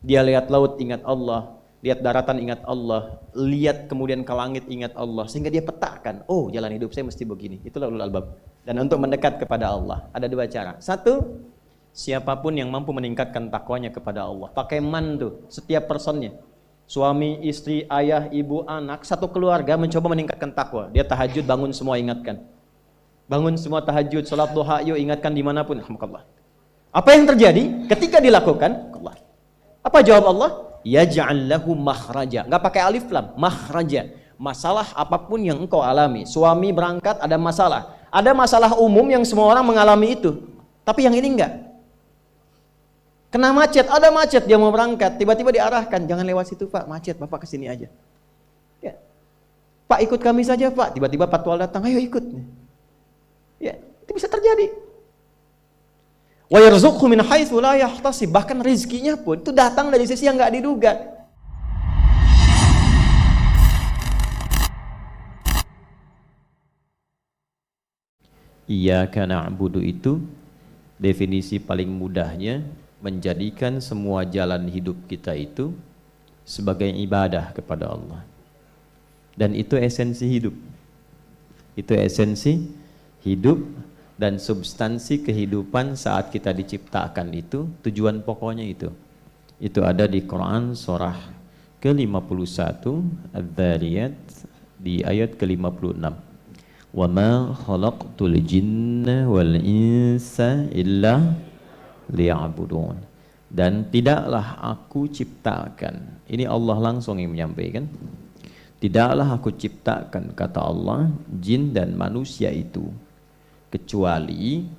Dia lihat laut ingat Allah, lihat daratan ingat Allah, lihat kemudian ke langit ingat Allah, sehingga dia petakan, oh jalan hidup saya mesti begini. Itulah ulul albab. Dan untuk mendekat kepada Allah ada dua cara. Satu, siapapun yang mampu meningkatkan takwanya kepada Allah, pakai man tuh, setiap personnya, suami, istri, ayah, ibu, anak, satu keluarga mencoba meningkatkan takwa. Dia tahajud, bangun semua ingatkan, bangun semua tahajud, salat duha, yuk ingatkan dimanapun. Alhamdulillah. Apa yang terjadi ketika dilakukan? Allah. Apa jawab Allah? Yaj'al lahu makhraja. Enggak pakai alif lam, makhraja. Masalah apapun yang engkau alami, suami berangkat ada masalah. Ada masalah umum yang semua orang mengalami itu. Tapi yang ini enggak. Kena macet, ada macet, dia mau berangkat, tiba-tiba diarahkan, jangan lewat situ Pak, macet, Bapak kesini aja. Ya. Pak ikut kami saja Pak, tiba-tiba patwal datang, ayo ikut. Ya, itu bisa terjadi. Wa yarzuqhu min haitsu la yahtasib, bahkan rezekinya pun itu datang dari sisi yang enggak diduga. Iyyaka na'budu itu definisi paling mudahnya menjadikan semua jalan hidup kita itu sebagai ibadah kepada Allah. Dan itu esensi hidup. Itu esensi hidup dan substansi kehidupan saat kita diciptakan itu, tujuan pokoknya itu. Itu ada di Quran surah ke-51 Adz-Dzariyat di ayat ke-56. Wa ma khalaqtul jinna wal insa illa liya'budun. Dan tidaklah aku ciptakan, ini Allah langsung yang menyampaikan, tidaklah aku ciptakan, kata Allah, jin dan manusia itu kecuali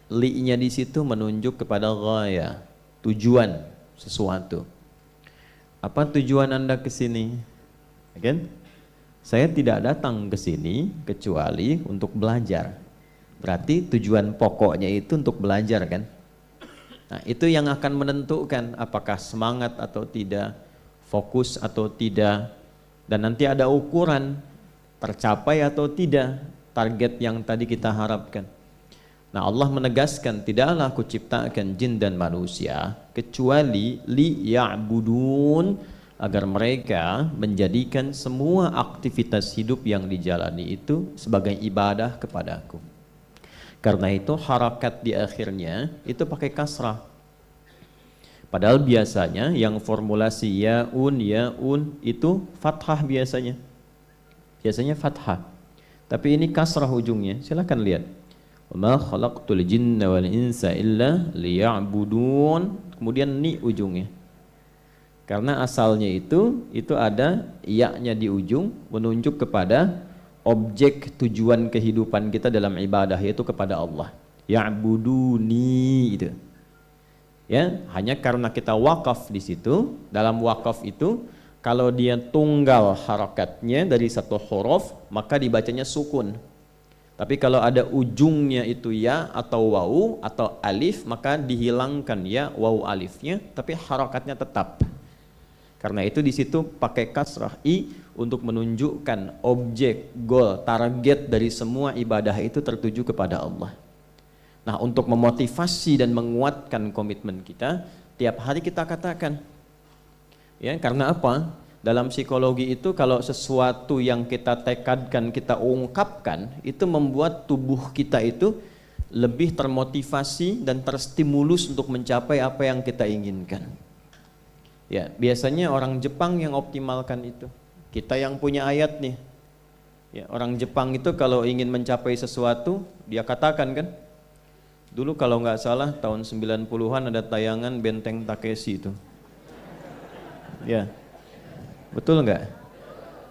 li-nya di situ menunjuk kepada ghaya, tujuan sesuatu. Apa tujuan Anda ke sini? Kan? Saya tidak datang ke sini kecuali untuk belajar. Berarti tujuan pokoknya itu untuk belajar kan? Nah, itu yang akan menentukan apakah semangat atau tidak, fokus atau tidak, dan nanti ada ukuran tercapai atau tidak target yang tadi kita harapkan. Nah, Allah menegaskan, tidaklah aku ciptakan jin dan manusia kecuali liya'budun, agar mereka menjadikan semua aktivitas hidup yang dijalani itu sebagai ibadah kepadaku. Karena itu harakat di akhirnya itu pakai kasrah. Padahal biasanya yang formulasi yaun itu fathah biasanya. Biasanya fathah. Tapi ini kasrah ujungnya. Silakan lihat. Wa ma khalaqtul jinna wal insa illa liya'budun. Kemudian ni ujungnya. Karena asalnya itu ada ya-nya di ujung menunjuk kepada objek tujuan kehidupan kita dalam ibadah, yaitu kepada Allah. Ya'buduni itu. Ya, hanya karena kita wakaf di situ, dalam wakaf itu kalau dia tunggal harakatnya dari satu huruf, maka dibacanya sukun. Tapi kalau ada ujungnya itu ya atau wawu atau alif, maka dihilangkan ya wawu alifnya, tapi harakatnya tetap. Karena itu di situ pakai kasrah i untuk menunjukkan objek, goal, target dari semua ibadah itu tertuju kepada Allah. Nah, untuk memotivasi dan menguatkan komitmen kita, tiap hari kita katakan. Ya, karena apa? Dalam psikologi itu kalau sesuatu yang kita tekadkan, kita ungkapkan, itu membuat tubuh kita itu lebih termotivasi dan terstimulus untuk mencapai apa yang kita inginkan. Ya, biasanya orang Jepang yang optimalkan itu. Kita yang punya ayat nih. Ya, orang Jepang itu kalau ingin mencapai sesuatu, dia katakan kan. Dulu kalau nggak salah tahun 90-an ada tayangan Benteng Takeshi itu. Ya. Betul nggak?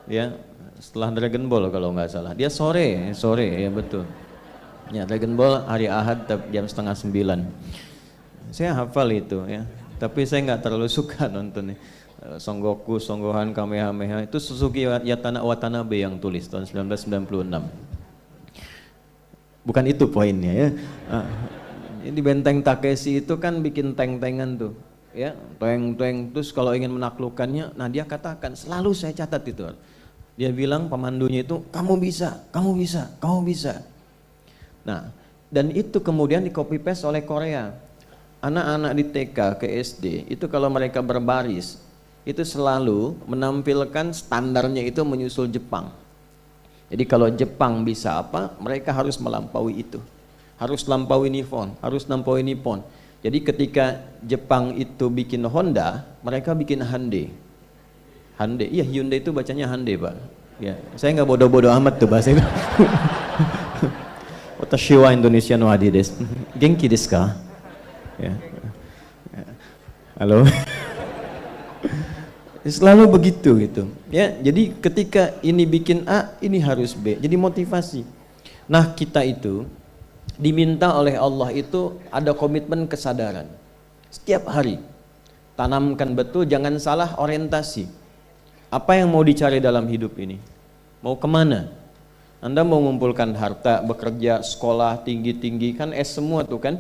Ya, setelah Dragon Ball kalau nggak salah. Dia sore ya betul. Ya, Dragon Ball hari Ahad jam 8:30. Saya hafal itu ya. Tapi saya nggak terlalu suka nontonnya. Son Goku, Son Gohan, Kamehameha itu Suzuki Watanabe yang tulis tahun 1996. Bukan itu poinnya ya. Ini Benteng Takeshi itu kan bikin tank-tankan tuh, ya, tank terus kalau ingin menaklukkannya, nah dia katakan selalu saya catat itu. Dia bilang pemandunya itu kamu bisa, kamu bisa, kamu bisa. Nah, dan itu kemudian di copy paste oleh Korea. anak-anak di TK ke SD itu kalau mereka berbaris itu selalu menampilkan standarnya itu menyusul Jepang. Jadi kalau Jepang bisa apa, mereka harus melampaui itu. Harus lampaui Nippon, harus lampaui Nippon. Jadi ketika Jepang itu bikin Honda, mereka bikin Hyundai. Hyundai, iya Hyundai itu bacanya Hyundai, Pak. Ya, saya nggak bodoh-bodoh amat tuh bahasa itu. Watashi wa Indonesia no adi desu. Genki desu ka? Ya. Halo. Selalu begitu gitu. Ya, jadi ketika ini bikin A, ini harus B. Jadi motivasi. Nah, kita itu diminta oleh Allah itu ada komitmen kesadaran. Setiap hari tanamkan betul, jangan salah orientasi. Apa yang mau dicari dalam hidup ini? Mau kemana? Anda mau mengumpulkan harta, bekerja, sekolah tinggi-tinggi, kan S semua tuh kan?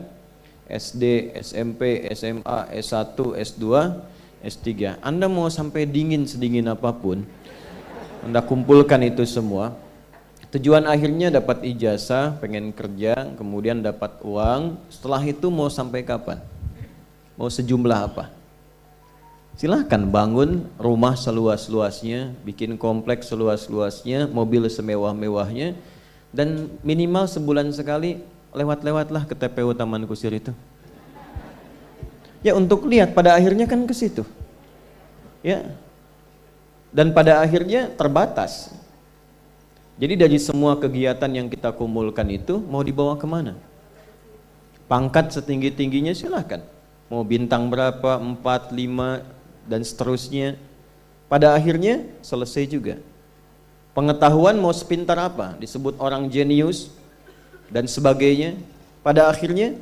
SD, SMP, SMA, S1, S2, S3. Anda mau sampai dingin sedingin apapun, Anda kumpulkan itu semua. Tujuan akhirnya dapat ijazah, pengen kerja, kemudian dapat uang. Setelah itu mau sampai kapan? Mau sejumlah apa? Silahkan bangun rumah seluas-luasnya, bikin kompleks seluas-luasnya, mobil semewah-mewahnya, dan minimal sebulan sekali lewat-lewatlah ke TPU Taman Kusir itu. Ya untuk lihat pada akhirnya kan ke situ. Ya. Dan pada akhirnya terbatas. Jadi dari semua kegiatan yang kita kumpulkan itu mau dibawa kemana? Pangkat setinggi-tingginya silahkan. Mau bintang berapa, 4, 5, dan seterusnya. Pada akhirnya selesai juga. Pengetahuan mau sepintar apa? Disebut orang jenius dan sebagainya. Pada akhirnya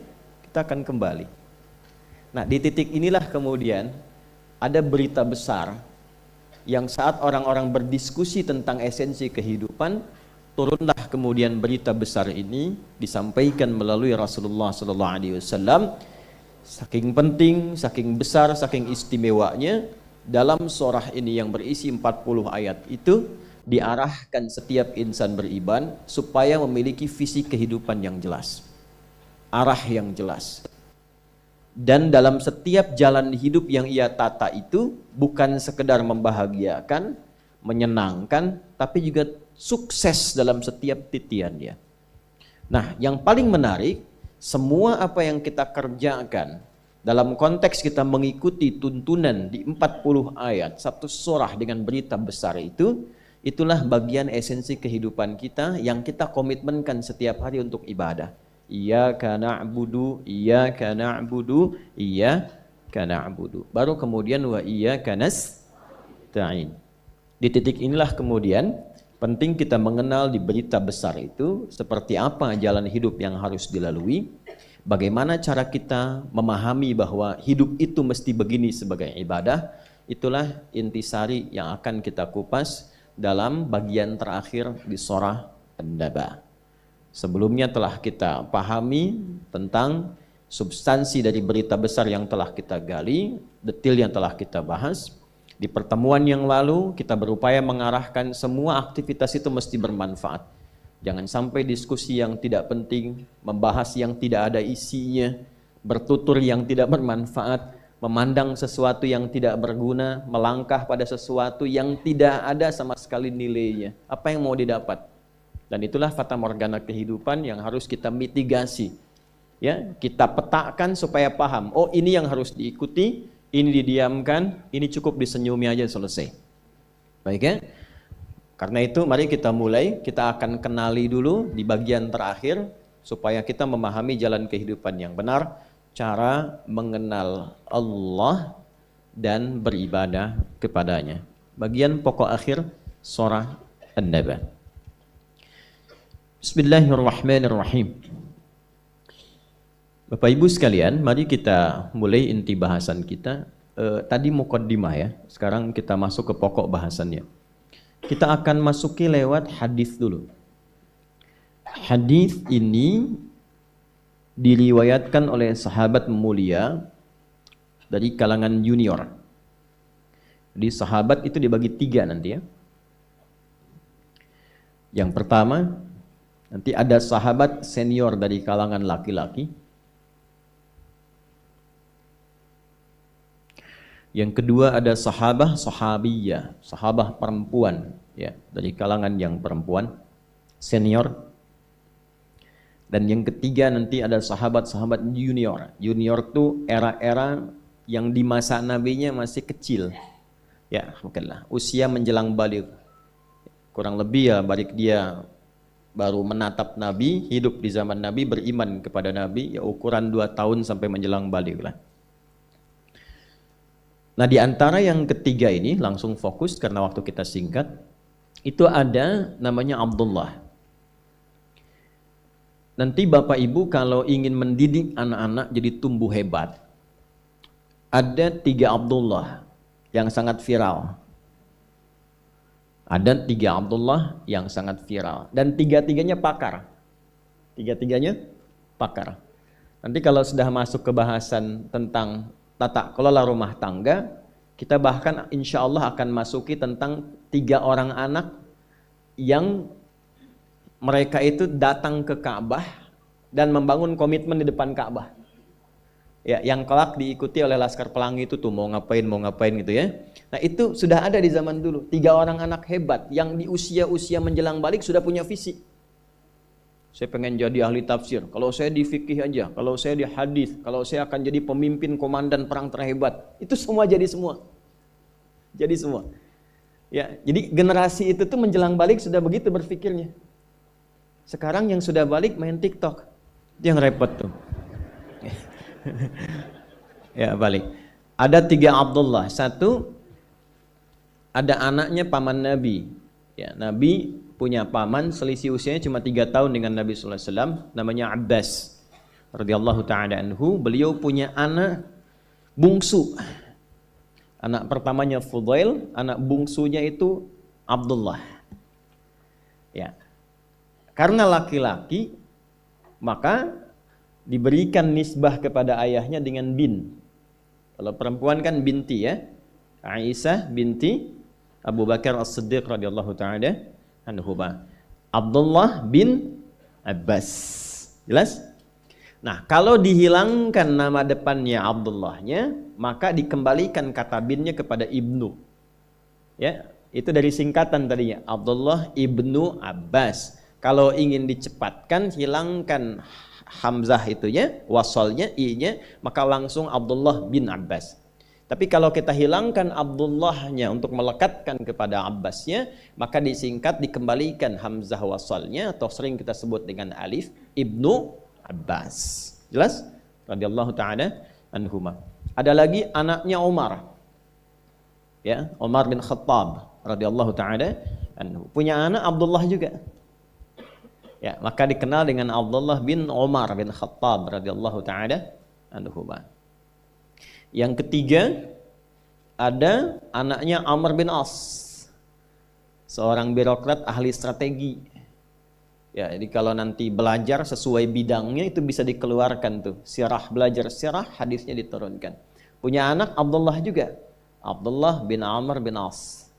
kita akan kembali. Nah, di titik inilah kemudian ada berita besar yang saat orang-orang berdiskusi tentang esensi kehidupan, turunlah kemudian berita besar ini disampaikan melalui Rasulullah SAW. Saking penting, saking besar, saking istimewanya, dalam surah ini yang berisi 40 ayat itu diarahkan setiap insan beriman supaya memiliki visi kehidupan yang jelas, arah yang jelas. Dan dalam setiap jalan hidup yang ia tata itu bukan sekedar membahagiakan, menyenangkan, tapi juga sukses dalam setiap titiannya. Nah, yang paling menarik, semua apa yang kita kerjakan dalam konteks kita mengikuti tuntunan di 40 ayat satu surah dengan berita besar itu, itulah bagian esensi kehidupan kita yang kita komitmenkan setiap hari untuk ibadah. Iyyaka na'budu, iyyaka na'budu, iyyaka na'budu. Baru kemudian wa iyyaka nasta'in. Di titik inilah kemudian penting kita mengenal di berita besar itu seperti apa jalan hidup yang harus dilalui, bagaimana cara kita memahami bahwa hidup itu mesti begini sebagai ibadah. Itulah intisari yang akan kita kupas dalam bagian terakhir di surah An-Naba. Sebelumnya telah kita pahami tentang substansi dari berita besar yang telah kita gali, detail yang telah kita bahas. Di pertemuan yang lalu kita berupaya mengarahkan semua aktivitas itu mesti bermanfaat. Jangan sampai diskusi yang tidak penting, membahas yang tidak ada isinya, bertutur yang tidak bermanfaat, memandang sesuatu yang tidak berguna, melangkah pada sesuatu yang tidak ada sama sekali nilainya. Apa yang mau didapat? Dan itulah fata morgana kehidupan yang harus kita mitigasi. Ya, kita petakan supaya paham. Oh, ini yang harus diikuti, ini didiamkan, ini cukup disenyumi aja selesai. Baik ya? Karena itu mari kita mulai, kita akan kenali dulu di bagian terakhir supaya kita memahami jalan kehidupan yang benar, cara mengenal Allah dan beribadah kepadanya. Bagian pokok akhir surah An-Naba. Bismillahirrahmanirrahim. Bapak Ibu sekalian, mari kita mulai inti bahasan kita. Tadi muqaddimah ya, sekarang kita masuk ke pokok bahasannya. Kita akan masuki lewat hadis dulu. Hadis ini diriwayatkan oleh sahabat mulia dari kalangan junior. Jadi sahabat itu dibagi 3 nanti ya. Yang pertama, nanti ada sahabat senior dari kalangan laki-laki. Yang kedua ada sahabiyah, sahabah perempuan, ya, dari kalangan yang perempuan senior. Dan yang ketiga nanti ada sahabat-sahabat junior. Junior itu era-era yang di masa nabinya masih kecil. Ya, mungkinlah usia menjelang baligh. Kurang lebih ya balik dia baru menatap Nabi, hidup di zaman Nabi, beriman kepada Nabi, ya ukuran 2 tahun sampai menjelang baligh lah. Nah, di antara yang ketiga ini langsung fokus karena waktu kita singkat, itu ada namanya Abdullah. Nanti Bapak Ibu kalau ingin mendidik anak-anak jadi tumbuh hebat, ada 3 Abdullah yang sangat viral. Ada 3 Abdullah yang sangat viral dan 3-tiganya pakar. 3-tiganya pakar. Nanti kalau sudah masuk ke bahasan tentang tata kelola rumah tangga, kita bahkan insya Allah akan masuki tentang 3 orang anak yang mereka itu datang ke Ka'bah dan membangun komitmen di depan Ka'bah. Ya, yang kelak diikuti oleh Laskar Pelangi itu tuh mau ngapain gitu ya. Nah, itu sudah ada di zaman dulu. 3 orang anak hebat yang di usia-usia menjelang balik sudah punya visi. Saya pengen jadi ahli tafsir, kalau saya di fikih aja, kalau saya di hadis, kalau saya akan jadi pemimpin komandan perang terhebat. Itu semua jadi semua. Jadi semua. Ya, jadi generasi itu tuh menjelang balik sudah begitu berpikirnya. Sekarang yang sudah balik main TikTok. Itu yang repot tuh. Ya, balik. Ada 3 Abdullah. Satu, ada anaknya paman Nabi. Ya, Nabi punya paman selisih usianya cuma 3 tahun dengan Nabi sallallahu alaihi wasallam, namanya Abbas radhiyallahu taala anhu. Beliau punya anak bungsu. Anak pertamanya Fudail, anak bungsunya itu Abdullah. Ya. Karena laki-laki, maka diberikan nisbah kepada ayahnya dengan bin. Kalau perempuan kan binti ya. Aisyah binti Abu Bakar As-Siddiq radhiyallahu taala anhuma. Abdullah bin Abbas. Jelas? Nah, kalau dihilangkan nama depannya Abdullahnya, maka dikembalikan kata binnya kepada ibnu. Ya, itu dari singkatan tadinya, Abdullah ibnu Abbas. Kalau ingin dicepatkan, hilangkan hamzah itunya, wasolnya, i-nya, maka langsung Abdullah bin Abbas. Tapi kalau kita hilangkan Abdullahnya untuk melekatkan kepada Abbasnya, maka disingkat, dikembalikan hamzah wasalnya atau sering kita sebut dengan alif, Ibnu Abbas. Jelas? Radhiyallahu ta'ala anhuma. Ada lagi anaknya Umar. Ya, Umar bin Khattab radhiyallahu ta'ala anhu. Punya anak Abdullah juga. Ya, maka dikenal dengan Abdullah bin Umar bin Khattab radhiyallahu ta'ala anhuma. Yang ketiga, ada anaknya Amr bin As, seorang birokrat ahli strategi. Ya, jadi kalau nanti belajar sesuai bidangnya itu bisa dikeluarkan tuh. Sirah, belajar sirah, hadisnya diturunkan. Punya anak Abdullah juga, Abdullah bin Amr bin As.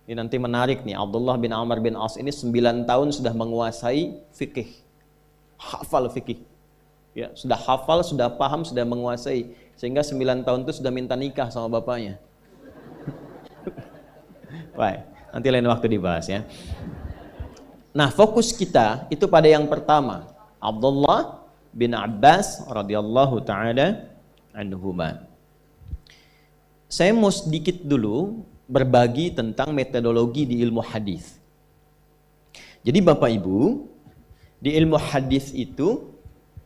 Ini nanti menarik nih, Abdullah bin Amr bin As ini 9 tahun sudah menguasai fikih, hafal fikih. Ya, sudah hafal, sudah paham, sudah menguasai, sehingga 9 tahun itu sudah minta nikah sama bapaknya. Baik, nanti lain waktu dibahas ya. Nah, fokus kita itu pada yang pertama, Abdullah bin Abbas radhiyallahu taala anhuma. Saya mau sedikit dulu berbagi tentang metodologi di ilmu hadis. Jadi Bapak Ibu, di ilmu hadis itu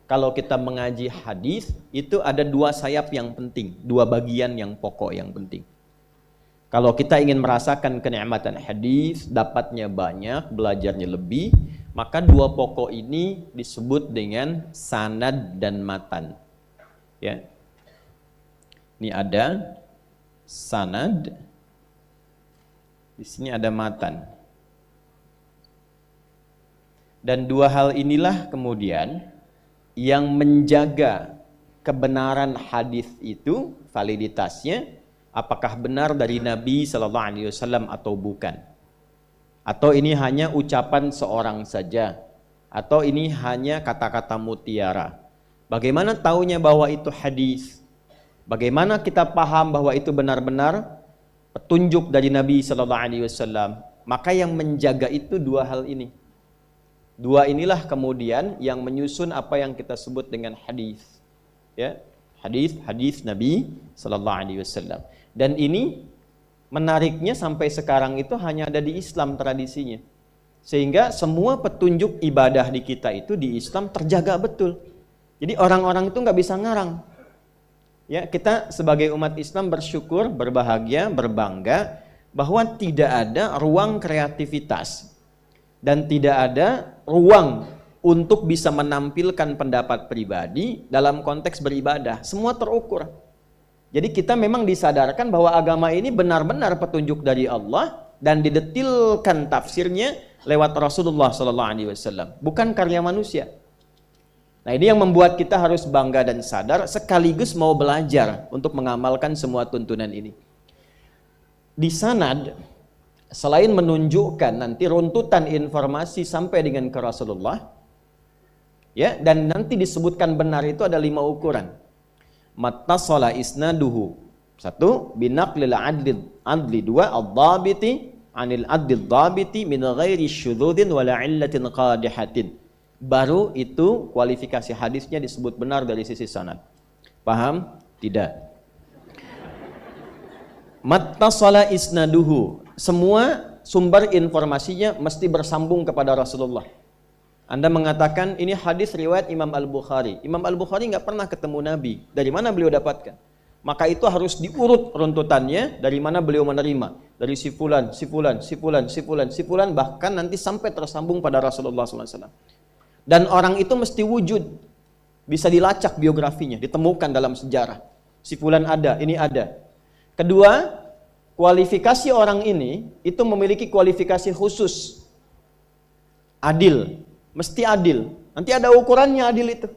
kalau kita mengaji hadis itu ada 2 sayap yang penting, 2 bagian yang pokok yang penting. Kalau kita ingin merasakan kenikmatan hadis, dapatnya banyak, belajarnya lebih, maka 2 pokok ini disebut dengan sanad dan matan. Ya. Ini ada sanad, di sini ada matan. Dan 2 hal inilah kemudian yang menjaga kebenaran hadis itu, validitasnya, apakah benar dari Nabi sallallahu alaihi wasallam atau bukan. Atau ini hanya ucapan seorang saja, atau ini hanya kata-kata mutiara. Bagaimana taunya bahwa itu hadis? Bagaimana kita paham bahwa itu benar-benar petunjuk dari Nabi Sallallahu Alaihi Wasallam? Maka yang menjaga itu dua hal ini. Dua inilah kemudian yang menyusun apa yang kita sebut dengan hadis. Ya, hadis Nabi Sallallahu Alaihi Wasallam. Dan ini menariknya sampai sekarang itu hanya ada di Islam tradisinya. Sehingga semua petunjuk ibadah di kita itu di Islam terjaga betul. Jadi orang-orang itu nggak bisa ngarang. Ya, kita sebagai umat Islam bersyukur, berbahagia, berbangga bahwa tidak ada ruang kreativitas dan tidak ada ruang untuk bisa menampilkan pendapat pribadi dalam konteks beribadah. Semua terukur. Jadi kita memang disadarkan bahwa agama ini benar-benar petunjuk dari Allah dan didetilkan tafsirnya lewat Rasulullah SAW, bukan karya manusia. Nah, ini yang membuat kita harus bangga dan sadar sekaligus mau belajar untuk mengamalkan semua tuntunan ini. Di sanad, selain menunjukkan nanti runtutan informasi sampai dengan ke Rasulullah, ya, dan nanti disebutkan benar itu ada 5 ukuran. Mattasala isnaduhu. 1. Binaqlil adli. 2. Ad-dhabiti anil adil dhabiti min ghairi syudzudin wala illatin qadihatin. Baru itu kualifikasi hadisnya disebut benar dari sisi sanad. Paham? Tidak. Mattasala isnaduhu. Semua sumber informasinya mesti bersambung kepada Rasulullah. Anda mengatakan ini hadis riwayat Imam Al-Bukhari. Imam Al-Bukhari nggak pernah ketemu Nabi. Dari mana beliau dapatkan? Maka itu harus diurut runtutannya dari mana beliau menerima. Dari si fulan, bahkan nanti sampai tersambung pada Rasulullah SAW. Dan orang itu mesti wujud, bisa dilacak biografinya, ditemukan dalam sejarah. Si fulan ada, ini ada. Kedua, kualifikasi orang ini itu memiliki kualifikasi khusus. Adil, mesti adil. Nanti ada ukurannya adil itu.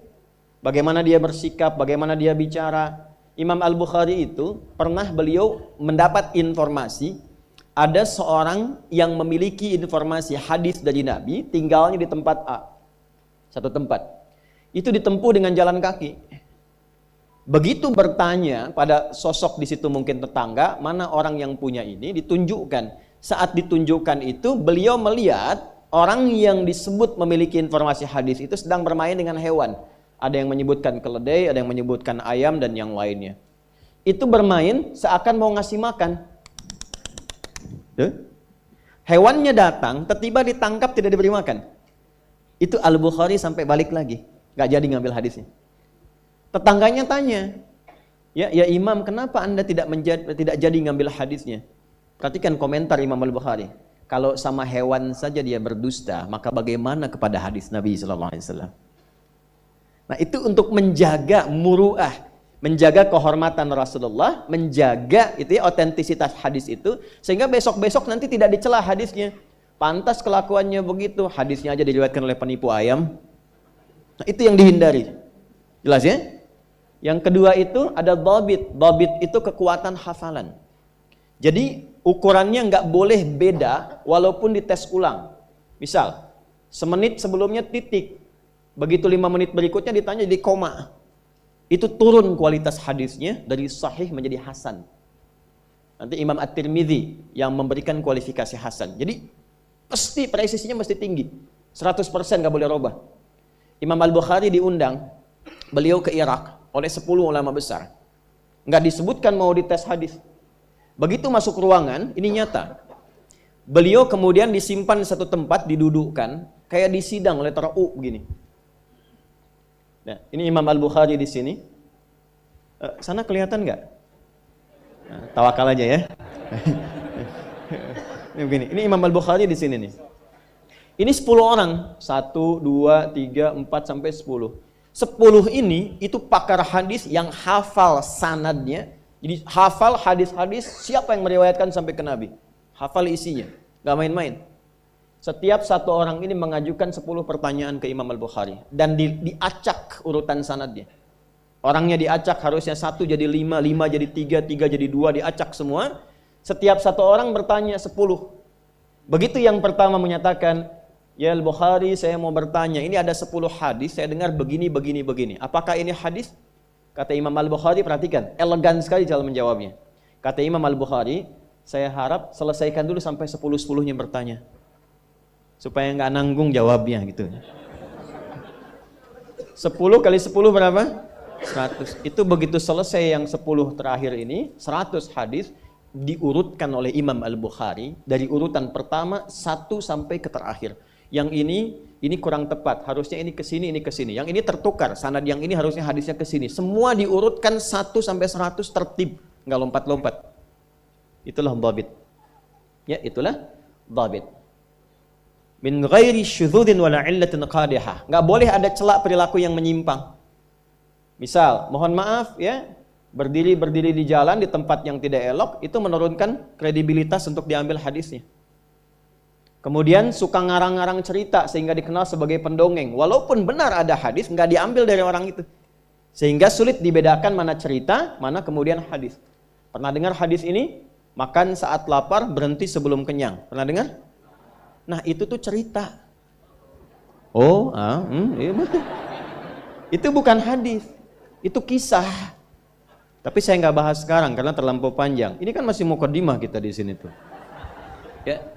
Bagaimana dia bersikap, bagaimana dia bicara. Imam Al-Bukhari itu pernah beliau mendapat informasi ada seorang yang memiliki informasi hadis dari Nabi, tinggalnya di tempat A. Satu tempat. Itu ditempuh dengan jalan kaki. Begitu bertanya pada sosok di situ mungkin tetangga, mana orang yang punya ini, ditunjukkan. Saat ditunjukkan itu, beliau melihat orang yang disebut memiliki informasi hadis itu sedang bermain dengan hewan. Ada yang menyebutkan keledai, ada yang menyebutkan ayam, dan yang lainnya. Itu bermain seakan mau ngasih makan. Hewannya datang, tiba-tiba ditangkap, tidak diberi makan. Itu Al-Bukhari sampai balik lagi, gak jadi ngambil hadisnya. Tetangganya tanya, ya Imam, kenapa Anda tidak jadi ngambil hadisnya? Perhatikan komentar Imam Al-Bukhari. Kalau sama hewan saja dia berdusta, maka bagaimana kepada hadis Nabi SAW? Nah, itu untuk menjaga muru'ah, menjaga kehormatan Rasulullah, menjaga itu ya, otentisitas hadis itu, sehingga besok-besok nanti tidak dicela hadisnya. Pantas kelakuannya begitu, hadisnya aja diriwayatkan oleh penipu ayam. Nah, itu yang dihindari. Jelas ya? Yang kedua itu ada dhabit. Dhabit itu kekuatan hafalan. Jadi ukurannya nggak boleh beda walaupun dites ulang. Misal, semenit sebelumnya titik. Begitu 5 menit berikutnya ditanya di koma. Itu turun kualitas hadisnya dari sahih menjadi hasan. Nanti Imam At-Tirmidzi yang memberikan kualifikasi hasan. Jadi pasti presisinya mesti tinggi. 100% nggak boleh robah. Imam Al-Bukhari diundang, beliau ke Irak oleh 10 ulama besar. Nggak disebutkan mau dites hadis. Begitu masuk ruangan, ini nyata. Beliau kemudian disimpan di satu tempat, didudukkan, kayak di sidang letter U begini. Nah, ini Imam Al-Bukhari di sini. Sana kelihatan nggak? Nah, tawakal aja ya. Ini begini, ini Imam Al-Bukhari di sini nih. Ini 10 orang, 1, 2, 3, 4 sampai 10. 10 ini itu pakar hadis yang hafal sanadnya. Jadi hafal hadis-hadis siapa yang meriwayatkan sampai ke Nabi. Hafal isinya, gak main-main. Setiap satu orang ini mengajukan 10 pertanyaan ke Imam Al-Bukhari dan diacak urutan sanadnya. Orangnya diacak, harusnya 1 jadi 5, 5 jadi 3, 3 jadi 2, diacak semua. Setiap satu orang bertanya 10. Begitu yang pertama menyatakan, ya Al-Bukhari, saya mau bertanya, ini ada 10 hadis, saya dengar begini, begini, begini. Apakah ini hadis? Kata Imam Al-Bukhari, perhatikan, elegan sekali cara menjawabnya. Kata Imam Al-Bukhari, saya harap selesaikan dulu sampai 10-10-nya bertanya. Supaya nggak nanggung jawabnya gitu. 10 kali 10 berapa? 100. Itu begitu selesai yang 10 terakhir ini, 100 hadis diurutkan oleh Imam Al-Bukhari dari urutan pertama 1 sampai ke terakhir. Yang ini kurang tepat, harusnya ini ke sini, ini ke sini. Yang ini tertukar, sanad yang ini harusnya hadisnya ke sini. Semua diurutkan 1 sampai 100 tertib, enggak lompat-lompat. Itulah dhabit. Ya, itulah dhabit. Min ghairi syudzudin wala illatin qadihah. Enggak boleh ada celak perilaku yang menyimpang. Misal, mohon maaf ya, berdiri di jalan di tempat yang tidak elok, itu menurunkan kredibilitas untuk diambil hadisnya. Kemudian suka ngarang-ngarang cerita sehingga dikenal sebagai pendongeng. Walaupun benar ada hadis, nggak diambil dari orang itu. Sehingga sulit dibedakan mana cerita, mana kemudian hadis. Pernah dengar hadis ini? Makan saat lapar, berhenti sebelum kenyang. Pernah dengar? Nah itu tuh cerita. Iya. Itu bukan hadis. Itu kisah. Tapi saya nggak bahas sekarang karena terlampau panjang. Ini kan masih mukadimah kita di sini tuh. Ya.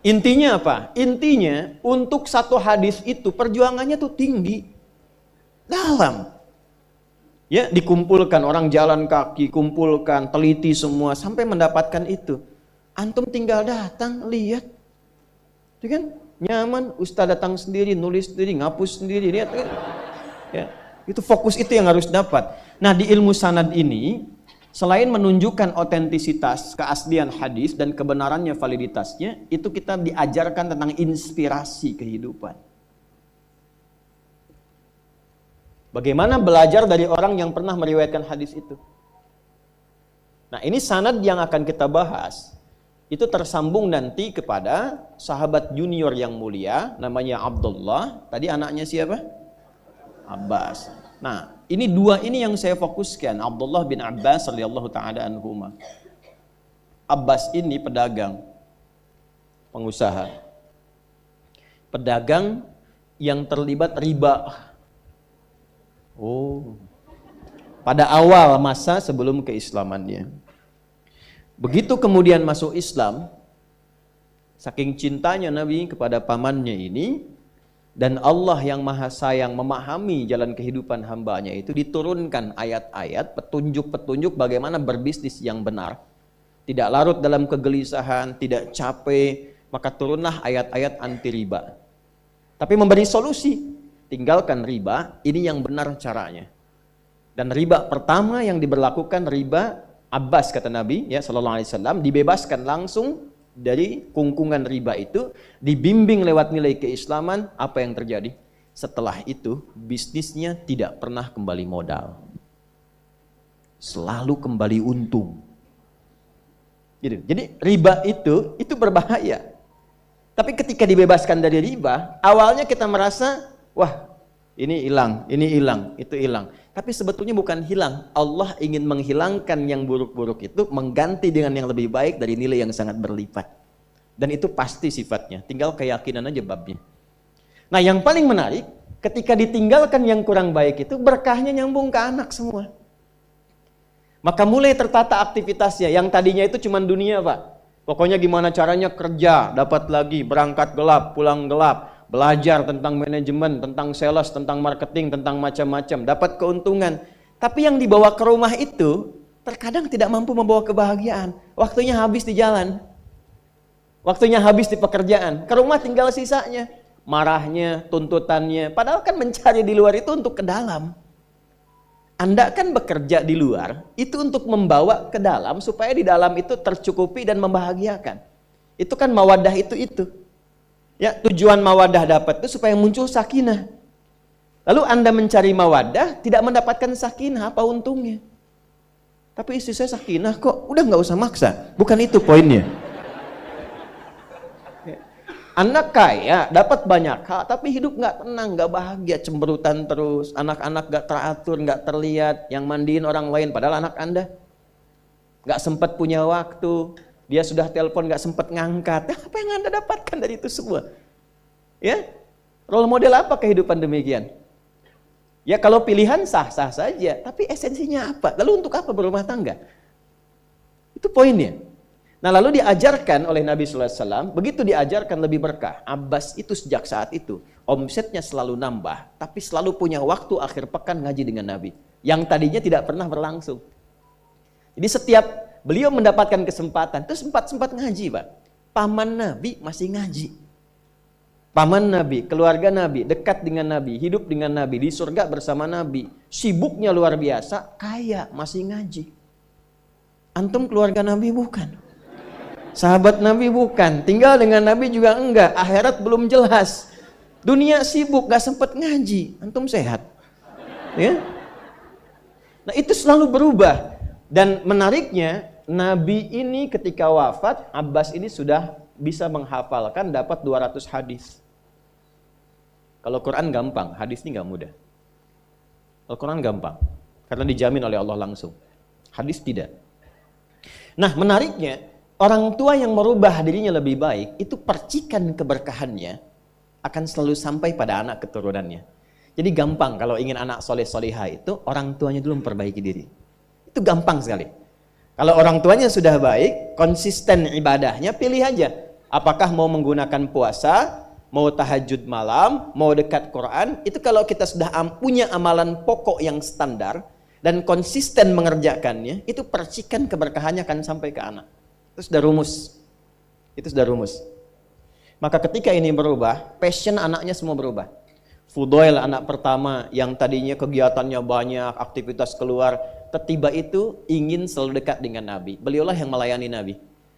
Intinya apa? Intinya untuk satu hadis itu perjuangannya tuh tinggi, dalam. Ya, dikumpulkan orang jalan kaki, kumpulkan, teliti semua sampai mendapatkan itu. Antum tinggal datang, lihat. Itu kan nyaman, ustaz datang sendiri, nulis sendiri, ngapus sendiri, lihat kan. Ya, itu fokus itu yang harus dapat. Nah, di ilmu sanad ini selain menunjukkan otentisitas, keaslian hadis dan kebenarannya, validitasnya, itu kita diajarkan tentang inspirasi kehidupan. Bagaimana belajar dari orang yang pernah meriwayatkan hadis itu. Nah, ini sanad yang akan kita bahas. Itu tersambung nanti kepada sahabat junior yang mulia, namanya Abdullah. Tadi anaknya siapa? Abbas. Nah, ini dua ini yang saya fokuskan, Abdullah bin Abbas radhiyallahu taala anhuma. Abbas ini pedagang, pengusaha. Pedagang yang terlibat riba. Pada awal masa sebelum keislamannya. Begitu kemudian masuk Islam, saking cintanya Nabi kepada pamannya ini, dan Allah yang maha sayang memahami jalan kehidupan hambanya itu, diturunkan ayat-ayat, petunjuk-petunjuk bagaimana berbisnis yang benar. Tidak larut dalam kegelisahan, tidak capek, maka turunlah ayat-ayat anti riba. Tapi memberi solusi, tinggalkan riba, ini yang benar caranya. Dan riba pertama yang diberlakukan riba Abbas, kata Nabi ya sallallahu alaihi wasallam, dibebaskan langsung dari kungkungan riba itu, dibimbing lewat nilai keislaman. Apa yang terjadi? Setelah itu bisnisnya tidak pernah kembali modal, selalu kembali untung gitu. Jadi riba itu berbahaya. Tapi ketika dibebaskan dari riba, awalnya kita merasa wah ini hilang, itu hilang. Tapi sebetulnya bukan hilang. Allah ingin menghilangkan yang buruk-buruk itu, mengganti dengan yang lebih baik dari nilai yang sangat berlipat. Dan itu pasti sifatnya, tinggal keyakinan aja babnya. Nah, yang paling menarik, ketika ditinggalkan yang kurang baik itu, berkahnya nyambung ke anak semua. Maka mulai tertata aktivitasnya, yang tadinya itu cuma dunia, Pak. Pokoknya gimana caranya kerja, dapat lagi, berangkat gelap, pulang gelap. Belajar tentang manajemen, tentang sales, tentang marketing, tentang macam-macam, dapat keuntungan. Tapi yang dibawa ke rumah itu terkadang tidak mampu membawa kebahagiaan. Waktunya habis di jalan, waktunya habis di pekerjaan. Ke rumah tinggal sisanya, marahnya, tuntutannya. Padahal kan mencari di luar itu untuk ke dalam. Anda kan bekerja di luar itu untuk membawa ke dalam supaya di dalam itu tercukupi dan membahagiakan. Itu kan mawaddah itu. Ya, tujuan mawadah dapat itu supaya muncul sakinah. Lalu Anda mencari mawadah, tidak mendapatkan sakinah, apa untungnya? Tapi istri saya sakinah kok, udah nggak usah maksa. Bukan itu poinnya. Anak kaya, dapat banyak hal, tapi hidup nggak tenang, nggak bahagia, cemberutan terus. Anak-anak nggak teratur, nggak terlihat, yang mandiin orang lain, padahal anak Anda. Nggak sempat punya waktu. Dia sudah telepon nggak sempat ngangkat. Apa yang Anda dapatkan dari itu semua? Ya, role model apa kehidupan demikian? Ya kalau pilihan sah-sah saja, tapi esensinya apa? Lalu untuk apa berumah tangga? Itu poinnya. Nah lalu diajarkan oleh Nabi SAW, begitu diajarkan lebih berkah. Abbas itu sejak saat itu, omsetnya selalu nambah, tapi selalu punya waktu akhir pekan ngaji dengan Nabi. Yang tadinya tidak pernah berlangsung. Jadi setiap beliau mendapatkan kesempatan, itu sempat ngaji Pak. Paman Nabi masih ngaji. Paman Nabi, keluarga Nabi, dekat dengan Nabi, hidup dengan Nabi, di surga bersama Nabi. Sibuknya luar biasa, kaya, masih ngaji. Antum keluarga Nabi bukan? Sahabat Nabi bukan, tinggal dengan Nabi juga enggak, akhirat belum jelas. Dunia sibuk, gak sempat ngaji. Antum sehat? Ya? Nah itu selalu berubah. Dan menariknya, Nabi ini ketika wafat, Abbas ini sudah bisa menghafalkan, dapat 200 hadis. Kalau Quran gampang, hadis ini gak mudah. Kalau Quran gampang, karena dijamin oleh Allah langsung. Hadis tidak. Nah menariknya, orang tua yang merubah dirinya lebih baik, itu percikan keberkahannya akan selalu sampai pada anak keturunannya. Jadi gampang kalau ingin anak soleh-solehah itu, orang tuanya dulu memperbaiki diri. Itu gampang sekali. Kalau orang tuanya sudah baik, konsisten ibadahnya, pilih aja. Apakah mau menggunakan puasa, mau tahajud malam, mau dekat Quran, itu kalau kita sudah punya amalan pokok yang standar, dan konsisten mengerjakannya, itu percikan keberkahannya akan sampai ke anak. Itu sudah rumus. Itu sudah rumus. Maka ketika ini berubah, passion anaknya semua berubah. Fudail anak pertama yang tadinya kegiatannya banyak, aktivitas keluar, tiba itu ingin selalu dekat dengan Nabi. Beliaulah yang melayani Nabi.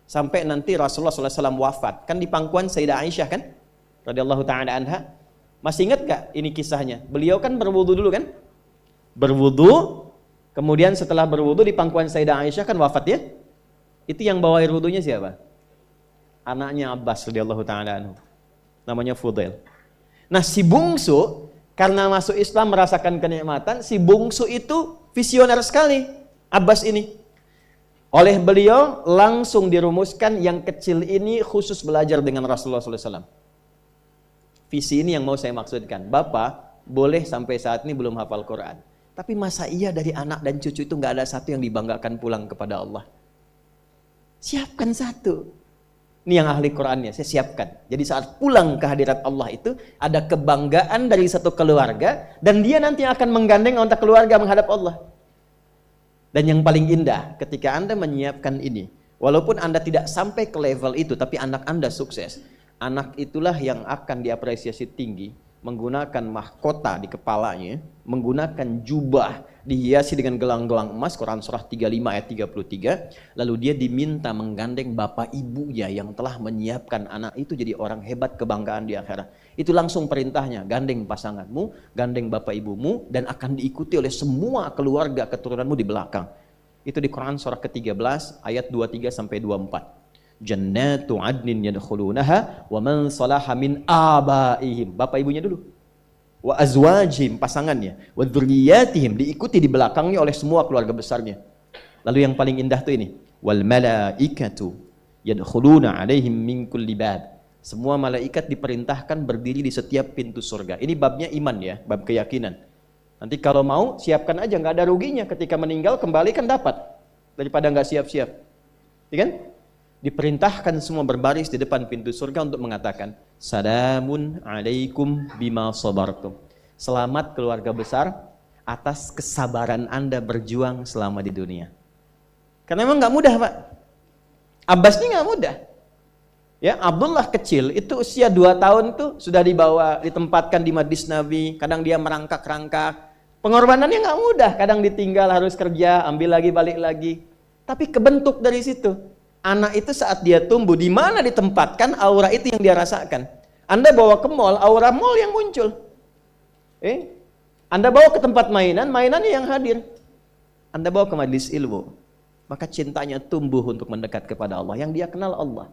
Sampai nanti Rasulullah SAW wafat. Kan di pangkuan Sayyidah Aisyah kan? Radhiyallahu ta'ala anha. Masih ingat gak ini kisahnya? Beliau kan berwudu dulu kan? Berwudu, kemudian setelah berwudu di pangkuan Sayyidah Aisyah kan wafat ya? Itu yang bawa air wudunya siapa? Anaknya Abbas radhiyallahu ta'ala anhu. Namanya Fudail. Nah si bungsu, karena masuk Islam merasakan kenikmatan, si bungsu itu visioner sekali. Abbas ini. Oleh beliau langsung dirumuskan yang kecil ini khusus belajar dengan Rasulullah SAW. Visi ini yang mau saya maksudkan. Bapak boleh sampai saat ini belum hafal Quran. Tapi masa iya dari anak dan cucu itu nggak ada satu yang dibanggakan pulang kepada Allah? Siapkan satu. Ini yang ahli Qurannya, saya siapkan. Jadi saat pulang ke hadirat Allah itu, ada kebanggaan dari satu keluarga, dan dia nanti akan menggandeng untuk keluarga menghadap Allah. Dan yang paling indah, ketika Anda menyiapkan ini, walaupun Anda tidak sampai ke level itu, tapi anak Anda sukses, anak itulah yang akan diapresiasi tinggi, menggunakan mahkota di kepalanya, menggunakan jubah dihiasi dengan gelang-gelang emas, Quran surah 35 ayat 33, lalu dia diminta menggandeng bapak ibunya yang telah menyiapkan anak itu jadi orang hebat, kebanggaan di akhirat. Itu langsung perintahnya, gandeng pasanganmu, gandeng bapak ibumu, dan akan diikuti oleh semua keluarga keturunanmu di belakang. Itu di Quran surah ke-13 ayat 23 sampai 24. Jannatu adnin yadkhulunaha wa man salaha min abaihim, bapak ibunya dulu, wa azwajihim, pasangannya, wa dzurriyyatihim, diikuti di belakangnya oleh semua keluarga besarnya. Lalu yang paling indah tuh ini, wal malaikatu yadkhuluna alaihim min kulli bab, semua malaikat diperintahkan berdiri di setiap pintu surga. Ini babnya iman ya, bab keyakinan. Nanti kalau mau siapkan aja, nggak ada ruginya, ketika meninggal kembali kan dapat daripada nggak siap-siap, ya kan? Diperintahkan semua berbaris di depan pintu surga untuk mengatakan salamun alaikum bima sabartum, selamat keluarga besar atas kesabaran Anda berjuang selama di dunia. Karena memang nggak mudah Pak. Abbas ini nggak mudah ya. Abdullah kecil itu usia 2 tahun tuh sudah dibawa, ditempatkan di majlis Nabi, kadang dia merangkak-rangkak, pengorbanannya nggak mudah, kadang ditinggal harus kerja, ambil lagi balik lagi, tapi kebentuk dari situ. Anak itu saat dia tumbuh, di mana ditempatkan, aura itu yang dia rasakan. Anda bawa ke mall, aura mall yang muncul. Anda bawa ke tempat mainan, mainannya yang hadir. Anda bawa ke majlis ilmu, maka cintanya tumbuh untuk mendekat kepada Allah, yang dia kenal Allah.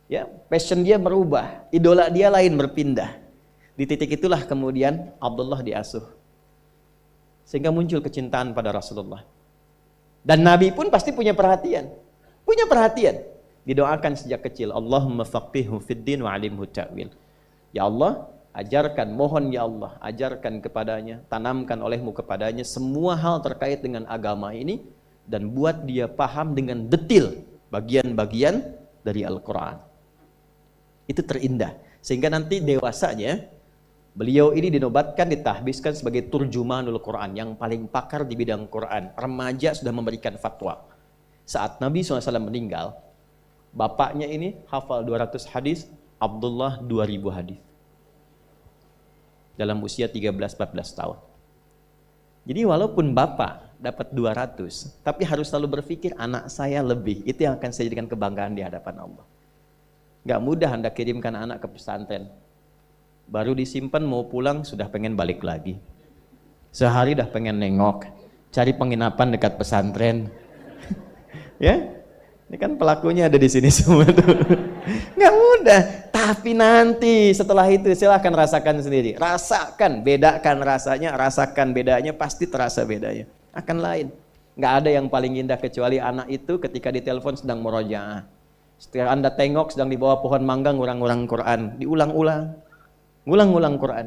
Ya, passion dia berubah, idola dia lain berpindah. Di titik itulah kemudian Abdullah diasuh, sehingga muncul kecintaan pada Rasulullah. Dan Nabi pun pasti punya perhatian. Didoakan sejak kecil, Allahumma faqihhu fid din wa alimhu ta'wil. Ya Allah, Ajarkan, mohon ya Allah, ajarkan kepadanya, tanamkan olehmu kepadanya semua hal terkait dengan agama ini, dan buat dia paham dengan detil bagian-bagian dari Al-Quran. Itu terindah. Sehingga nanti dewasanya, beliau ini dinobatkan, ditahbiskan sebagai turjumanul Quran, yang paling pakar di bidang Quran. Remaja sudah memberikan fatwa. Saat Nabi SAW meninggal, bapaknya ini hafal 200 hadis, Abdullah 2000 hadis. Dalam usia 13-14 tahun. Jadi walaupun bapak dapat 200, tapi harus selalu berpikir anak saya lebih. Itu yang akan saya jadikan kebanggaan di hadapan Allah. Gak mudah Anda kirimkan anak ke pesantren. Baru disimpan mau pulang sudah pengen balik lagi. Sehari dah pengen nengok, cari penginapan dekat pesantren. Ya? Ini kan pelakunya ada di sini semua tuh. Nggak mudah. Tapi nanti setelah itu silahkan rasakan sendiri. Rasakan, bedakan rasanya, rasakan bedanya, pasti terasa bedanya. Akan lain. Nggak ada yang paling indah kecuali anak itu ketika ditelepon sedang murojaah. Setelah Anda tengok sedang di bawah pohon mangga ngurang-ngurang Quran. Diulang-ulang. Ngulang-ngulang Quran.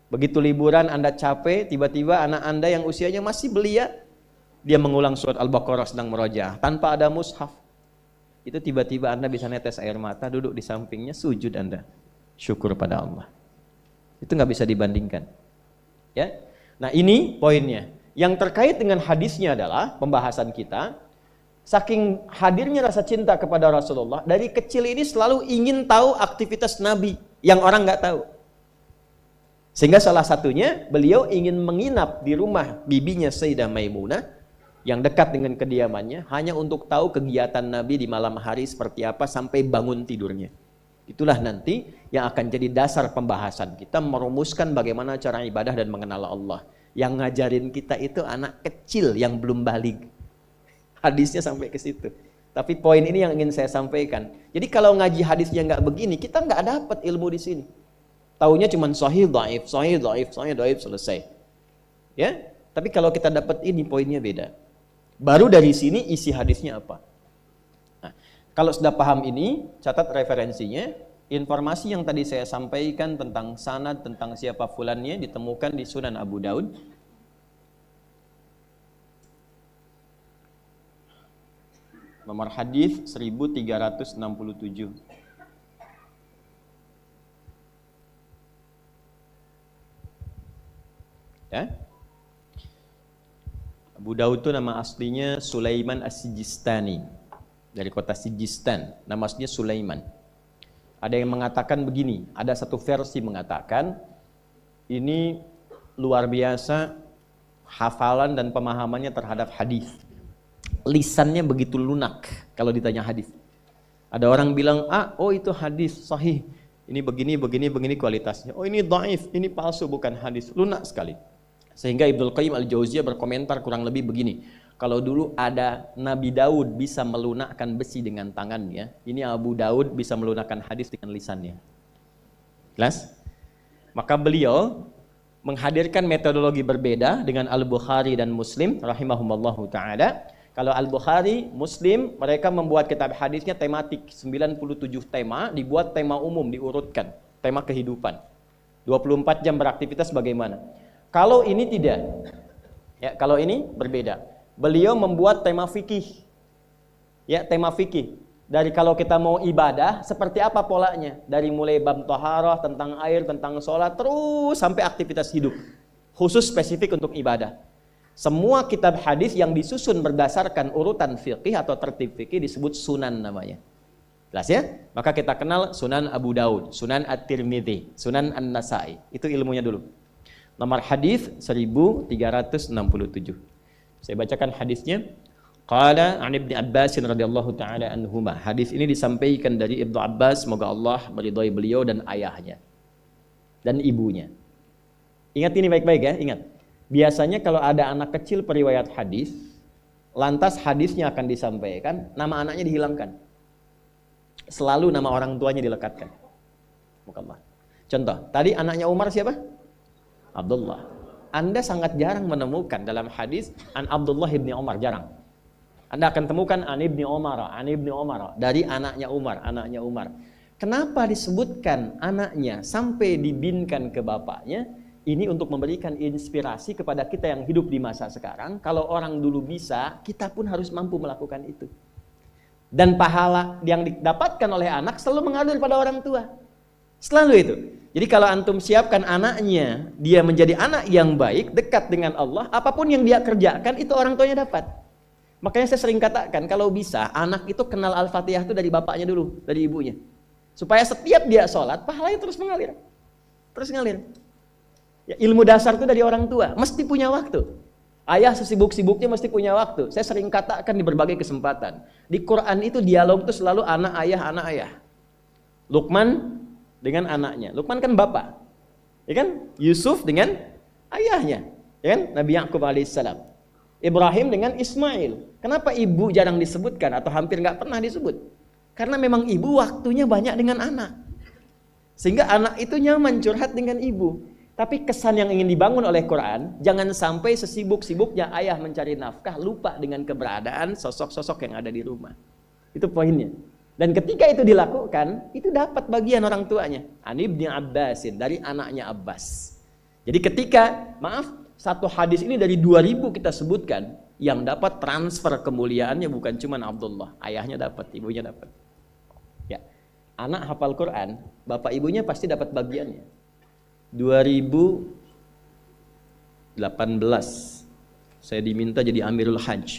Begitu liburan Anda capek, tiba-tiba anak Anda yang usianya masih belia, dia mengulang surat Al-Baqarah sedang murojaah tanpa ada mushaf. Itu tiba-tiba Anda bisa netes air mata, duduk di sampingnya, sujud Anda. Syukur pada Allah. Itu nggak bisa dibandingkan. Ya. Nah ini poinnya. Yang terkait dengan hadisnya adalah pembahasan kita. Saking hadirnya rasa cinta kepada Rasulullah, dari kecil ini selalu ingin tahu aktivitas Nabi yang orang nggak tahu. Sehingga salah satunya beliau ingin menginap di rumah bibinya Sayyidah Maimunah yang dekat dengan kediamannya, hanya untuk tahu kegiatan Nabi di malam hari seperti apa sampai bangun tidurnya. Itulah nanti yang akan jadi dasar pembahasan kita, merumuskan bagaimana cara ibadah dan mengenal Allah. Yang ngajarin kita itu anak kecil yang belum balik. Hadisnya sampai ke situ. Tapi poin ini yang ingin saya sampaikan. Jadi kalau ngaji hadisnya nggak begini, kita nggak dapat ilmu di sini. Taunya cuma sahih, dhaif, sahih, dhaif, sahih, dhaif, selesai. Ya, tapi kalau kita dapat ini poinnya beda. Baru dari sini isi hadisnya apa. Nah, kalau sudah paham ini, catat referensinya. Informasi yang tadi saya sampaikan tentang sanad, tentang siapa fulannya ditemukan di Sunan Abu Daud. Nomor hadis 1367. Ya. Abu Daud itu nama aslinya Sulaiman As-Sijistani, dari kota Sijistan. Nama aslinya Sulaiman. Ada yang mengatakan begini, ada satu versi mengatakan ini luar biasa hafalan dan pemahamannya terhadap hadis. Lisannya begitu lunak kalau ditanya hadis. Ada orang bilang, oh itu hadis sahih. Ini begini kualitasnya. Oh ini dhaif, ini palsu, bukan hadis. Lunak sekali. Sehingga Ibnul Qayyim Al-Jauziyah berkomentar kurang lebih begini. Kalau dulu ada Nabi Daud bisa melunakkan besi dengan tangannya, ini Abu Daud bisa melunakkan hadis dengan lisannya. Jelas? Maka beliau menghadirkan metodologi berbeda dengan Al-Bukhari dan Muslim rahimahumallahu ta'ala. Kalau Al-Bukhari, Muslim, mereka membuat kitab hadisnya tematik, 97 tema, dibuat tema umum, diurutkan, tema kehidupan. 24 jam beraktivitas bagaimana. Kalau ini tidak, ya kalau ini berbeda. Beliau membuat tema fikih, ya tema fikih. Dari kalau kita mau ibadah, seperti apa polanya? Dari mulai bab thaharah, tentang air, tentang sholat, terus sampai aktivitas hidup. Khusus spesifik untuk ibadah. Semua kitab hadis yang disusun berdasarkan urutan fikih atau tertib fikih disebut sunan namanya. Jelas ya? Maka kita kenal Sunan Abu Daud, Sunan At-Tirmidzi, Sunan An-Nasa'i. Itu ilmunya dulu. Nomor hadis 1367. Saya bacakan hadisnya. Qala an Ibnu Abbas radhiyallahu taala anhuma. Hadis ini disampaikan dari Ibnu Abbas, semoga Allah meridhai beliau dan ayahnya dan ibunya. Ingat ini baik-baik ya, ingat. Biasanya kalau ada anak kecil periwayat hadis, lantas hadisnya akan disampaikan, nama anaknya dihilangkan. Selalu nama orang tuanya dilekatkan. Mukallah. Contoh, tadi anaknya Umar siapa? Abdullah. Anda sangat jarang menemukan dalam hadis an Abdullah ibni Umar, jarang. Anda akan temukan an ibni Umar, dari anaknya Umar, Kenapa disebutkan anaknya sampai dibinkan ke bapaknya? Ini untuk memberikan inspirasi kepada kita yang hidup di masa sekarang. Kalau orang dulu bisa, kita pun harus mampu melakukan itu. Dan pahala yang didapatkan oleh anak selalu mengalir pada orang tua. Selalu itu. Jadi kalau antum siapkan anaknya, dia menjadi anak yang baik, dekat dengan Allah, apapun yang dia kerjakan itu orang tuanya dapat. Makanya saya sering katakan, kalau bisa anak itu kenal Al-Fatihah itu dari bapaknya dulu, dari ibunya. Supaya setiap dia sholat, pahalanya terus mengalir. Terus mengalir. Ya, ilmu dasar itu dari orang tua, mesti punya waktu. Ayah sesibuk-sibuknya mesti punya waktu. Saya sering katakan di berbagai kesempatan. Di Quran itu dialog itu selalu anak ayah. Luqman dengan anaknya. Luqman kan bapak. Ya kan? Yusuf dengan ayahnya. Ya kan? Nabi Ya'qub alaihissalam. Ibrahim dengan Ismail. Kenapa ibu jarang disebutkan atau hampir nggak pernah disebut? Karena memang ibu waktunya banyak dengan anak. Sehingga anak itu nyaman curhat dengan ibu. Tapi kesan yang ingin dibangun oleh Quran, jangan sampai sesibuk-sibuknya ayah mencari nafkah, lupa dengan keberadaan sosok-sosok yang ada di rumah. Itu poinnya. Dan ketika itu dilakukan, itu dapat bagian orang tuanya. An Ibni Abbasin, dari anaknya Abbas. Jadi ketika, satu hadis ini dari 2000 kita sebutkan, yang dapat transfer kemuliaannya bukan cuma Abdullah, ayahnya dapat, ibunya dapat. Ya, anak hafal Quran, bapak ibunya pasti dapat bagiannya. 2018 saya diminta jadi Amirul Hajj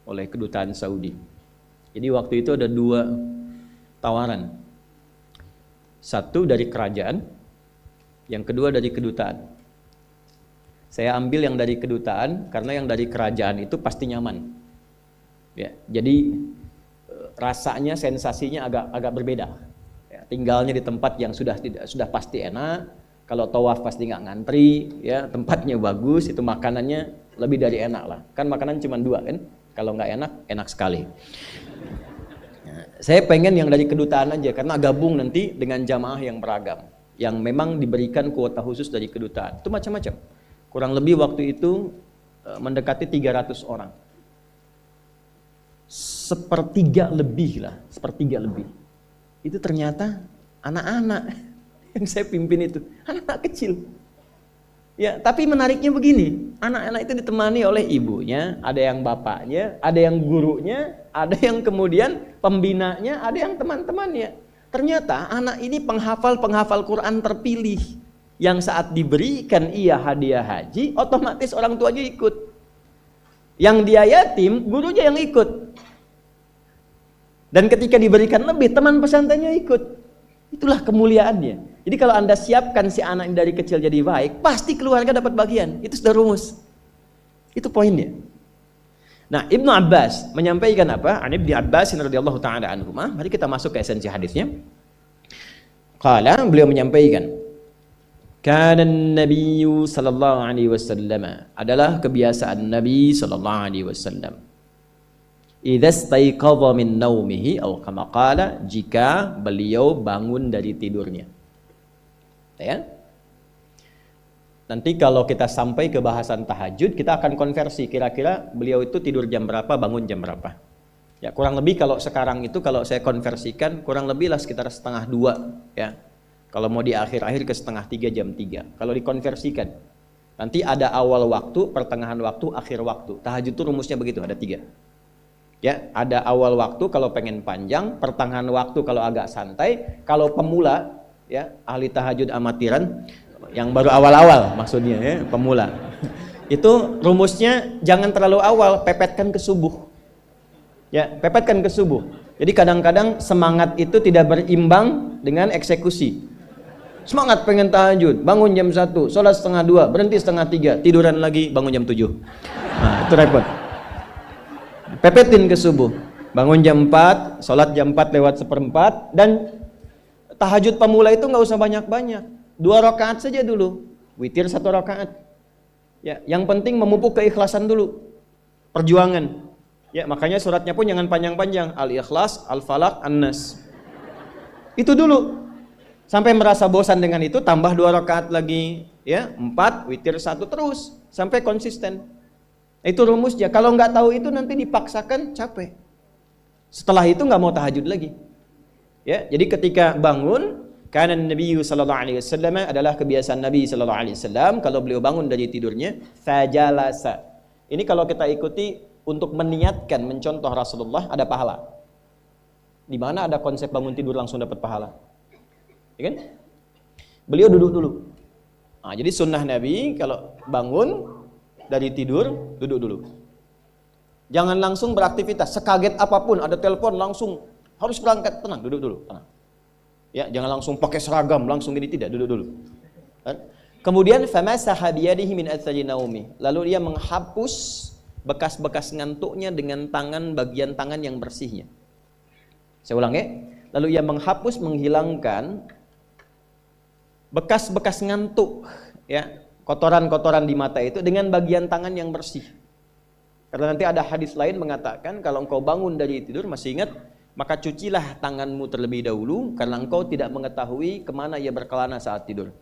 oleh kedutaan Saudi. Jadi waktu itu ada 2 tawaran. Satu dari kerajaan, yang kedua dari kedutaan. Saya ambil yang dari kedutaan karena yang dari kerajaan itu pasti nyaman. Ya, jadi rasanya, sensasinya agak berbeda. Ya, tinggalnya di tempat yang sudah pasti enak. Kalau tawaf pasti nggak ngantri, ya, tempatnya bagus, itu makanannya lebih dari enak lah. Kan makanan cuma 2 kan. Kalau nggak enak, enak sekali. Nah, saya pengen yang dari kedutaan aja karena gabung nanti dengan jamaah yang beragam, yang memang diberikan kuota khusus dari kedutaan. Itu macam-macam. Kurang lebih waktu itu mendekati 300 orang. Sepertiga lebih. Itu ternyata anak-anak yang saya pimpin itu. Anak-anak kecil. Ya, tapi menariknya begini. Anak-anak itu ditemani oleh ibunya, ada yang bapaknya, ada yang gurunya, ada yang kemudian pembinanya, ada yang teman-temannya. Ternyata anak ini penghafal Quran terpilih. Yang saat diberikan ia hadiah haji, otomatis orang tuanya ikut. Yang dia yatim, gurunya yang ikut. Dan ketika diberikan lebih, teman pesantrennya ikut. Itulah kemuliaannya. Jadi kalau Anda siapkan si anak ini dari kecil jadi baik, pasti keluarga dapat bagian. Itu sudah rumus. Itu poinnya. Nah, Ibnu Abbas menyampaikan apa? An Ibni Abbas radhiyallahu taala anhuma. Mari kita masuk ke esensi hadisnya. Qala, beliau menyampaikan, kana Nabi sallallahu alaihi wasallam, adalah kebiasaan Nabi sallallahu alaihi wasallam, idza staiqadha min naumihi aw kama qala, jika beliau bangun dari tidurnya. Ya. Nanti kalau kita sampai ke bahasan tahajud, kita akan konversi kira-kira beliau itu tidur jam berapa, bangun jam berapa. Ya, kurang lebih kalau sekarang itu kalau saya konversikan kurang lebih lah sekitar 1:30 ya. Kalau mau di akhir-akhir ke 2:30 jam 3. Kalau dikonversikan, nanti ada awal waktu, pertengahan waktu, akhir waktu. Tahajud itu rumusnya begitu, ada 3. Ya, ada awal waktu kalau pengen panjang, pertengahan waktu kalau agak santai, kalau pemula, ya, ahli tahajud amatiran, yang baru awal-awal maksudnya ya, pemula. Itu rumusnya jangan terlalu awal, pepetkan ke subuh. Ya, pepetkan ke subuh. Jadi kadang-kadang semangat itu tidak berimbang dengan eksekusi. Semangat pengen tahajud, bangun jam 1, sholat 1:30, berhenti 2:30, tiduran lagi, bangun jam 7. Nah, itu repot. Pepetin ke subuh, bangun jam 4, sholat jam 4 lewat 1/4, dan tahajud pemula itu nggak usah banyak-banyak, 2 rakaat saja dulu, witir 1 rakaat. Ya, yang penting memupuk keikhlasan dulu, perjuangan. Ya, makanya suratnya pun jangan panjang-panjang, Al-Ikhlas, Al-Falaq, An-Nas. Itu dulu. Sampai merasa bosan dengan itu, tambah 2 rakaat lagi, ya, 4, witir 1 terus, sampai konsisten. Itu rumusnya. Kalau nggak tahu itu nanti dipaksakan capek. Setelah itu nggak mau tahajud lagi. Ya, jadi ketika bangun, karena Nabi sallallahu alaihi wasallam adalah kebiasaan Nabi sallallahu alaihi wasallam kalau beliau bangun dari tidurnya, fajalasa. Ini kalau kita ikuti untuk meniatkan mencontoh Rasulullah ada pahala. Di mana ada konsep bangun tidur langsung dapat pahala. Ya kan? Beliau duduk dulu. Nah, jadi sunnah Nabi kalau bangun dari tidur, duduk dulu. Jangan langsung beraktivitas, sekaget apapun, ada telepon langsung harus berangkat, tenang, duduk dulu, tenang. Ya, jangan langsung pakai seragam, langsung ini tidak, duduk dulu. Kemudian famasaha biyadihi min athari naumi. Lalu dia menghapus bekas-bekas ngantuknya dengan tangan, bagian tangan yang bersihnya. Saya ulang ya. Lalu ia menghapus, menghilangkan bekas-bekas ngantuk, ya, kotoran-kotoran di mata itu dengan bagian tangan yang bersih. Karena nanti ada hadis lain mengatakan kalau engkau bangun dari tidur masih ingat, maka cucilah tanganmu terlebih dahulu karena engkau tidak mengetahui kemana ia berkelana saat tidur.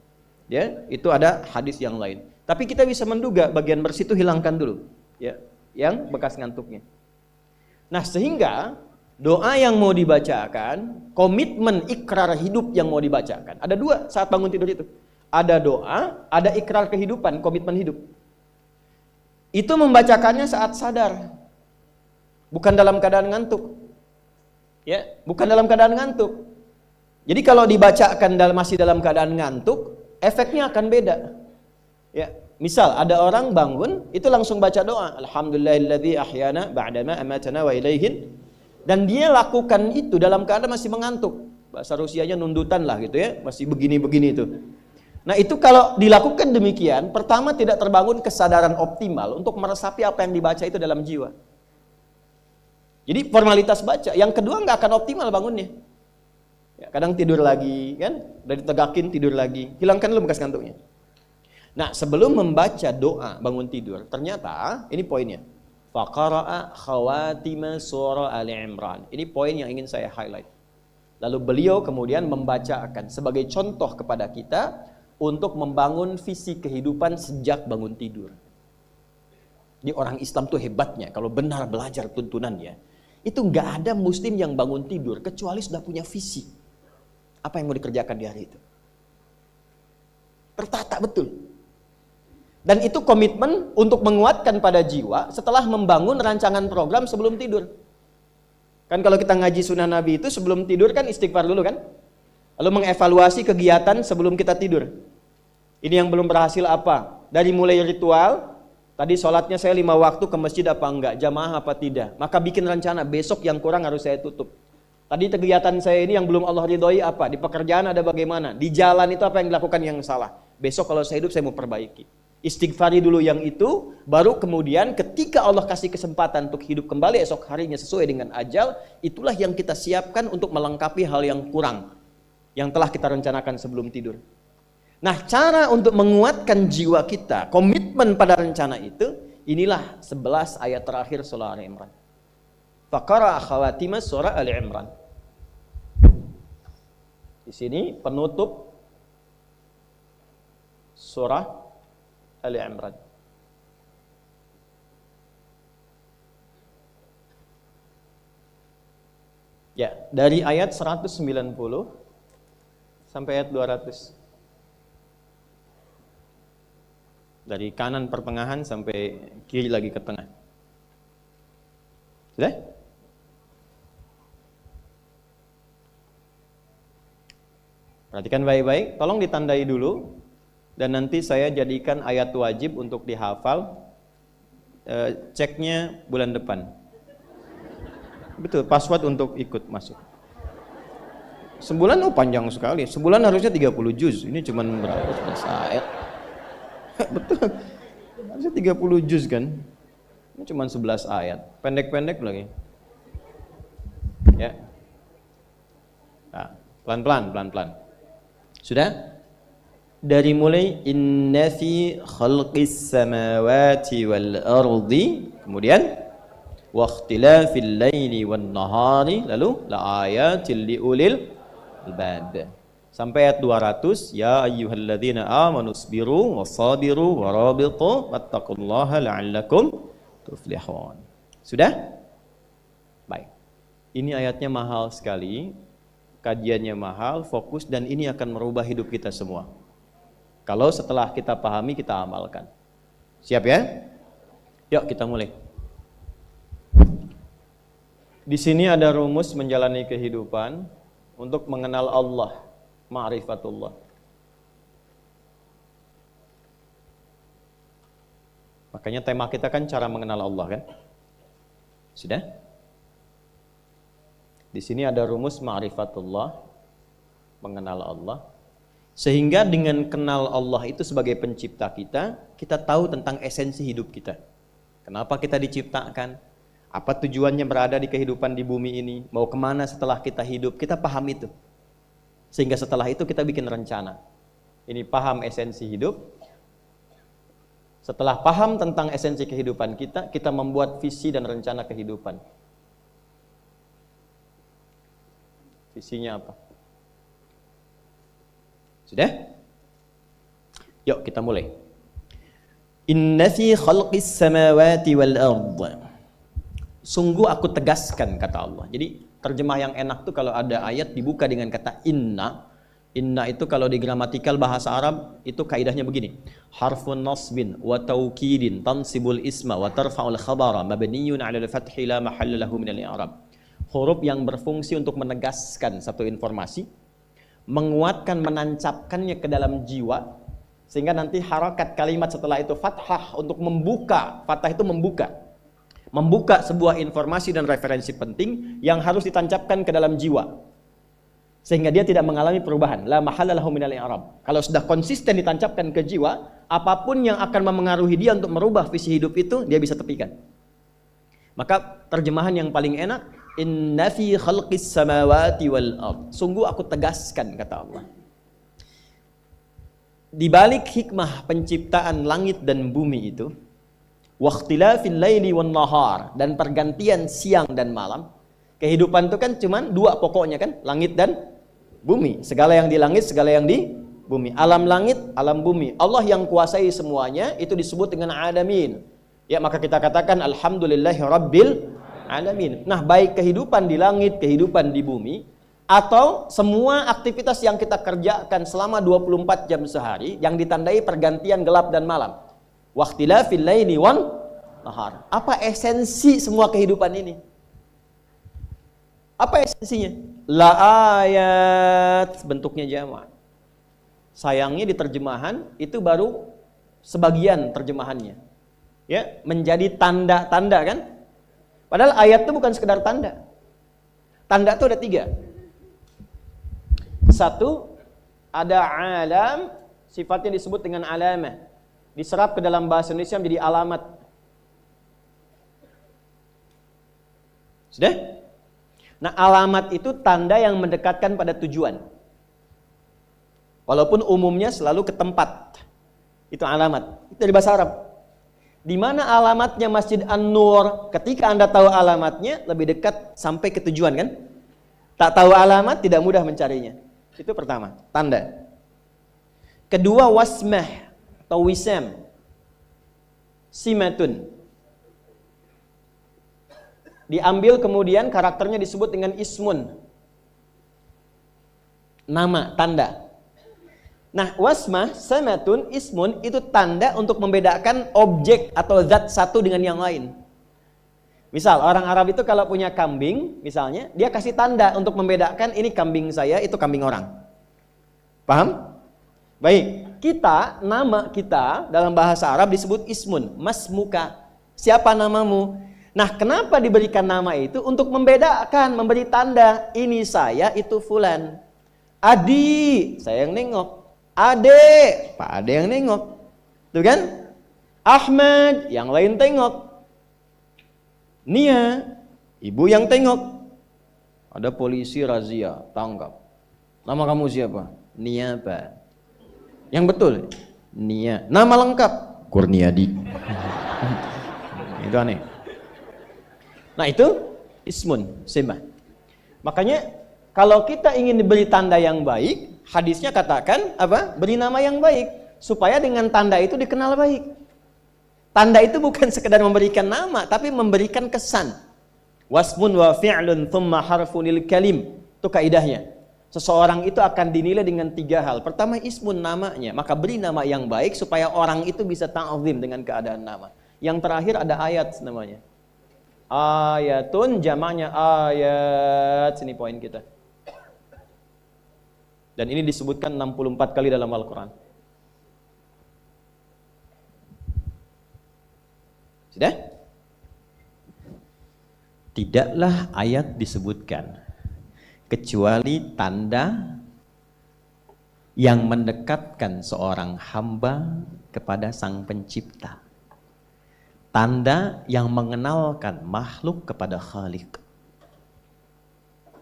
Ya, itu ada hadis yang lain. Tapi kita bisa menduga bagian bersih itu hilangkan dulu, ya, yang bekas ngantuknya. Nah, sehingga doa yang mau dibacakan, komitmen ikrar hidup yang mau dibacakan. Ada dua saat bangun tidur itu. Ada doa, ada ikrar kehidupan, komitmen hidup. Itu membacakannya saat sadar. Bukan dalam keadaan ngantuk. Ya, bukan dalam keadaan ngantuk. Jadi kalau dibacakan masih dalam keadaan ngantuk, efeknya akan beda. Ya, misal ada orang bangun, itu langsung baca doa, Alhamdulillahilladzi ahyana ba'dama amatana wa ilaihin. Dan dia lakukan itu dalam keadaan masih mengantuk. Bahasa Rusianya nundutan lah gitu ya, masih begini-begini itu. Nah, itu kalau dilakukan demikian, pertama tidak terbangun kesadaran optimal untuk meresapi apa yang dibaca itu dalam jiwa. Jadi formalitas baca. Yang kedua nggak akan optimal bangunnya. Ya, kadang tidur lagi, kan? Udah ditegakin tidur lagi. Hilangkan dulu bekas ngantuknya. Nah, sebelum membaca doa bangun tidur, ternyata ini poinnya. Faqara'a khawatima surah Ali Imran. Ini poin yang ingin saya highlight. Lalu beliau kemudian membacakan sebagai contoh kepada kita untuk membangun visi kehidupan sejak bangun tidur. Ini orang Islam tuh hebatnya kalau benar belajar tuntunannya. Itu nggak ada muslim yang bangun tidur kecuali sudah punya visi. Apa yang mau dikerjakan di hari itu. Tertata betul. Dan itu komitmen untuk menguatkan pada jiwa setelah membangun rancangan program sebelum tidur. Kan kalau kita ngaji sunnah Nabi itu sebelum tidur kan istighfar dulu kan. Lalu mengevaluasi kegiatan sebelum kita tidur. Ini yang belum berhasil apa? Dari mulai ritual, tadi sholatnya saya 5 waktu ke masjid apa enggak, jamaah apa tidak. Maka bikin rencana, besok yang kurang harus saya tutup. Tadi kegiatan saya ini yang belum Allah ridhoi apa, di pekerjaan ada bagaimana, di jalan itu apa yang dilakukan yang salah. Besok kalau saya hidup saya mau perbaiki. Istighfari dulu yang itu, baru kemudian ketika Allah kasih kesempatan untuk hidup kembali esok harinya sesuai dengan ajal, itulah yang kita siapkan untuk melengkapi hal yang kurang, yang telah kita rencanakan sebelum tidur. Nah, cara untuk menguatkan jiwa kita, komitmen pada rencana itu, inilah 11 ayat terakhir surah Ali Imran. Faqara khawatima surah Ali Imran. Di sini penutup surah Ali Imran. Ya, dari ayat 190 sampai ayat 200. Dari kanan pertengahan sampai kiri lagi ke tengah. Sudah? Perhatikan baik-baik, tolong ditandai dulu. Dan nanti saya jadikan ayat wajib untuk dihafal. Ceknya bulan depan. Betul, password untuk ikut masuk. Sebulan panjang sekali. Sebulan harusnya 30 juz. Ini cuma berapa? 11 ayat. Betul. Harusnya 30 juz kan. Ini cuma 11 ayat. Pendek-pendek lagi. Ya. Nah, pelan-pelan. Sudah? Dari mulai inna fi khalqis samawati wal ardi, kemudian wa ikhtilafil laili wan nahari, lalu la ayatil liulil albab. Sampai ayat 200, ya ayyuhalladzina amanu sabiru wasabiru warabitu wattaqullaha la'allakum tuflihun. Sudah? Baik. Ini ayatnya mahal sekali. kajiannya mahal, fokus, dan ini akan merubah hidup kita semua. Kalau setelah kita pahami, kita amalkan. Siap ya? Yuk kita mulai. Di sini ada rumus menjalani kehidupan untuk mengenal Allah, ma'rifatullah. Makanya tema kita kan cara mengenal Allah kan? Sudah? Di sini ada rumus ma'rifatullah, mengenal Allah. Sehingga dengan kenal Allah itu sebagai pencipta kita, kita tahu tentang esensi hidup kita. Kenapa kita diciptakan? Apa tujuannya berada di kehidupan di bumi ini? Mau kemana setelah kita hidup? Kita paham itu. Sehingga setelah itu kita bikin rencana. Ini paham esensi hidup. Setelah paham tentang esensi kehidupan kita, kita membuat visi dan rencana kehidupan. Visinya apa? Sudah? Yuk kita mulai. Inna fi khalqis samawati wal ardh. Sungguh aku tegaskan, kata Allah. Jadi terjemah yang enak tuh kalau ada ayat dibuka dengan kata inna. Inna itu kalau di gramatikal bahasa Arab itu kaidahnya begini. Harfun nasbin wa taukidin tansibul isma wa tarfa'ul khabara mabniyun 'ala al-fathi la mahalla lahu min al-i'rab. Huruf yang berfungsi untuk menegaskan satu informasi, menguatkan, menancapkannya ke dalam jiwa, sehingga nanti harakat kalimat setelah itu fathah untuk membuka. Fathah itu membuka sebuah informasi dan referensi penting yang harus ditancapkan ke dalam jiwa, sehingga dia tidak mengalami perubahan. La mahalla lahu minal i'rab. Kalau sudah konsisten ditancapkan ke jiwa, apapun yang akan memengaruhi dia untuk merubah visi hidup itu, dia bisa tepikan. Maka terjemahan yang paling enak, inna fi khalqis samawati wal ard. Sungguh aku tegaskan, kata Allah. Di balik hikmah penciptaan langit dan bumi itu, waqtilafil laili wan nahar, dan pergantian siang dan malam. Kehidupan itu kan cuman dua pokoknya kan, langit dan bumi. Segala yang di langit, segala yang di bumi. Alam langit, alam bumi. Allah yang kuasai semuanya, itu disebut dengan alamin. Ya, maka kita katakan alhamdulillahi rabbil alamin. Nah, baik kehidupan di langit, kehidupan di bumi, atau semua aktivitas yang kita kerjakan selama 24 jam sehari yang ditandai pergantian gelap dan malam. Waqtilafil laili wan nahar. Apa esensi semua kehidupan ini? Apa esensinya? La ayat, bentuknya jamak. Sayangnya di terjemahan itu baru sebagian terjemahannya. Ya, menjadi tanda-tanda kan? Padahal ayat itu bukan sekedar tanda. Tanda itu ada 3. Satu, ada alam, sifatnya disebut dengan alamah. Diserap ke dalam bahasa Indonesia menjadi alamat. Sudah? Nah, alamat itu tanda yang mendekatkan pada tujuan. Walaupun umumnya selalu ke tempat. Itu alamat. Itu dari bahasa Arab. Di mana alamatnya Masjid An-Nur? Ketika Anda tahu alamatnya, lebih dekat sampai ke tujuan kan? Tak tahu alamat, tidak mudah mencarinya. Itu pertama, tanda. Kedua, wasmah atau wisam. Simatun. Diambil kemudian karakternya disebut dengan ismun. Nama, tanda. Nah, wasmah, samatun, ismun itu tanda untuk membedakan objek atau zat satu dengan yang lain. Misal orang Arab itu kalau punya kambing, misalnya, dia kasih tanda untuk membedakan ini kambing saya, itu kambing orang. Paham? Baik, nama kita dalam bahasa Arab disebut ismun, masmuka. Siapa namamu? Nah, kenapa diberikan nama itu? Untuk membedakan, memberi tanda, ini saya, itu fulan. Adi, saya yang nengok. Ade, Pak Ade yang nengok. Tuh kan? Ahmad, yang lain tengok. Nia, ibu yang tengok. Ada polisi razia, tangkap. Nama kamu siapa? Nia, Pak. Yang betul? Nia. Nama lengkap? Kurniadi. Itu aneh. Nah, itu ismun, simah. Makanya kalau kita ingin diberi tanda yang baik, hadisnya katakan apa? Beri nama yang baik supaya dengan tanda itu dikenal baik. Tanda itu bukan sekedar memberikan nama, tapi memberikan kesan. Wasmun wa fi'lun thumma harfunil kalim. Itu kaidahnya. Seseorang itu akan dinilai dengan 3 hal. Pertama, ismun, namanya. Maka beri nama yang baik supaya orang itu bisa ta'zim dengan keadaan nama. Yang terakhir ada ayat namanya. Ayatun, jamaknya ayat. Sini poin kita. Dan ini disebutkan 64 kali dalam Al-Quran. Sudah? Tidaklah ayat disebutkan kecuali tanda yang mendekatkan seorang hamba kepada Sang Pencipta. Tanda yang mengenalkan makhluk kepada Khalik.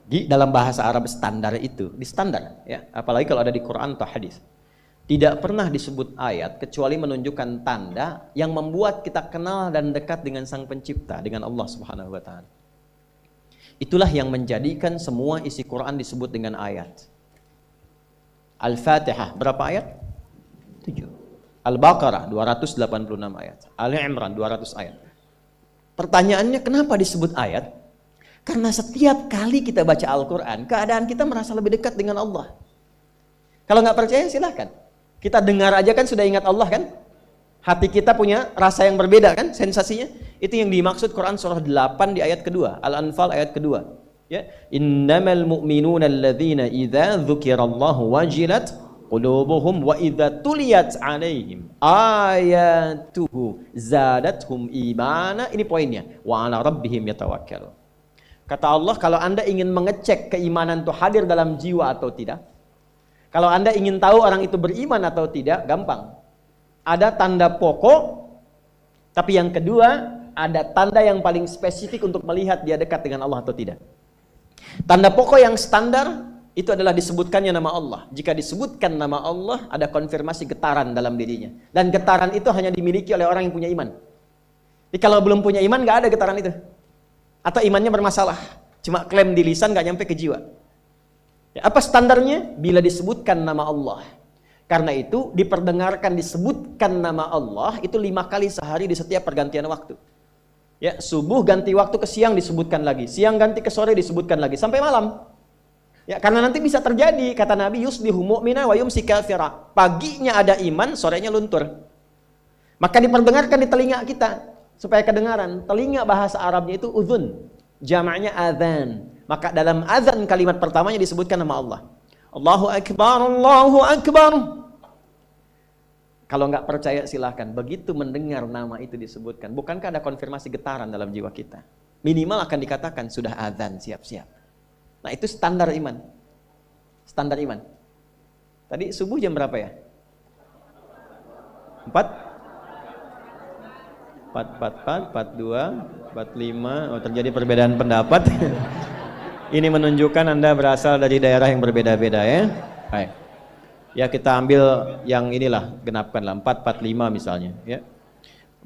Di dalam bahasa Arab standar itu, di standar ya, apalagi kalau ada di Quran atau hadis. Tidak pernah disebut ayat kecuali menunjukkan tanda yang membuat kita kenal dan dekat dengan Sang Pencipta, dengan Allah Subhanahu wa taala. Itulah yang menjadikan semua isi Quran disebut dengan ayat. Al-Fatihah berapa ayat? 7. Al-Baqarah 286 ayat. Ali Imran 200 ayat. Pertanyaannya kenapa disebut ayat? Karena setiap kali kita baca Al-Quran, keadaan kita merasa lebih dekat dengan Allah. Kalau nggak percaya silahkan. Kita dengar aja kan sudah ingat Allah kan? Hati kita punya rasa yang berbeda kan? Sensasinya. Itu yang dimaksud Quran surah 8 di ayat kedua. Al-Anfal ayat kedua. Ya. Innamal mu'minuna alladzina idza dzukirallahu wajilat qulubuhum wa idza tuliyat alaihim ayatuhu zadatuhum imana. Ini poinnya. Wa ala rabbihim yatawakkalun. Kata Allah, kalau Anda ingin mengecek keimanan itu hadir dalam jiwa atau tidak, kalau Anda ingin tahu orang itu beriman atau tidak, gampang. Ada tanda pokok, tapi yang kedua, ada tanda yang paling spesifik untuk melihat dia dekat dengan Allah atau tidak. Tanda pokok yang standar, itu adalah disebutkannya nama Allah. Jika disebutkan nama Allah, ada konfirmasi getaran dalam dirinya. Dan getaran itu hanya dimiliki oleh orang yang punya iman. Jadi kalau belum punya iman, nggak ada getaran itu. Atau imannya bermasalah, cuma klaim di lisan gak nyampe ke jiwa. Ya, apa standarnya? Bila disebutkan nama Allah. Karena itu diperdengarkan disebutkan nama Allah itu 5 kali sehari di setiap pergantian waktu. Ya, subuh ganti waktu ke siang disebutkan lagi, siang ganti ke sore disebutkan lagi, sampai malam. Ya, karena nanti bisa terjadi, kata Nabi, yusbihu mu'mina wa yumsi kafira. Paginya ada iman, sorenya luntur. Maka diperdengarkan di telinga kita. Supaya kedengaran, telinga bahasa Arabnya itu udhun, jamaknya adzan. Maka dalam adzan kalimat pertamanya disebutkan nama Allah. Allahu Akbar, Allahu Akbar. Kalau nggak percaya silahkan. Begitu mendengar nama itu disebutkan, bukankah ada konfirmasi getaran dalam jiwa kita? Minimal akan dikatakan sudah adzan, siap-siap. Nah itu standar iman. Standar iman. Tadi subuh jam berapa ya? 4? 444, 42, 45. Oh, terjadi perbedaan pendapat. Ini menunjukkan Anda berasal dari daerah yang berbeda-beda ya. Baik. Ya kita ambil yang inilah, genapkanlah 445 misalnya ya.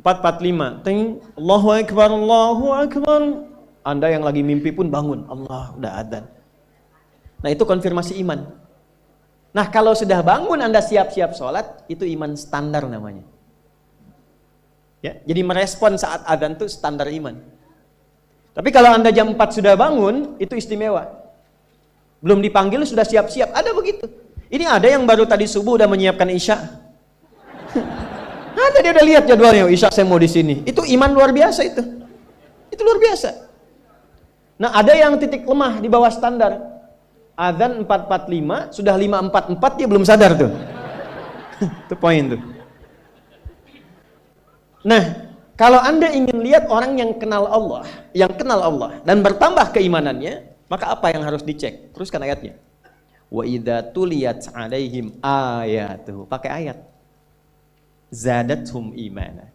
445. Ting, Allahu Akbar, Allahu Akbar. Anda yang lagi mimpi pun bangun, Allah udah adzan. Nah, itu konfirmasi iman. Nah, kalau sudah bangun Anda siap-siap sholat, itu iman standar namanya. Ya, jadi merespon saat adzan itu standar iman. Tapi kalau Anda jam 4 sudah bangun, itu istimewa. Belum dipanggil sudah siap-siap, ada begitu. Ini ada yang baru tadi subuh udah menyiapkan isya. Ada, dia udah lihat jadwalnya, isya saya mau di sini. Itu iman luar biasa itu. Itu luar biasa. Nah, ada yang titik lemah di bawah standar. Adzan 4.45, sudah 5.44 dia belum sadar tuh. Itu poin tuh. Nah, kalau Anda ingin lihat orang yang kenal Allah dan bertambah keimanannya, maka apa yang harus dicek? Teruskan ayatnya. Wa idza tuliyat 'alaihim ayatuhu. Pakai ayat. Zadatuhum imana.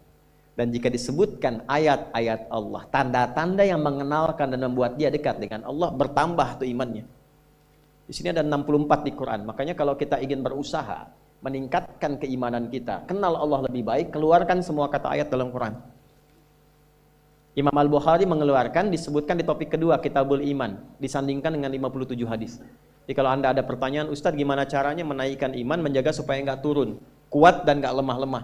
Dan jika disebutkan ayat-ayat Allah, tanda-tanda yang mengenalkan dan membuat dia dekat dengan Allah, bertambah tuh imannya. Di sini ada 64 di Quran. Makanya kalau kita ingin berusaha meningkatkan keimanan kita, kenal Allah lebih baik, keluarkan semua kata ayat dalam Quran. Imam Al-Bukhari mengeluarkan, disebutkan di topik kedua, Kitabul Iman, disandingkan dengan 57 hadis. Jadi kalau Anda ada pertanyaan, Ustadz gimana caranya menaikkan iman, menjaga supaya nggak turun, kuat dan nggak lemah-lemah,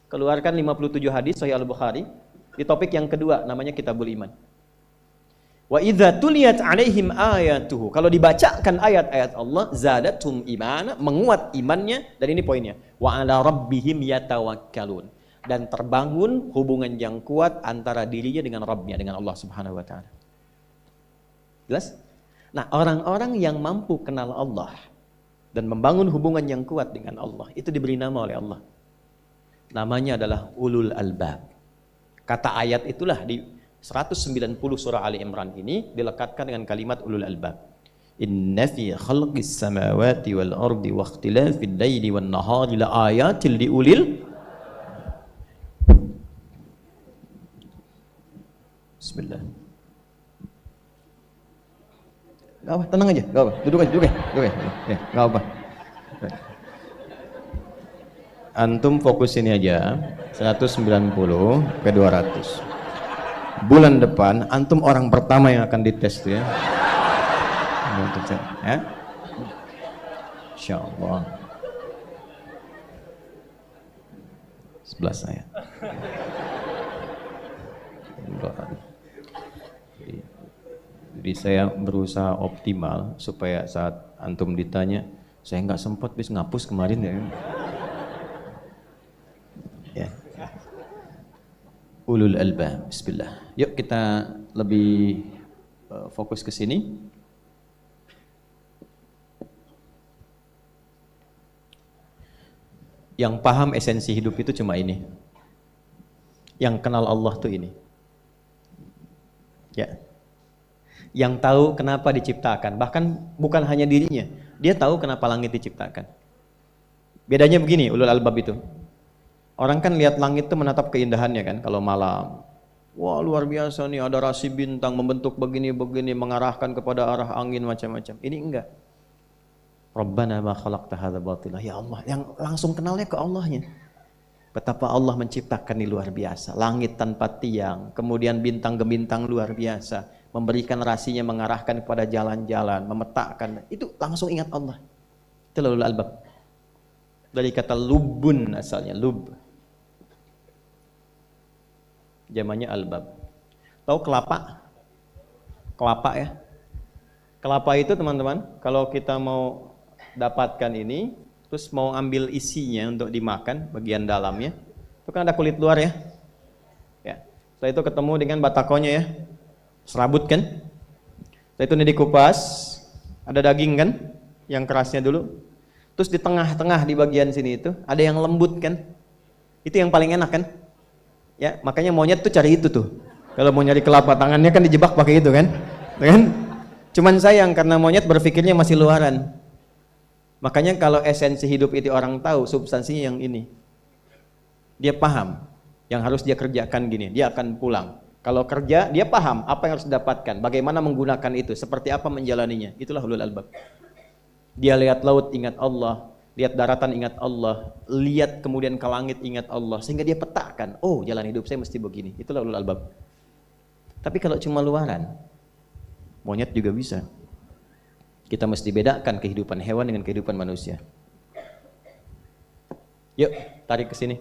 keluarkan 57 hadis Sahih Al-Bukhari, di topik yang kedua, namanya Kitabul Iman. Wa idza tuliyat alaihim ayatuhu. Kalau dibacakan ayat-ayat Allah, zadatum imana, menguat imannya, dan ini poinnya. Wa ala rabbihim yatawakkalun. Dan terbangun hubungan yang kuat antara dirinya dengan Rabbnya, dengan Allah Subhanahu wa taala. Jelas? Nah, orang-orang yang mampu kenal Allah dan membangun hubungan yang kuat dengan Allah, itu diberi nama oleh Allah. Namanya adalah ulul albab. Kata ayat itulah di 190 surah Ali Imran ini dilekatkan dengan kalimat ulul albab. Inna fi khalqis samawati wal ardi wa ikhtilafil laili wan nahari la ayatil liulil. Bismillah. Gak apa, tenang aja, gak apa. Duduk aja. Ya, gak apa. Antum fokus ini aja, 190 ke 200. Bulan depan antum orang pertama yang akan dites tuh ya. Ya. Insyaallah. Sebelah saya. Jadi saya berusaha optimal supaya saat antum ditanya, saya nggak sempat bis ngapus kemarin ya. Ya. Ulul albab. Bismillah. Yuk kita lebih fokus ke sini. Yang paham esensi hidup itu cuma ini. Yang kenal Allah tuh ini. Ya. Yang tahu kenapa diciptakan, bahkan bukan hanya dirinya, dia tahu kenapa langit diciptakan. Bedanya begini, ulul albab itu. Orang kan lihat langit itu menatap keindahannya kan kalau malam. Wah, luar biasa nih, ada rasi bintang membentuk begini-begini, mengarahkan kepada arah angin macam-macam. Ini enggak. Rabbana ma khalaqta hadza batila. Ya Allah, yang langsung kenalnya ke Allahnya. Betapa Allah menciptakan ini luar biasa. Langit tanpa tiang, kemudian bintang gemintang luar biasa, memberikan rasinya mengarahkan kepada jalan-jalan, memetakkan. Itu langsung ingat Allah. Itu ulul albab. Dari kata lubun asalnya, lub. Jamannya albab. Tahu kelapa? Kelapa ya. Kelapa itu teman-teman, kalau kita mau dapatkan ini, terus mau ambil isinya untuk dimakan, bagian dalamnya, itu kan ada kulit luar ya. Ya. Setelah itu ketemu dengan batakonya ya. Serabut kan? Setelah itu ini dikupas, ada daging kan? Yang kerasnya dulu. Terus di tengah-tengah di bagian sini itu, ada yang lembut kan? Itu yang paling enak kan? Ya, makanya monyet tuh cari itu tuh. Kalau mau nyari kelapa tangannya kan dijebak pakai itu kan? Kan? Cuman sayang karena monyet berpikirnya masih luaran. Makanya kalau esensi hidup itu orang tahu, substansinya yang ini. Dia paham yang harus dia kerjakan gini, dia akan pulang. Kalau kerja, dia paham apa yang harus didapatkan, bagaimana menggunakan itu, seperti apa menjalaninya. Itulah ulul albab. Dia lihat laut ingat Allah, lihat daratan ingat Allah, lihat kemudian ke langit ingat Allah, sehingga dia petakan, oh jalan hidup saya mesti begini. Itulah ulul albab. Tapi kalau cuma luaran, monyet juga bisa. Kita mesti bedakan kehidupan hewan dengan kehidupan manusia. Yuk, tarik ke sini.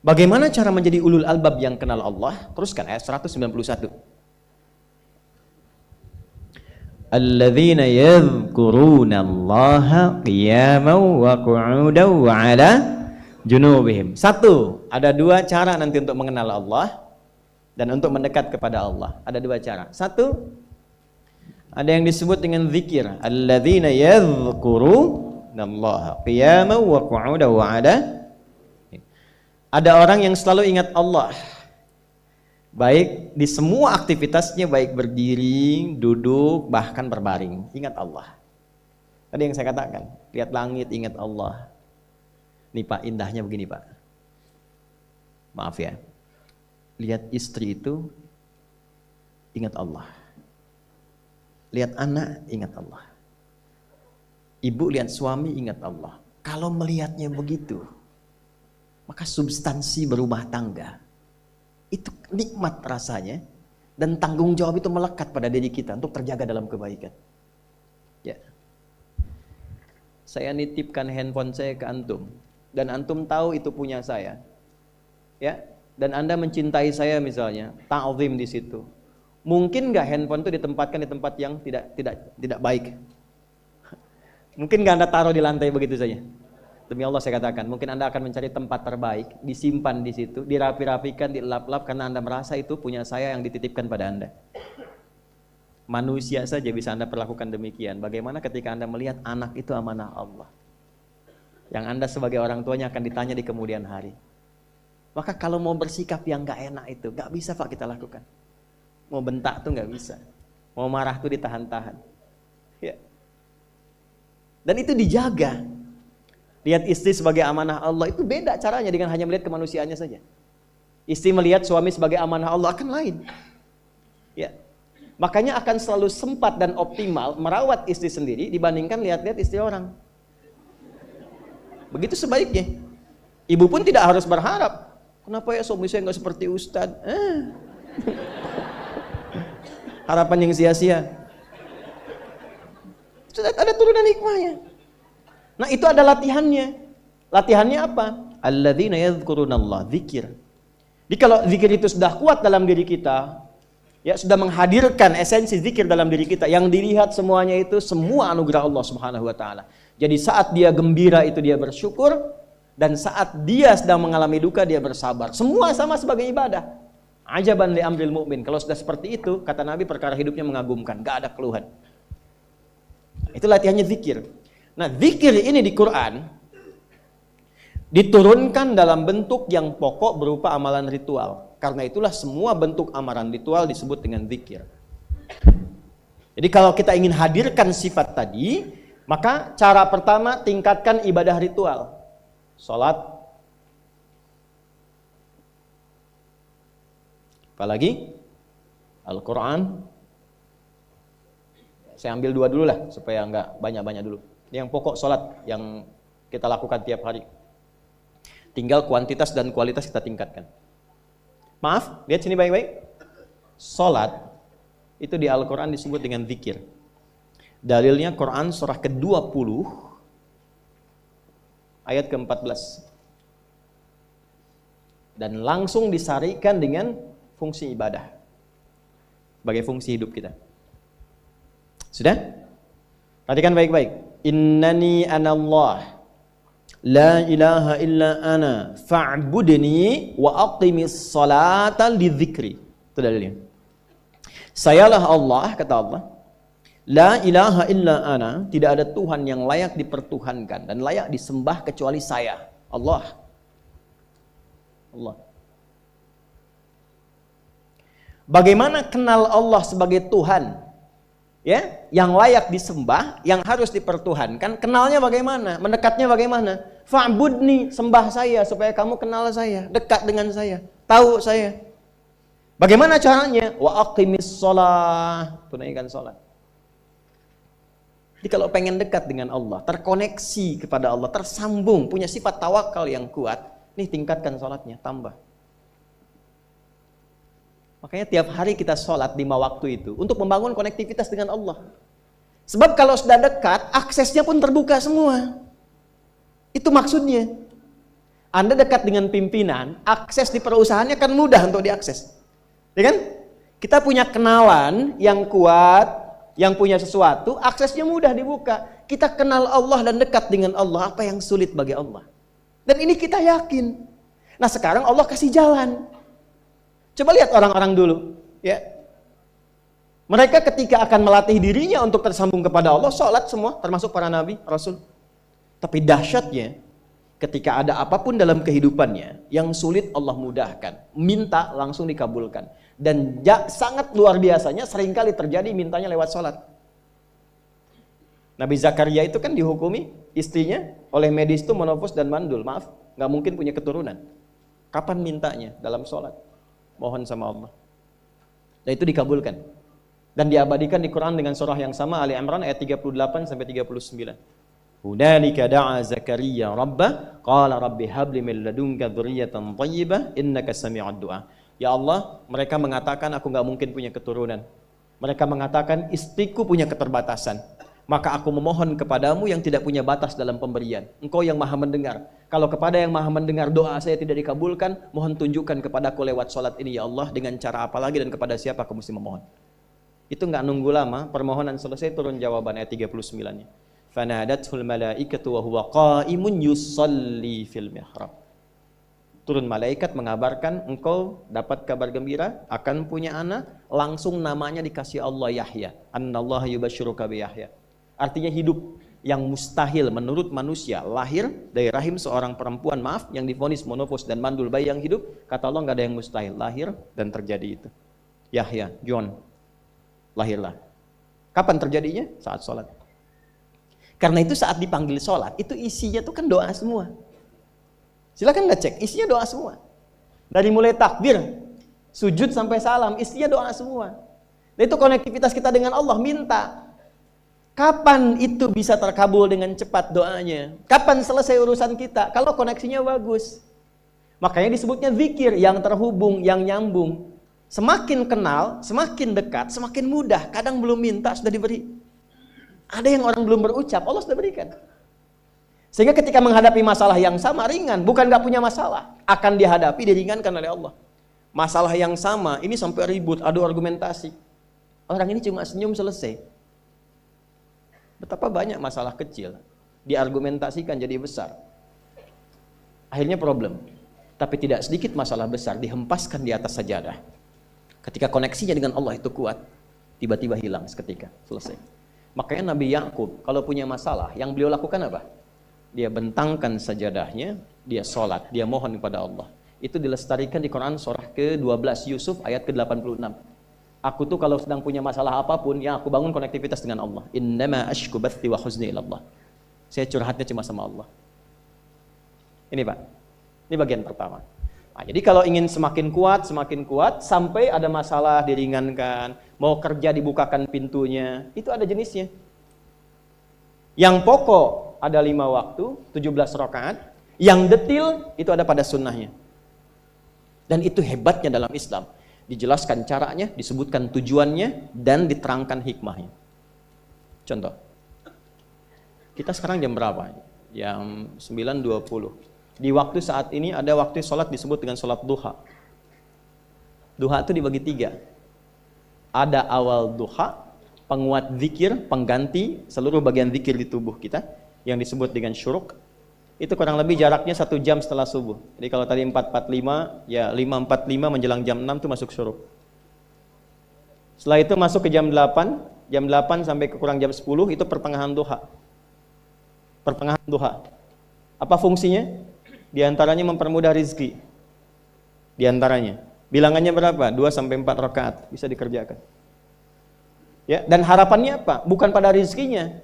Bagaimana cara menjadi ulul albab yang kenal Allah? Teruskan ayat 191. Alladzina yadhkuruna Allaha qiyaman wa qu'udan wa 'ala junubihim. Satu, ada dua cara nanti untuk mengenal Allah dan untuk mendekat kepada Allah. Ada dua cara. Satu, ada yang disebut dengan zikir. Alladzina yadhkuruna Allaha qiyaman wa qu'udan wa 'ala. Ada orang yang selalu ingat Allah, baik di semua aktivitasnya, baik berdiri, duduk, bahkan berbaring, ingat Allah. Tadi yang saya katakan, lihat langit, ingat Allah. Nih Pak, indahnya begini Pak. Maaf ya, lihat istri itu, ingat Allah. Lihat anak, ingat Allah. Ibu lihat suami, ingat Allah. Kalau melihatnya begitu, maka substansi berumah tangga itu nikmat rasanya, dan tanggung jawab itu melekat pada diri kita untuk terjaga dalam kebaikan. Ya, saya nitipkan handphone saya ke antum, dan antum tahu itu punya saya. Ya, dan Anda mencintai saya misalnya, ta'zim di situ. Mungkin nggak handphone itu ditempatkan di tempat yang tidak baik? Mungkin nggak Anda taruh di lantai begitu saja? Demi Allah saya katakan, mungkin Anda akan mencari tempat terbaik, disimpan di situ, dirapi-rapikan, dilap-lap karena Anda merasa itu punya saya yang dititipkan pada Anda. Manusia saja bisa Anda perlakukan demikian. Bagaimana ketika Anda melihat anak itu amanah Allah, yang Anda sebagai orang tuanya akan ditanya di kemudian hari. Maka kalau mau bersikap yang gak enak itu, gak bisa Pak kita lakukan. Mau bentak tuh gak bisa. Mau marah tuh ditahan-tahan. Ya. Dan itu dijaga. Lihat istri sebagai amanah Allah, itu beda caranya dengan hanya melihat kemanusiaannya saja. Istri melihat suami sebagai amanah Allah akan lain. Ya. Makanya akan selalu sempat dan optimal merawat istri sendiri dibandingkan lihat-lihat istri orang. Begitu sebaiknya. Ibu pun tidak harus berharap, kenapa ya suami saya nggak seperti Ustadz? Harapan yang sia-sia. Sudah ada turunan hikmahnya. Nah itu ada latihannya. Latihannya apa? Alladzina yadhkurunallah, zikir. Jadi kalau zikir itu sudah kuat dalam diri kita, ya sudah menghadirkan esensi zikir dalam diri kita, yang dilihat semuanya itu semua anugerah Allah Subhanahu wa taala. Jadi saat dia gembira itu dia bersyukur, dan saat dia sedang mengalami duka dia bersabar. Semua sama sebagai ibadah. Ajaban li amril mu'min. Kalau sudah seperti itu, kata Nabi, perkara hidupnya mengagumkan, gak ada keluhan. Itu latihannya zikir. Nah, zikir ini di Quran diturunkan dalam bentuk yang pokok berupa amalan ritual. Karena itulah semua bentuk amalan ritual disebut dengan zikir. Jadi kalau kita ingin hadirkan sifat tadi, maka cara pertama tingkatkan ibadah ritual. Salat. Apalagi? Al-Quran. Saya ambil dua dulu lah, supaya nggak banyak-banyak dulu. Yang pokok salat yang kita lakukan tiap hari. Tinggal kuantitas dan kualitas kita tingkatkan. Maaf, lihat sini baik-baik. Salat itu di Al-Quran disebut dengan zikir. Dalilnya Quran surah ke-20 ayat ke-14. Dan langsung disarikan dengan fungsi ibadah sebagai fungsi hidup kita. Sudah? Perhatikan baik-baik. Innani anallah la ilaha illa ana fa'budni wa aqimis salata lidzikri. Itu dalilnya. Sayalah Allah, kata Allah. La ilaha illa ana, tidak ada Tuhan yang layak dipertuhankan dan layak disembah kecuali saya, Allah. Allah. Bagaimana kenal Allah sebagai Tuhan? Ya, yang layak disembah, yang harus dipertuhankan, kenalnya bagaimana? Mendekatnya bagaimana? Fa'budni, sembah saya supaya kamu kenal saya, dekat dengan saya, tahu saya. Bagaimana caranya? Wa aqimis shalah, tunaikan salat. Jadi kalau pengen dekat dengan Allah, terkoneksi kepada Allah, tersambung, punya sifat tawakal yang kuat, nih tingkatkan salatnya, tambah. Makanya tiap hari kita sholat 5 waktu itu untuk membangun konektivitas dengan Allah. Sebab kalau sudah dekat, aksesnya pun terbuka semua. Itu maksudnya. Anda dekat dengan pimpinan, akses di perusahaannya kan mudah untuk diakses. Ya kan? Kita punya kenalan yang kuat, yang punya sesuatu, aksesnya mudah dibuka. Kita kenal Allah dan dekat dengan Allah, apa yang sulit bagi Allah. Dan ini kita yakin. Nah sekarang Allah kasih jalan. Coba lihat orang-orang dulu, ya. Mereka ketika akan melatih dirinya untuk tersambung kepada Allah, sholat semua, termasuk para nabi, rasul. Tapi dahsyatnya, ketika ada apapun dalam kehidupannya yang sulit Allah mudahkan, minta langsung dikabulkan. Dan sangat luar biasanya, seringkali terjadi mintanya lewat sholat. Nabi Zakaria itu kan dihukumi istrinya oleh medis itu menopause dan mandul, maaf, nggak mungkin punya keturunan. Kapan mintanya? Dalam sholat. Mohon sama Allah. Dan itu dikabulkan. Dan diabadikan di Quran dengan surah yang sama, Ali Imran ayat 38 sampai 39. Hunalika da'a Zakaria rabbah qala rabbi habli min ladunka dzurriyyatan thayyibah innaka sami'ud du'a. Ya Allah, mereka mengatakan aku enggak mungkin punya keturunan. Mereka mengatakan istriku punya keterbatasan. Maka aku memohon kepadamu yang tidak punya batas dalam pemberian. Engkau yang maha mendengar. Kalau kepada yang maha mendengar doa saya tidak dikabulkan, mohon tunjukkan kepadaku lewat sholat ini ya Allah, dengan cara apa lagi dan kepada siapa aku mesti memohon. Itu nggak nunggu lama, permohonan selesai turun jawaban ayat 39-nya. Fanadathul malaikatu wa huwa qa'imun yusalli fil mihrab. Turun malaikat mengabarkan engkau dapat kabar gembira akan punya anak, langsung namanya dikasih Allah Yahya. Annallaha yubasyiruka bi Yahya. Artinya hidup yang mustahil menurut manusia, lahir dari rahim seorang perempuan, maaf, yang divonis monopos dan mandul bayi yang hidup, kata Allah nggak ada yang mustahil, lahir dan terjadi itu. Yahya, John, lahirlah. Kapan terjadinya? Saat sholat. Karena itu saat dipanggil sholat, itu isinya tuh kan doa semua. Silakan Anda cek, isinya doa semua. Dari mulai takbir, sujud sampai salam, isinya doa semua. Dan itu konektivitas kita dengan Allah, minta. Kapan itu bisa terkabul dengan cepat doanya? Kapan selesai urusan kita? Kalau koneksinya bagus. Makanya disebutnya zikir, yang terhubung, yang nyambung. Semakin kenal, semakin dekat, semakin mudah. Kadang belum minta, sudah diberi. Ada yang orang belum berucap, Allah sudah berikan. Sehingga ketika menghadapi masalah yang sama, ringan. Bukan gak punya masalah. Akan dihadapi, diringankan oleh Allah. Masalah yang sama, ini sampai ribut, adu argumentasi. Orang ini cuma senyum, selesai. Betapa banyak masalah kecil diargumentasikan jadi besar. Akhirnya problem. Tapi tidak sedikit masalah besar dihempaskan di atas sajadah. Ketika koneksinya dengan Allah itu kuat, tiba-tiba hilang seketika, selesai. Makanya Nabi Yakub kalau punya masalah, yang beliau lakukan apa? Dia bentangkan sajadahnya, dia sholat, dia mohon kepada Allah. Itu dilestarikan di Quran surah ke-12 Yusuf ayat ke-86. Aku tuh kalau sedang punya masalah apapun, yang aku bangun konektivitas dengan Allah. Innama ashku bathi wa huzni ilallah. Saya curhatnya cuma sama Allah. Ini Pak, ini bagian pertama. Nah, jadi kalau ingin semakin kuat, sampai ada masalah diringankan, mau kerja dibukakan pintunya, itu ada jenisnya. Yang pokok ada 5 waktu, 17 rakaat. Yang detil itu ada pada sunnahnya. Dan itu hebatnya dalam Islam. Dijelaskan caranya, disebutkan tujuannya, dan diterangkan hikmahnya. Contoh, kita sekarang jam berapa? Jam 9.20. Di waktu saat ini ada waktu sholat disebut dengan sholat duha. Duha itu dibagi 3. Ada awal duha, penguat zikir, pengganti seluruh bagian zikir di tubuh kita, yang disebut dengan syuruk. Itu kurang lebih jaraknya 1 jam setelah subuh. Jadi kalau tadi 4.45, ya 5.45 menjelang jam 6 itu masuk syuruk. Setelah itu masuk ke jam 8 sampai ke kurang jam 10 itu pertengahan duha. Pertengahan duha. Apa fungsinya? Di antaranya mempermudah rizki. Di antaranya. Bilangannya berapa? 2 sampai 4 rakaat bisa dikerjakan. Ya, dan harapannya apa? Bukan pada rizkinya.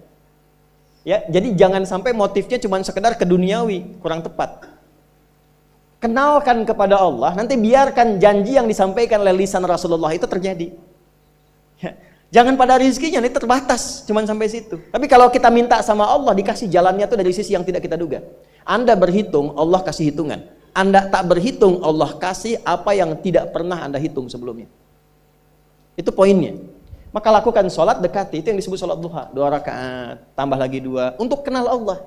Ya, jadi jangan sampai motifnya cuma sekedar keduniawi, kurang tepat. Kenalkan kepada Allah, nanti biarkan janji yang disampaikan oleh lisan Rasulullah itu terjadi. Ya, jangan pada rizkinya, ini terbatas, cuma sampai situ. Tapi kalau kita minta sama Allah, dikasih jalannya tuh dari sisi yang tidak kita duga. Anda berhitung, Allah kasih hitungan. Anda tak berhitung, Allah kasih apa yang tidak pernah Anda hitung sebelumnya. Itu poinnya. Maka lakukan sholat, dekati, itu yang disebut sholat duha. 2 rakaat, tambah lagi 2, untuk kenal Allah.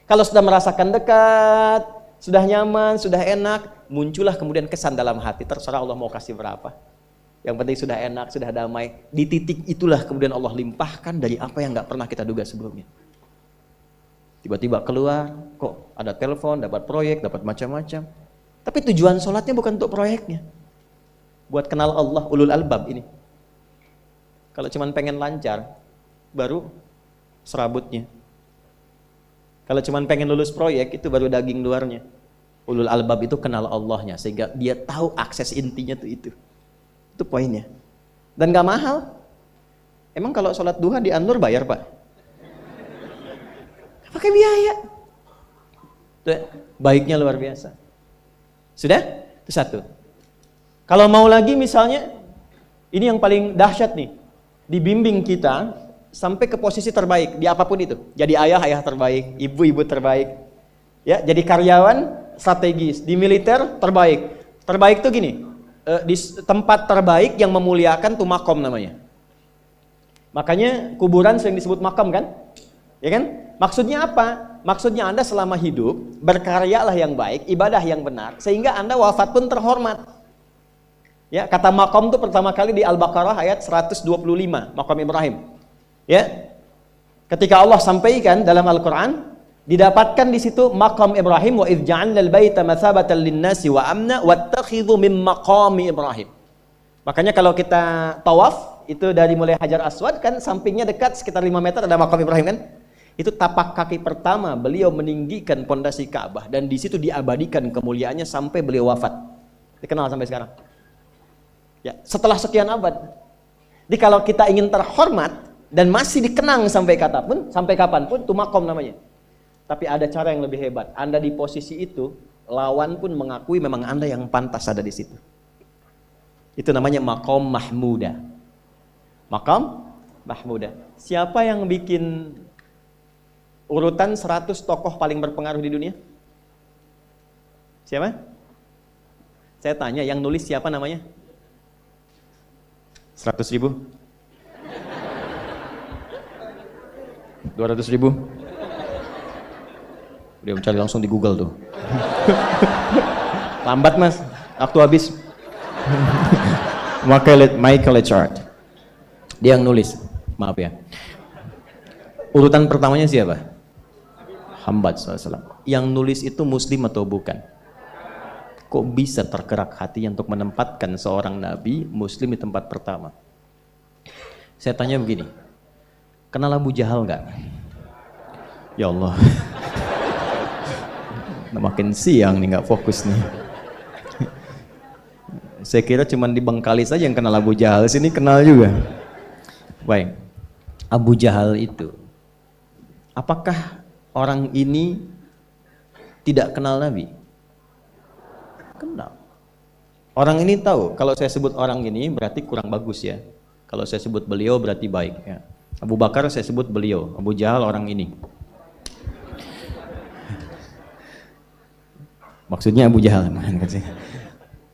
Kalau sudah merasakan dekat, sudah nyaman, sudah enak, muncullah kemudian kesan dalam hati, terserah Allah mau kasih berapa. Yang penting sudah enak, sudah damai. Di titik itulah kemudian Allah limpahkan dari apa yang gak pernah kita duga sebelumnya. Tiba-tiba keluar, kok ada telepon, dapat proyek, dapat macam-macam. Tapi tujuan sholatnya bukan untuk proyeknya. Buat kenal Allah, ulul albab ini. Kalau cuma pengen lancar, baru serabutnya. Kalau cuma pengen lulus proyek, itu baru daging luarnya. Ulul albab itu kenal Allahnya, sehingga dia tahu akses intinya tuh itu. Itu poinnya. Dan gak mahal. Emang kalau sholat duha di An-Nur bayar Pak? Pakai biaya. Tuh, baiknya luar biasa. Sudah? Itu satu. Kalau mau lagi misalnya, ini yang paling dahsyat nih. Dibimbing kita sampai ke posisi terbaik di apapun itu. Jadi ayah terbaik, ibu terbaik. Ya, jadi karyawan strategis, di militer terbaik. Terbaik tuh gini, di tempat terbaik yang memuliakan tuh makom namanya. Makanya kuburan sering disebut makam kan? Ya kan? Maksudnya apa? Maksudnya Anda selama hidup berkaryalah yang baik, ibadah yang benar, sehingga Anda wafat pun terhormat. Ya, kata maqam itu pertama kali di Al-Baqarah ayat 125, maqam Ibrahim. Ya. Ketika Allah sampaikan dalam Al-Qur'an, didapatkan di situ maqam Ibrahim, wa idz ja'alna al-baita mathabatan lin-nasi wa amna wattakhidhu min maqami Ibrahim. Makanya kalau kita tawaf itu dari mulai Hajar Aswad kan sampingnya dekat sekitar 5 meter ada maqam Ibrahim kan? Itu tapak kaki pertama beliau meninggikan pondasi Ka'bah dan di situ diabadikan kemuliaannya sampai beliau wafat. Dikenal sampai sekarang. Ya, setelah sekian abad. Jadi kalau kita ingin terhormat dan masih dikenang sampai kapanpun itu maqam namanya. Tapi ada cara yang lebih hebat. Anda di posisi itu, lawan pun mengakui memang Anda yang pantas ada di situ. Itu namanya maqam mahmuda. Maqam mahmuda. Siapa yang bikin urutan 100 tokoh paling berpengaruh di dunia? Siapa? Saya tanya, yang nulis siapa namanya? 100.000? 200.000? Dia mencari langsung di Google tuh. Lambat mas, waktu habis. Michael Chart. Dia yang nulis, maaf ya. Urutan pertamanya siapa? Muhammad SAW. Yang nulis itu muslim atau bukan? Kok bisa tergerak hatinya untuk menempatkan seorang nabi muslim di tempat pertama? Saya tanya begini, kenal Abu Jahal nggak? Ya Allah. Makin siang nih, nggak fokus nih. Saya kira cuma di Bengkali saja yang kenal Abu Jahal, sini kenal juga. Baik, Abu Jahal itu, apakah orang ini tidak kenal Nabi? Kenal. Orang ini tahu, kalau saya sebut orang ini berarti kurang bagus ya. Kalau saya sebut beliau berarti baik ya. Abu Bakar saya sebut beliau, Abu Jahal orang ini. Maksudnya Abu Jahal.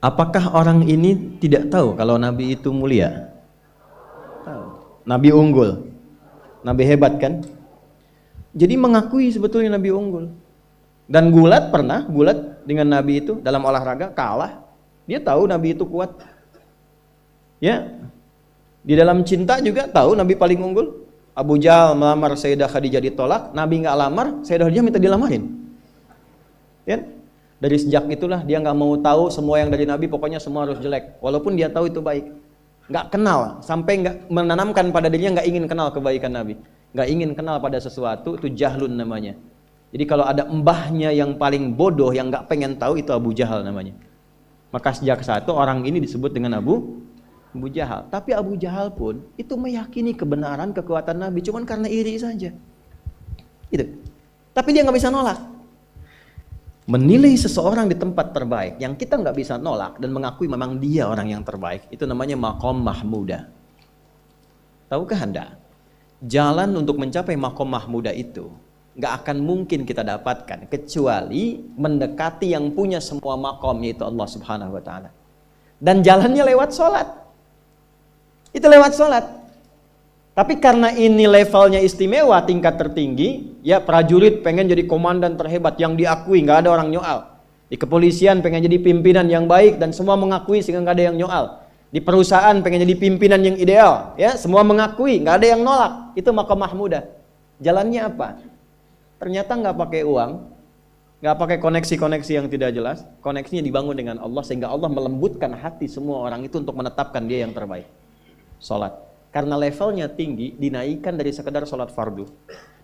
Apakah orang ini tidak tahu kalau Nabi itu mulia? Tahu. Nabi unggul. Nabi hebat kan? Jadi mengakui sebetulnya Nabi unggul. Dan gulat dengan Nabi itu dalam olahraga kalah. Dia tahu Nabi itu kuat. Ya. Di dalam cinta juga tahu Nabi paling unggul. Abu Jahal melamar Sayyidah Khadijah ditolak, Nabi nggak lamar, Sayyidah Khadijah minta dilamarin. Ya. Dari sejak itulah dia nggak mau tahu semua yang dari Nabi, pokoknya semua harus jelek. Walaupun dia tahu itu baik. Nggak kenal, sampai nggak menanamkan pada dirinya nggak ingin kenal kebaikan Nabi. Nggak ingin kenal pada sesuatu, itu jahlun namanya. Jadi kalau ada mbahnya yang paling bodoh yang nggak pengen tahu, itu Abu Jahal namanya. Maka sejak saat itu orang ini disebut dengan Abu Jahal. Tapi Abu Jahal pun itu meyakini kebenaran kekuatan Nabi, cuman karena iri saja. Gitu. Tapi dia nggak bisa nolak. Menilai seseorang di tempat terbaik yang kita nggak bisa nolak dan mengakui memang dia orang yang terbaik, itu namanya maqam mahmuda. Tahukah Anda? Jalan untuk mencapai maqam mahmuda itu nggak akan mungkin kita dapatkan kecuali mendekati yang punya semua maqam, yaitu Allah Subhanahu wa taala. Dan jalannya lewat sholat. Itu lewat sholat. Tapi karena ini levelnya istimewa, tingkat tertinggi, ya prajurit pengen jadi komandan terhebat yang diakui, nggak ada orang nyoal. Di kepolisian pengen jadi pimpinan yang baik dan semua mengakui sehingga nggak ada yang nyoal. Di perusahaan pengen jadi pimpinan yang ideal, ya semua mengakui, nggak ada yang nolak. Itu maqam mahmudah. Jalannya apa? Ternyata nggak pakai uang, nggak pakai koneksi-koneksi yang tidak jelas. Koneksinya dibangun dengan Allah sehingga Allah melembutkan hati semua orang itu untuk menetapkan dia yang terbaik. Sholat. Karena levelnya tinggi, dinaikkan dari sekedar sholat fardu.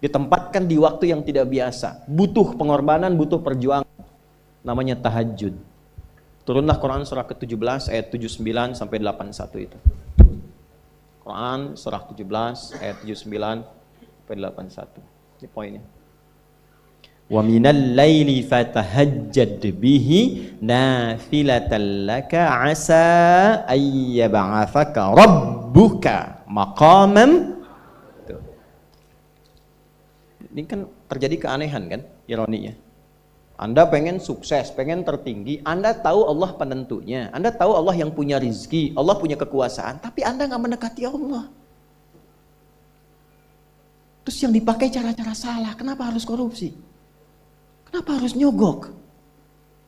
Ditempatkan di waktu yang tidak biasa. Butuh pengorbanan, butuh perjuangan. Namanya tahajud. Turunlah Quran surah ke-17 ayat 79 sampai 81 itu. Quran surah 17 ayat 79 sampai 81. Ini poinnya. Wa minal laili fatahajjad bihi nafilatan laka asa ay yab'athaka rabbuka maqaman. Ini kan terjadi keanehan kan, ironinya. Anda pengen sukses, pengen tertinggi, Anda tahu Allah penentunya, Anda tahu Allah yang punya rizki, Allah punya kekuasaan, tapi Anda nggak mendekati Allah. Terus yang dipakai cara-cara salah, kenapa harus korupsi? Kenapa harus nyogok?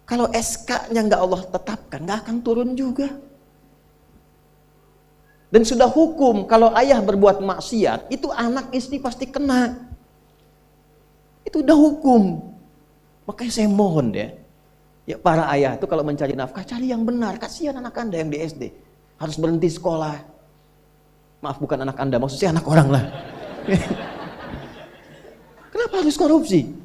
Kalau SK-nya nggak Allah tetapkan, nggak akan turun juga. Dan sudah hukum, kalau ayah berbuat maksiat, itu anak istri pasti kena. Itu udah hukum. Makanya saya mohon deh, ya para ayah itu kalau mencari nafkah, cari yang benar. Kasihan anak Anda yang di SD. Harus berhenti sekolah. Maaf, bukan anak Anda, maksud saya anak orang lah. Kenapa harus korupsi?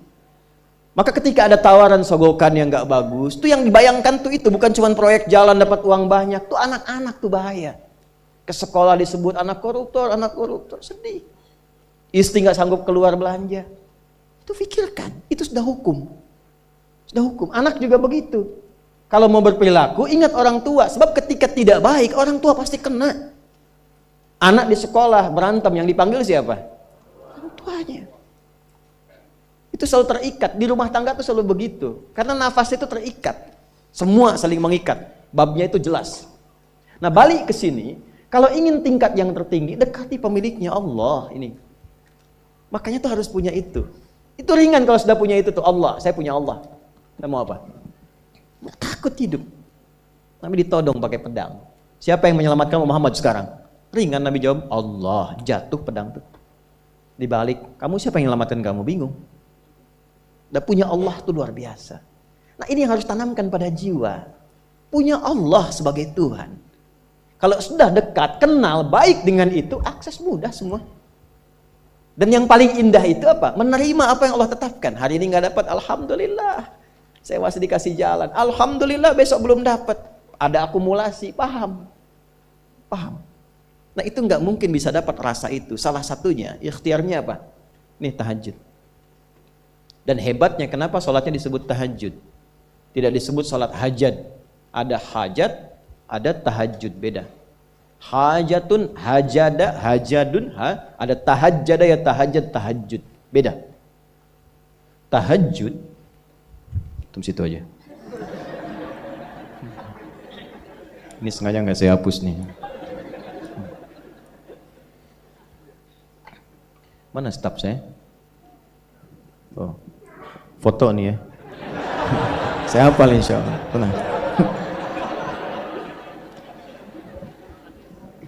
Maka ketika ada tawaran sogokan yang gak bagus, tuh yang dibayangkan tuh itu bukan cuma proyek jalan dapat uang banyak, tuh anak-anak tuh bahaya. Ke sekolah disebut anak koruptor, sedih. Istri gak sanggup keluar belanja. Itu pikirkan, itu sudah hukum. Sudah hukum. Anak juga begitu. Kalau mau berperilaku, ingat orang tua. Sebab ketika tidak baik, orang tua pasti kena. Anak di sekolah berantem, yang dipanggil siapa? Orang tuanya. Itu selalu terikat. Di rumah tangga itu selalu begitu. Karena nafas itu terikat. Semua saling mengikat. Babnya itu jelas. Nah, balik ke sini, kalau ingin tingkat yang tertinggi, dekati pemiliknya Allah ini. Makanya tuh harus punya itu. Itu ringan kalau sudah punya itu tuh. Allah, saya punya Allah. Kita mau apa? Takut hidup. Nabi ditodong pakai pedang. Siapa yang menyelamatkan Muhammad sekarang? Ringan, Nabi jawab, Allah. Jatuh pedang tuh. Dibalik, kamu siapa yang menyelamatkan kamu? Bingung. Dan punya Allah itu luar biasa. Nah, ini yang harus tanamkan pada jiwa. Punya Allah sebagai Tuhan. Kalau sudah dekat, kenal, baik dengan itu, akses mudah semua. Dan yang paling indah itu apa? Menerima apa yang Allah tetapkan. Hari ini nggak dapat, alhamdulillah. Saya masih dikasih jalan. Alhamdulillah, besok belum dapat. Ada akumulasi, paham. Paham. Nah, itu nggak mungkin bisa dapat rasa itu. Salah satunya, ikhtiarnya apa? Nih, tahajud. Dan hebatnya kenapa sholatnya disebut tahajud? Tidak disebut sholat hajat. Ada hajat, ada tahajud, beda. Hajatun, hajada, hajadun, ada tahajjada ya tahajud, tahajud. Beda. Tahajud, tunggu situ aja. Ini sengaja nggak saya hapus nih. Mana staf saya? Oh. Foto nih ya. Saya hafal insya Allah. Tenang.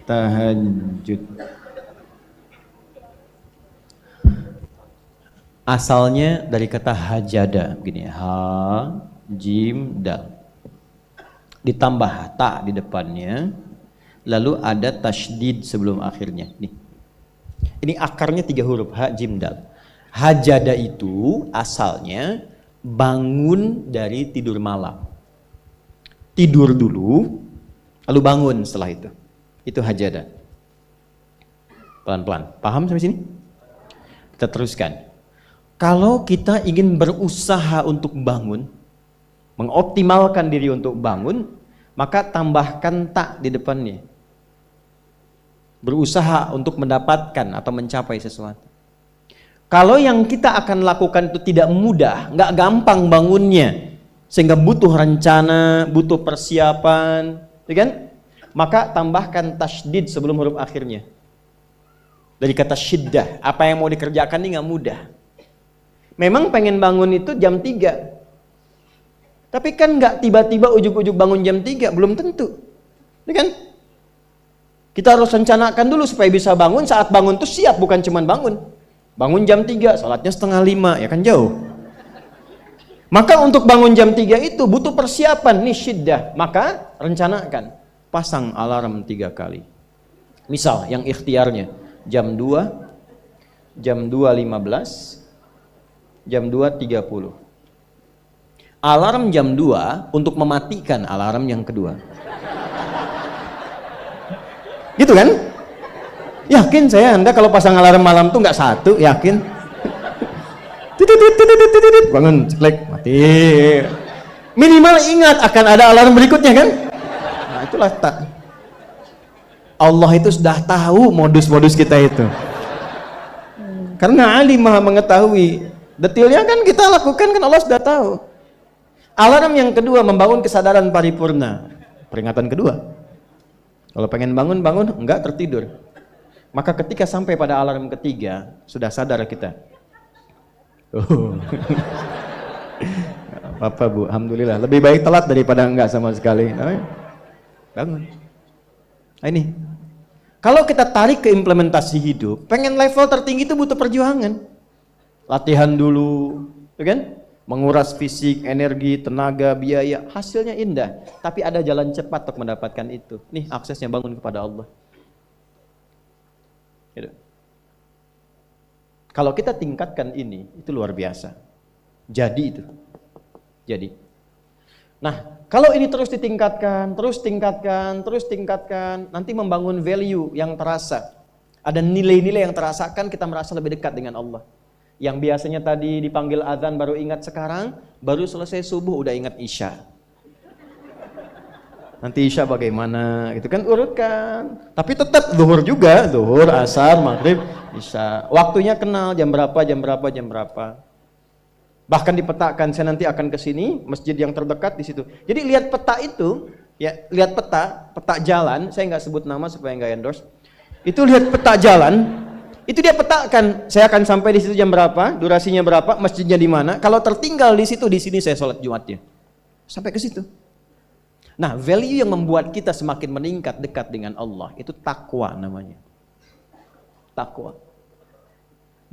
Tahajud. Asalnya dari kata hajada, begini. Ha, jim, dal. Ditambah ta di depannya. Lalu ada tasydid sebelum akhirnya. Nih. Ini akarnya 3 huruf. Ha, jim, dal. Hajada itu asalnya bangun dari tidur malam. Tidur dulu, lalu bangun setelah itu. Itu hajada. Pelan-pelan. Paham sampai sini? Kita teruskan. Kalau kita ingin berusaha untuk bangun, mengoptimalkan diri untuk bangun, maka tambahkan tak di depannya. Berusaha untuk mendapatkan atau mencapai sesuatu. Kalau yang kita akan lakukan itu tidak mudah, nggak gampang bangunnya, sehingga butuh rencana, butuh persiapan, ya kan? Maka tambahkan tasydid sebelum huruf akhirnya. Dari kata syiddah, apa yang mau dikerjakan ini nggak mudah. Memang pengen bangun itu jam 3. Tapi kan nggak tiba-tiba ujuk-ujuk bangun jam 3, belum tentu. Ya kan? Kita harus rencanakan dulu supaya bisa bangun, saat bangun tuh siap, bukan cuman bangun. Bangun jam 3, salatnya 4:30, ya kan jauh. Maka untuk bangun jam 3 itu butuh persiapan, nih syiddah. Maka rencanakan, pasang alarm 3 kali. Misal yang ikhtiarnya jam 2, jam 2.15, jam 2.30. Alarm jam 2 untuk mematikan alarm yang kedua. Gitu kan? Yakin saya Anda kalau pasang alarm malam tuh nggak 1, yakin? Bangun, ceklek, mati. Minimal ingat akan ada alarm berikutnya kan? Nah, itulah tak. Allah itu sudah tahu modus-modus kita itu. Karena Ali Maha mengetahui. Detailnya kan kita lakukan kan Allah sudah tahu. Alarm yang kedua membangun kesadaran paripurna. Peringatan kedua. Kalau pengen bangun, enggak tertidur. Maka ketika sampai pada alarm ketiga, sudah sadar kita. Bapak Bu, alhamdulillah. Lebih baik telat daripada enggak sama sekali. Bangun. Nah, ini. Kalau kita tarik ke implementasi hidup, pengen level tertinggi itu butuh perjuangan. Latihan dulu, kan? Menguras fisik, energi, tenaga, biaya, hasilnya indah. Tapi ada jalan cepat untuk mendapatkan itu. Nih aksesnya, bangun kepada Allah. Gitu. Kalau kita tingkatkan ini, itu luar biasa. Jadi itu. Jadi. Nah, kalau ini terus ditingkatkan, nanti membangun value yang terasa. Ada nilai-nilai yang terasakan, kita merasa lebih dekat dengan Allah. Yang biasanya tadi dipanggil azan baru ingat sekarang, baru selesai subuh udah ingat isya. Nanti isya bagaimana, gitu kan, urutkan. Tapi tetap zuhur juga, zuhur, asar, maghrib, isya. Waktunya kenal, jam berapa. Bahkan dipetakan, saya nanti akan ke sini, masjid yang terdekat di situ. Jadi lihat peta itu, ya, lihat peta jalan, saya nggak sebut nama supaya nggak endorse. Itu lihat peta jalan. Itu dia petakan, saya akan sampai di situ jam berapa, durasinya berapa, masjidnya di mana. Kalau tertinggal di situ, di sini saya sholat Jumatnya. Sampai ke situ. Nah, value yang membuat kita semakin meningkat dekat dengan Allah, itu takwa namanya. Takwa.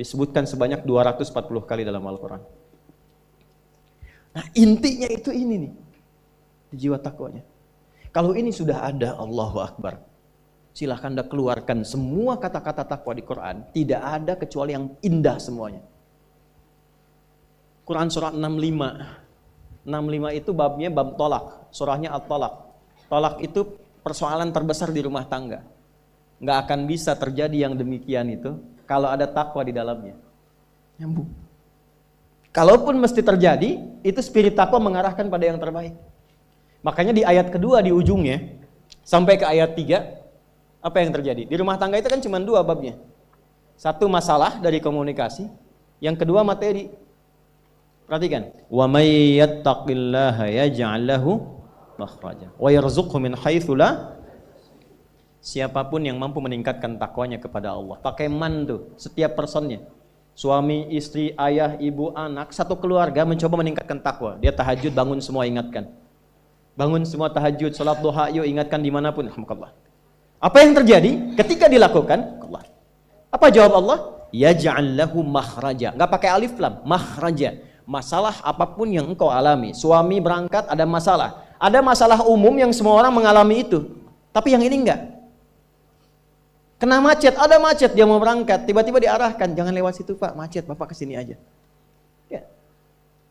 Disebutkan sebanyak 240 kali dalam Al-Quran. Nah, intinya itu ini nih. Di jiwa takwanya. Kalau ini sudah ada, Allahu Akbar. Silahkan Anda keluarkan semua kata-kata takwa di Quran. Tidak ada kecuali yang indah semuanya. Quran surah 65. 65 itu babnya bab tolak. Surahnya At-Tolak. Tolak itu persoalan terbesar di rumah tangga. Nggak akan bisa terjadi yang demikian itu kalau ada takwa di dalamnya. Nyambung. Kalaupun mesti terjadi, itu spirit takwa mengarahkan pada yang terbaik. Makanya di ayat kedua di ujungnya, sampai ke ayat 3, apa yang terjadi? Di rumah tangga itu kan cuma 2 babnya. Satu masalah dari komunikasi, yang kedua materi. Perhatikan. Wa may yattaqillaha yaj'al lahu makhraja wa yarzuqhu min haitsu la. Siapapun yang mampu meningkatkan takwanya kepada Allah. Pakai man tuh, setiap personnya. Suami, istri, ayah, ibu, anak, satu keluarga mencoba meningkatkan takwa. Dia tahajud, bangun semua ingatkan. Bangun semua tahajud, salat duha, yuk ingatkan dimanapun. Alhamdulillah. Apa yang terjadi ketika dilakukan? Allah. Apa jawab Allah? Yaj'al lahu makhraja. Enggak pakai alif lam, makhraja. Masalah apapun yang engkau alami. Suami berangkat ada masalah. Ada masalah umum yang semua orang mengalami itu. Tapi yang ini enggak. Kena macet, ada macet, dia mau berangkat, tiba-tiba diarahkan, jangan lewat situ Pak, macet, Bapak kesini aja. Ya.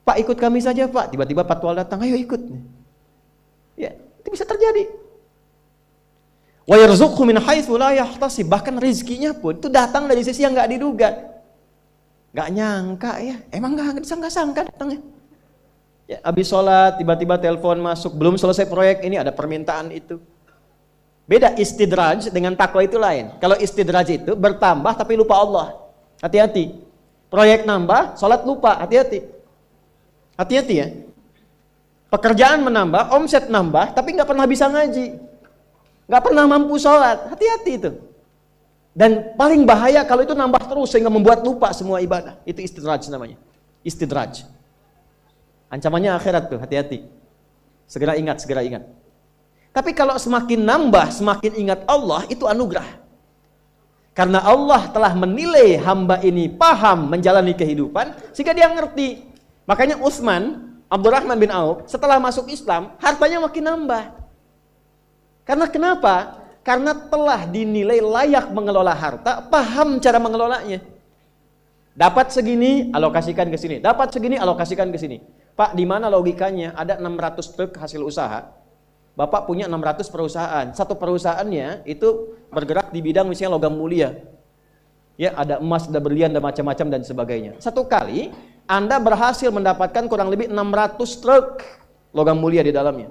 Pak ikut kami saja Pak, tiba-tiba patwal datang, ayo ikut. Ya, itu bisa terjadi. Wa yarzuqhu min haitsu la yahtasib, bahkan rezekinya pun itu datang dari sisi yang enggak diduga. Enggak nyangka ya, emang enggak disangka-sangka datangnya. Ya, habis sholat tiba-tiba telepon masuk, belum selesai proyek ini ada permintaan itu. Beda istidraj dengan takwa itu lain. Kalau istidraj itu bertambah tapi lupa Allah. Hati-hati. Proyek nambah, sholat lupa, hati-hati. Hati-hati ya. Pekerjaan menambah, omset nambah, tapi nggak pernah bisa ngaji. Nggak pernah mampu sholat, hati-hati itu. Dan paling bahaya kalau itu nambah terus sehingga membuat lupa semua ibadah. Itu istidraj namanya. Istidraj. Ancamannya akhirat tuh, hati-hati. Segera ingat, segera ingat. Tapi kalau semakin nambah, semakin ingat Allah, itu anugerah. Karena Allah telah menilai hamba ini paham menjalani kehidupan, sehingga dia ngerti. Makanya Utsman, Abdurrahman bin Auf, setelah masuk Islam, hartanya makin nambah. Karena kenapa? Karena telah dinilai layak mengelola harta, paham cara mengelolanya. Dapat segini, alokasikan ke sini. Dapat segini, alokasikan ke sini. Pak, di mana logikanya? Ada 600 truk hasil usaha. Bapak punya 600 perusahaan. Satu perusahaannya itu bergerak di bidang misalnya logam mulia. Ya, ada emas, ada berlian, ada macam-macam dan sebagainya. Satu kali Anda berhasil mendapatkan kurang lebih 600 truk logam mulia di dalamnya.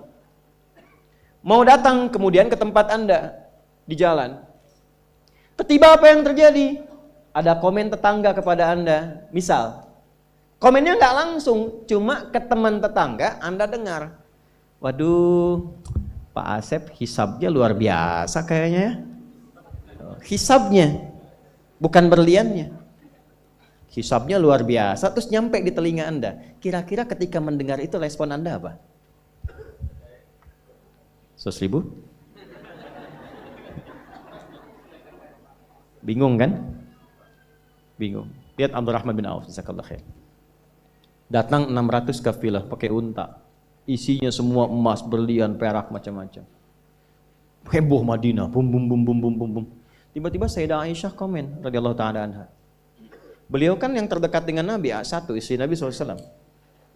Mau datang kemudian ke tempat Anda di jalan. Tiba-tiba apa yang terjadi? Ada komen tetangga kepada Anda. Misal, komennya nggak langsung, cuma ke teman tetangga Anda dengar. Waduh, Pak Asep hisabnya luar biasa kayaknya ya. Hisabnya, bukan berliannya. Hisabnya luar biasa, terus nyampe di telinga Anda. Kira-kira ketika mendengar itu respon Anda apa? 100.000? Bingung kan? Bingung. Lihat Abdurrahman bin Auf, jazakallahu khair. Datang 600 kafilah pakai unta. Isinya semua emas, berlian, perak, macam-macam. Heboh Madinah, bum bum bum bum bum bum bum. Tiba-tiba Sayyidah Aisyah komen radhiyallahu taala anha. Beliau kan yang terdekat dengan Nabi, satu istri Nabi SAW.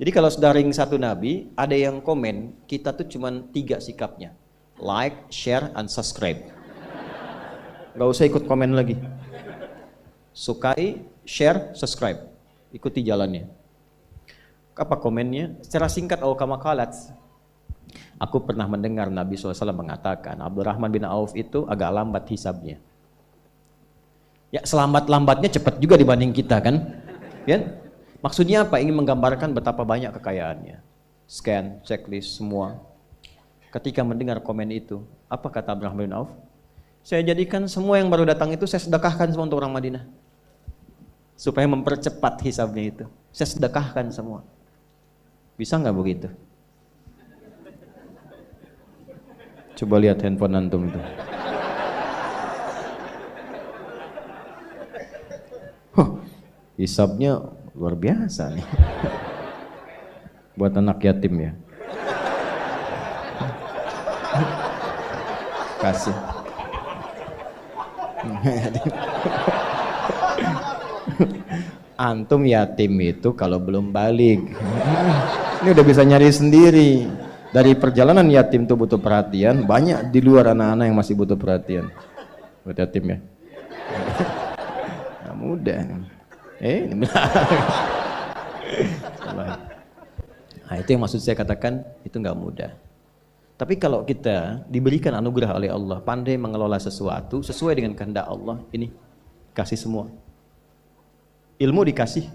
Jadi kalau daring satu Nabi, ada yang komen, kita tuh cuman 3 sikapnya. Like, share, and subscribe. Gak usah ikut komen lagi. Sukai, share, subscribe. Ikuti jalannya. Apa komennya? Secara singkat, kama qalat. Aku pernah mendengar Nabi SAW mengatakan, Abdurrahman bin Auf itu agak lambat hisabnya. Ya selambat-lambatnya cepat juga dibanding kita kan? Ya? Maksudnya apa? Ingin menggambarkan betapa banyak kekayaannya. Scan, checklist, semua. Ketika mendengar komen itu, apa kata Abdurrahman bin Auf? Saya jadikan semua yang baru datang itu saya sedekahkan semua untuk orang Madinah. Supaya mempercepat hisabnya itu. Saya sedekahkan semua. Bisa nggak begitu? Coba lihat handphone antum itu. Hisabnya luar biasa nih. Buat anak yatim ya. Kasih. Antum yatim itu kalau belum balik. Ini udah bisa nyari sendiri. Dari perjalanan yatim tuh butuh perhatian, banyak di luar anak-anak yang masih butuh perhatian. Buat yatim ya. Nah, mudah. Ini nah, itu yang maksud saya katakan itu nggak mudah. Tapi kalau kita diberikan anugerah oleh Allah, pandai mengelola sesuatu sesuai dengan kehendak Allah, ini kasih semua. Ilmu dikasih.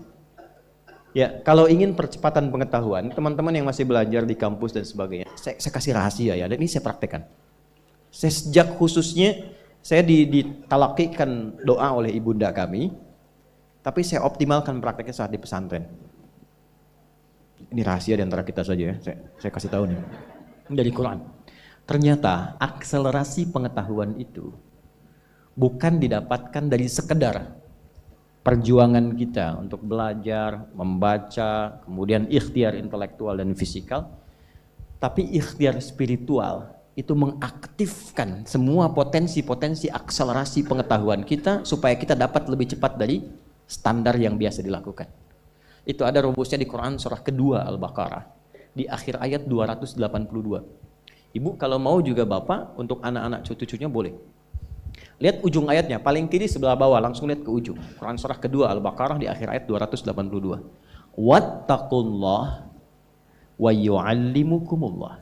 Ya, kalau ingin percepatan pengetahuan, teman-teman yang masih belajar di kampus dan sebagainya, saya kasih rahasia ya, dan ini saya praktekkan. Saya sejak khususnya, saya ditalakikan doa oleh ibunda kami, tapi saya optimalkan prakteknya saat di pesantren. Ini rahasia di antara kita saja ya, saya kasih tahu nih. Dari Quran. Ternyata akselerasi pengetahuan itu bukan didapatkan dari sekedar perjuangan kita untuk belajar, membaca, kemudian ikhtiar intelektual dan fisikal, tapi ikhtiar spiritual itu mengaktifkan semua potensi-potensi akselerasi pengetahuan kita supaya kita dapat lebih cepat dari standar yang biasa dilakukan. Itu ada rumusnya di Quran surah kedua Al-Baqarah di akhir ayat 282. Ibu kalau mau juga bapak untuk anak-anak cucu-cucunya boleh. Lihat ujung ayatnya, paling kiri sebelah bawah, langsung lihat ke ujung. Quran surah kedua Al-Baqarah di akhir ayat 282. Wattaqullah wa yu'allimukumullah.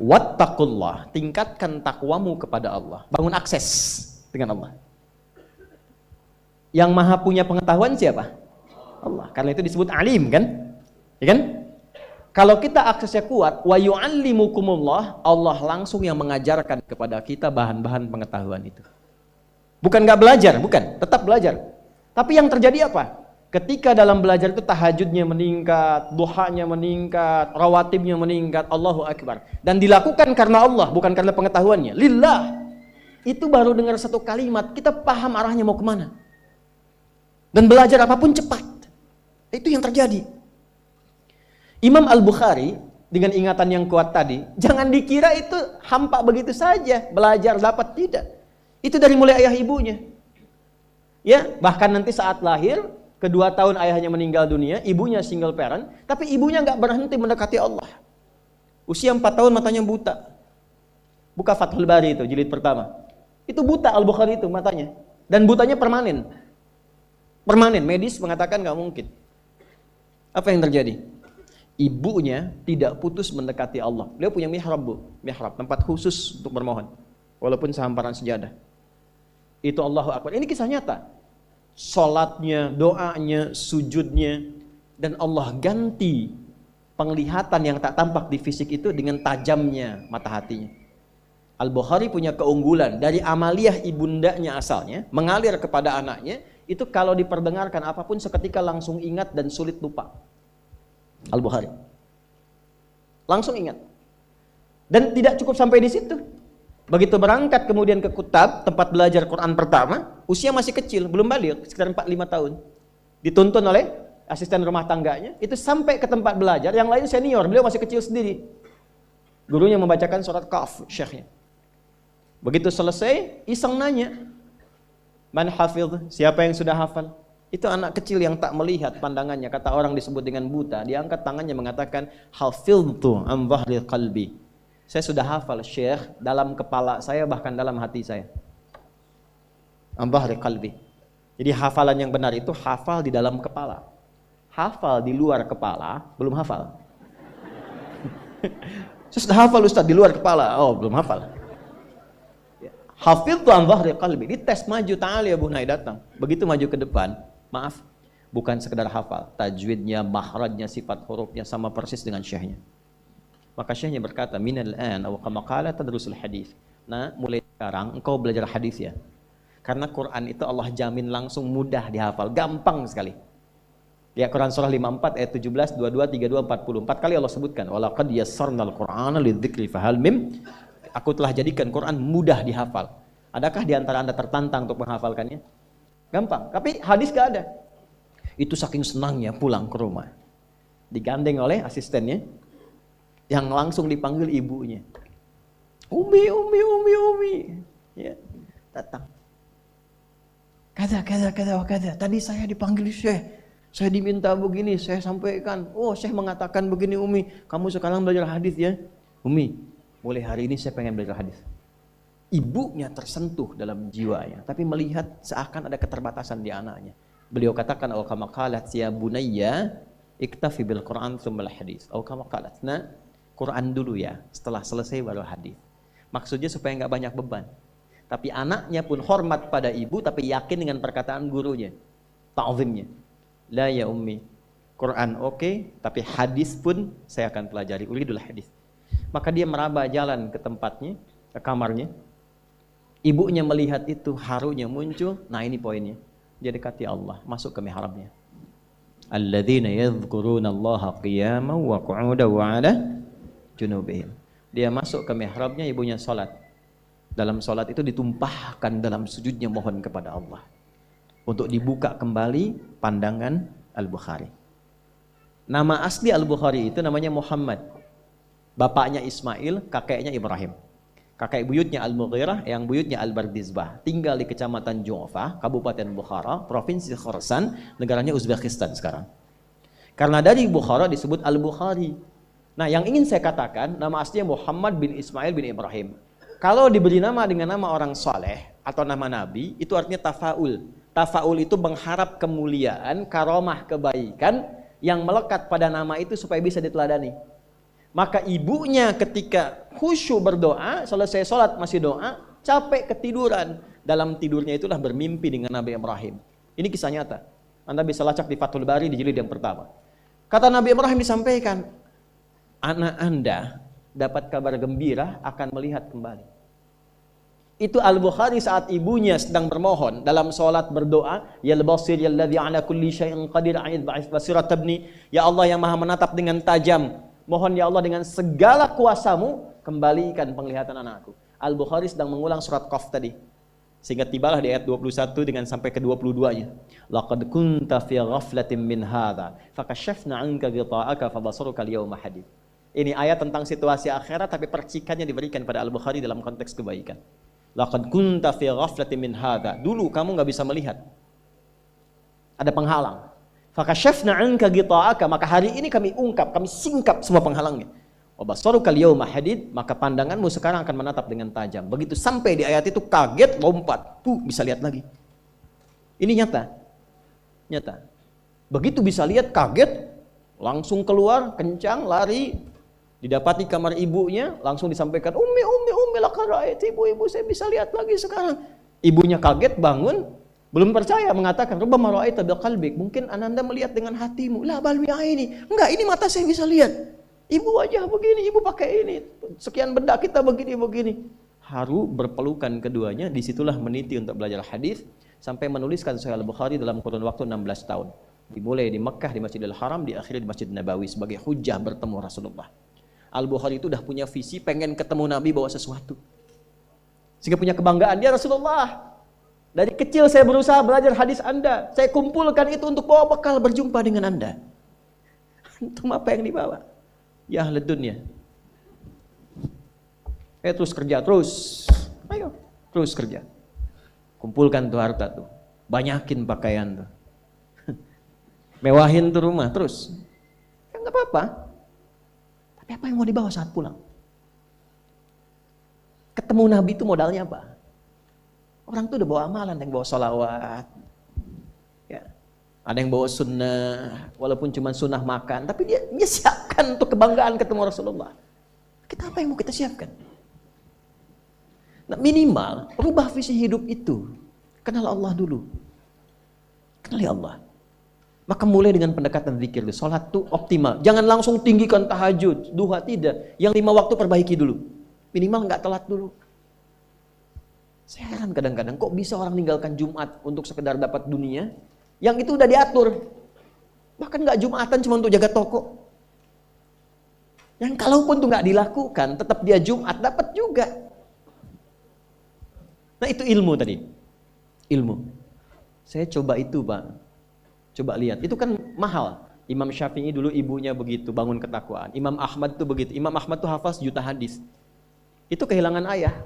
Wattaqullah, tingkatkan takwamu kepada Allah. Bangun akses dengan Allah. Yang maha punya pengetahuan siapa? Allah. Karena itu disebut alim kan? Ya kan? Kalau kita aksesnya kuat, wa yu'allimukumullah, Allah langsung yang mengajarkan kepada kita bahan-bahan pengetahuan itu. Bukan nggak belajar, bukan, tetap belajar. Tapi yang terjadi apa? Ketika dalam belajar itu tahajudnya meningkat, duhanya meningkat, rawatibnya meningkat, Allahu Akbar. Dan dilakukan karena Allah, bukan karena pengetahuannya. Lillah. Itu baru dengar satu kalimat, kita paham arahnya mau kemana. Dan belajar apapun cepat. Itu yang terjadi. Imam Al-Bukhari dengan ingatan yang kuat tadi, jangan dikira itu hampa begitu saja, belajar dapat, tidak. Itu dari mulai ayah ibunya. Ya, bahkan nanti saat lahir, kedua tahun ayahnya meninggal dunia, ibunya single parent, tapi ibunya nggak berhenti mendekati Allah. Usia 4 tahun matanya buta. Buka Fathul Bari itu, jilid pertama. Itu buta Al-Bukhari itu matanya. Dan butanya permanen. Permanen, medis mengatakan nggak mungkin. Apa yang terjadi? Ibunya tidak putus mendekati Allah. Beliau punya mihrab, Bu. Mihrab, tempat khusus untuk bermohon. Walaupun sehamparan sejadah. Itu Allahu Akbar. Ini kisah nyata. Salatnya, doanya, sujudnya. Dan Allah ganti penglihatan yang tak tampak di fisik itu dengan tajamnya mata hatinya. Al-Bukhari punya keunggulan. Dari amaliyah ibundanya asalnya, mengalir kepada anaknya, itu kalau diperdengarkan apapun seketika langsung ingat dan sulit lupa. Al-Bukhari. Langsung ingat. Dan tidak cukup sampai di situ. Begitu berangkat kemudian ke Kutab, tempat belajar Quran pertama, usia masih kecil, belum balik, sekitar 4-5 tahun. Dituntun oleh asisten rumah tangganya, itu sampai ke tempat belajar, yang lain senior, beliau masih kecil sendiri. Gurunya membacakan surat Kahf, syekhnya. Begitu selesai, iseng nanya, man hafidh, siapa yang sudah hafal? Itu anak kecil yang tak melihat pandangannya, kata orang disebut dengan buta, dia angkat tangannya mengatakan, hafidhtu an dhahri qalbi. Saya sudah hafal syekh dalam kepala saya, bahkan dalam hati saya. An dhahri qalbi. Jadi hafalan yang benar itu hafal di dalam kepala. Hafal di luar kepala, belum hafal. Saya sudah hafal Ustaz di luar kepala, oh belum hafal. Hafidhtu an dhahri qalbi. Di tes maju ta'ali ya Bunai datang. Begitu maju ke depan, maaf, bukan sekedar hafal, tajwidnya, makhrajnya, sifat hurufnya sama persis dengan syekhnya. Maka syekhnya berkata, minal an aw kama qala tadrusul hadis. Nah, mulai sekarang engkau belajar hadis ya. Karena Quran itu Allah jamin langsung mudah dihafal, gampang sekali. Ya, Quran surah 54 ayat 17, 22, 32, 44 kali Allah sebutkan, walaqad yassarnal Qur'ana lidzikri fahal mim. Aku telah jadikan Quran mudah dihafal. Adakah di antara Anda tertantang untuk menghafalkannya? Gampang, tapi hadis gak ada. Itu saking senangnya pulang ke rumah. Digandeng oleh asistennya, yang langsung dipanggil ibunya. Umi. Ya, datang. Kata. Tadi saya dipanggil Syekh. Saya diminta begini, saya sampaikan. Oh, Syekh mengatakan begini, Umi. Kamu sekarang belajar hadis ya? Umi, mulai hari ini saya pengen belajar hadis. Ibunya tersentuh dalam jiwanya, tapi melihat seakan ada keterbatasan di anaknya. Beliau katakan, "Aw kama qalat ya bunayya, iktafi bil Qur'an tsumma al hadis." Aw kama qalat. Nah, Quran dulu ya, setelah selesai baru hadis. Maksudnya supaya nggak banyak beban. Tapi anaknya pun hormat pada ibu, tapi yakin dengan perkataan gurunya, ta'zimnya. La ya ummi, Quran oke, tapi hadis pun saya akan pelajari. Uridul hadis. Maka dia meraba jalan ke tempatnya, ke kamarnya. Ibunya melihat itu, harunya muncul. Nah ini poinnya. Dia dekati Allah, masuk ke mihrabnya. Alladzina yadhkuruna Allaha qiyaman wa qu'udan wa 'ala junubihim. Dia masuk ke mihrabnya, ibunya sholat. Dalam sholat itu ditumpahkan dalam sujudnya mohon kepada Allah untuk dibuka kembali pandangan Al-Bukhari. Nama asli Al-Bukhari itu namanya Muhammad. Bapaknya Ismail, kakeknya Ibrahim. Kakek buyutnya Al-Mughirah, yang buyutnya Al-Bardizbah. Tinggal di Kecamatan Ju'fah, Kabupaten Bukhara, Provinsi Khorasan, negaranya Uzbekistan sekarang. Karena dari Bukhara disebut Al-Bukhari. Nah, yang ingin saya katakan, nama aslinya Muhammad bin Ismail bin Ibrahim. Kalau diberi nama dengan nama orang soleh atau nama nabi, itu artinya tafaul. Tafaul itu mengharap kemuliaan, karomah, kebaikan yang melekat pada nama itu supaya bisa diteladani. Maka ibunya ketika khusyuk berdoa, selesai sholat masih doa, capek ketiduran. Dalam tidurnya itulah bermimpi dengan Nabi Ibrahim. Ini kisah nyata. Anda bisa lacak di Fathul Bari di jilid yang pertama. Kata Nabi Ibrahim disampaikan, anak Anda dapat kabar gembira akan melihat kembali. Itu Al-Bukhari saat ibunya sedang bermohon dalam sholat berdoa, ya al-basir ya alladhi ala kulli syai'in qadir a'id basirat tabni, ya Allah yang maha menatap dengan tajam, mohon ya Allah dengan segala kuasamu kembalikan penglihatan anakku. Al-Bukhari sedang mengulang surat Qaf tadi, sehingga tibalah di ayat 21 dengan sampai ke 22-nya. Laqad kunta fi ghaflatin min hadza fakashafna 'anka ghita'aka fabasaruka al-yawma hadid. Ini ayat tentang situasi akhirat, tapi percikannya diberikan pada Al-Bukhari dalam konteks kebaikan. Laqad kunta fi ghaflatin min hadza. Dulu kamu nggak bisa melihat, ada penghalang. Fakashafna 'anka ghita'aka, maka hari ini kami ungkap, kami singkap semua penghalangnya. Wa basaruka al-yawma hadid, maka pandanganmu sekarang akan menatap dengan tajam. Begitu sampai di ayat itu kaget, lompat, bisa lihat lagi. Ini nyata. Nyata. Begitu bisa lihat, kaget, langsung keluar, kencang, lari. Didapati kamar ibunya, langsung disampaikan, Umi, laqad ra'aitu, ibu saya bisa lihat lagi sekarang. Ibunya kaget, bangun, belum percaya, mengatakan, rubbama ra'aita biqalbik, mungkin Ananda melihat dengan hatimu. La bal bi'aini. Enggak, ini mata saya bisa lihat. Ibu wajah begini, ibu pakai ini, sekian benda kita begini. Haru berpelukan keduanya, disitulah meniti untuk belajar hadis, sampai menuliskan Sahih Al-Bukhari dalam kurun waktu 16 tahun. Dimulai di Mekah, di Masjidil Haram, diakhiri di Masjid Nabawi sebagai hujjah bertemu Rasulullah. Al-Bukhari itu udah punya visi pengen ketemu Nabi bawa sesuatu. Sehingga punya kebanggaan, dia Rasulullah. Dari kecil saya berusaha belajar hadis Anda. Saya kumpulkan itu untuk bawa bekal berjumpa dengan Anda. Antum apa yang dibawa? Ya ahli dunia. Terus kerja, terus. Ayo, terus kerja. Kumpulkan tuh harta tuh. Banyakin pakaian tuh. Mewahin tuh rumah, terus. Ya nggak apa-apa. Tapi apa yang mau dibawa saat pulang? Ketemu Nabi itu modalnya apa? Orang tuh udah bawa amalan, ada yang bawa sholawat. Ya. Ada yang bawa sunnah, walaupun cuma sunnah makan. Tapi dia siapkan untuk kebanggaan ketemu Rasulullah. Kita apa yang mau kita siapkan? Nah, minimal rubah visi hidup itu. Kenal Allah dulu. Kenali Allah. Maka mulai dengan pendekatan zikir. Salat tuh optimal. Jangan langsung tinggikan tahajud, duha, tidak. Yang 5 waktu perbaiki dulu. Minimal nggak telat dulu. Saya heran kadang-kadang kok bisa orang meninggalkan Jumat untuk sekedar dapat dunia. Yang itu udah diatur. Bahkan nggak Jumatan cuma untuk jaga toko. Yang kalaupun tuh nggak dilakukan, tetap dia Jumat dapat juga. Nah itu ilmu tadi. Ilmu. Saya coba itu Pak. Coba lihat. Itu kan mahal. Imam Syafi'i dulu ibunya begitu, bangun ketakwaan. Imam Ahmad tuh begitu. Imam Ahmad tuh hafal 1 juta hadis. Itu kehilangan ayah.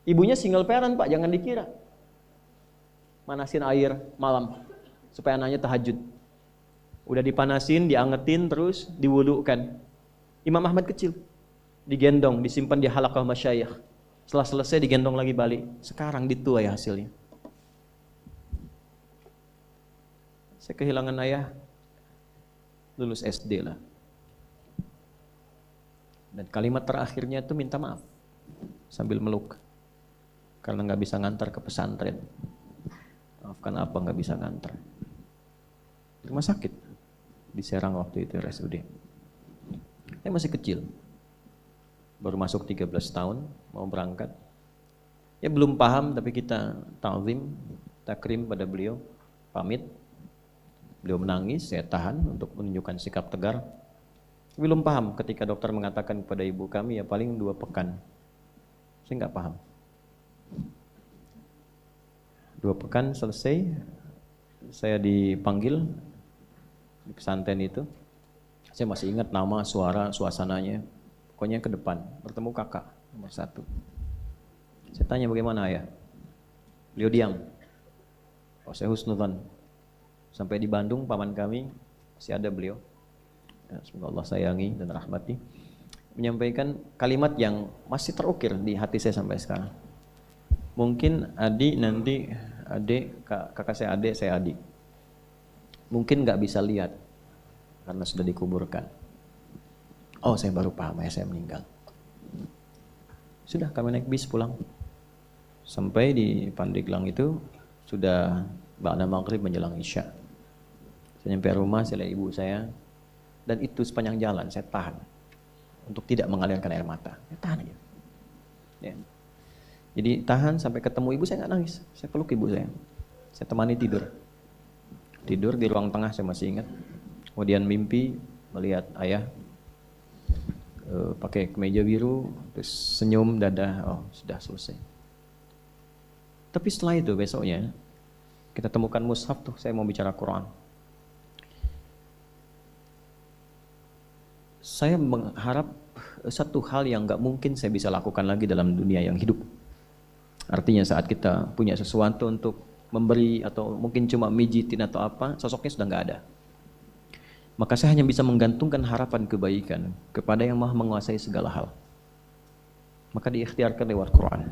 Ibunya single parent Pak, jangan dikira. Manasin air malam supaya anaknya tahajud. Udah dipanasin, diangetin terus, diwudukan. Imam Ahmad kecil. Digendong, disimpan di halaqah masyayikh. Setelah selesai digendong lagi balik. Sekarang dituai hasilnya. Saya kehilangan ayah lulus SD lah. Dan kalimat terakhirnya itu minta maaf sambil meluk. Karena nggak bisa ngantar ke pesantren. Maafkan apa nggak bisa ngantar. Rumah sakit di Serang waktu itu RSUD. Saya masih kecil. Baru masuk 13 tahun, mau berangkat. Ya belum paham tapi kita ta'zim, takrim pada beliau, pamit. Beliau menangis, saya tahan untuk menunjukkan sikap tegar. Belum paham ketika dokter mengatakan kepada ibu kami ya paling 2 pekan. Saya nggak paham. 2 pekan selesai, saya dipanggil di pesantren itu. Saya masih ingat nama, suara, suasananya. Pokoknya ke depan, bertemu kakak nomor 1. Saya tanya bagaimana ayah? Beliau diam. Oh saya husnudzon. Sampai di Bandung paman kami masih ada beliau. Ya, semoga Allah sayangi dan rahmati. Menyampaikan kalimat yang masih terukir di hati saya sampai sekarang. Mungkin adik nanti adik, kakak saya adik. Mungkin nggak bisa lihat karena sudah dikuburkan. Oh saya baru paham ya saya meninggal. Sudah kami naik bis pulang. Sampai di Pandeglang itu sudah ba'da maghrib menjelang isya. Saya nyampe rumah, saya lihat ibu saya. Dan itu sepanjang jalan saya tahan. Untuk tidak mengalirkan air mata. Saya tahan aja. Ya. Jadi tahan sampai ketemu ibu saya nggak nangis. Saya peluk ibu saya. Saya temani tidur. Tidur di ruang tengah saya masih ingat. Kemudian mimpi melihat ayah pakai kemeja biru, terus senyum dada, oh sudah selesai. Tapi setelah itu besoknya kita temukan mushaf tuh, saya mau bicara Quran. Saya mengharap satu hal yang nggak mungkin saya bisa lakukan lagi dalam dunia yang hidup. Artinya saat kita punya sesuatu untuk memberi atau mungkin cuma mijitin atau apa, sosoknya sudah nggak ada. Maka saya hanya bisa menggantungkan harapan kebaikan kepada yang maha menguasai segala hal. Maka diikhtiarkan lewat Quran.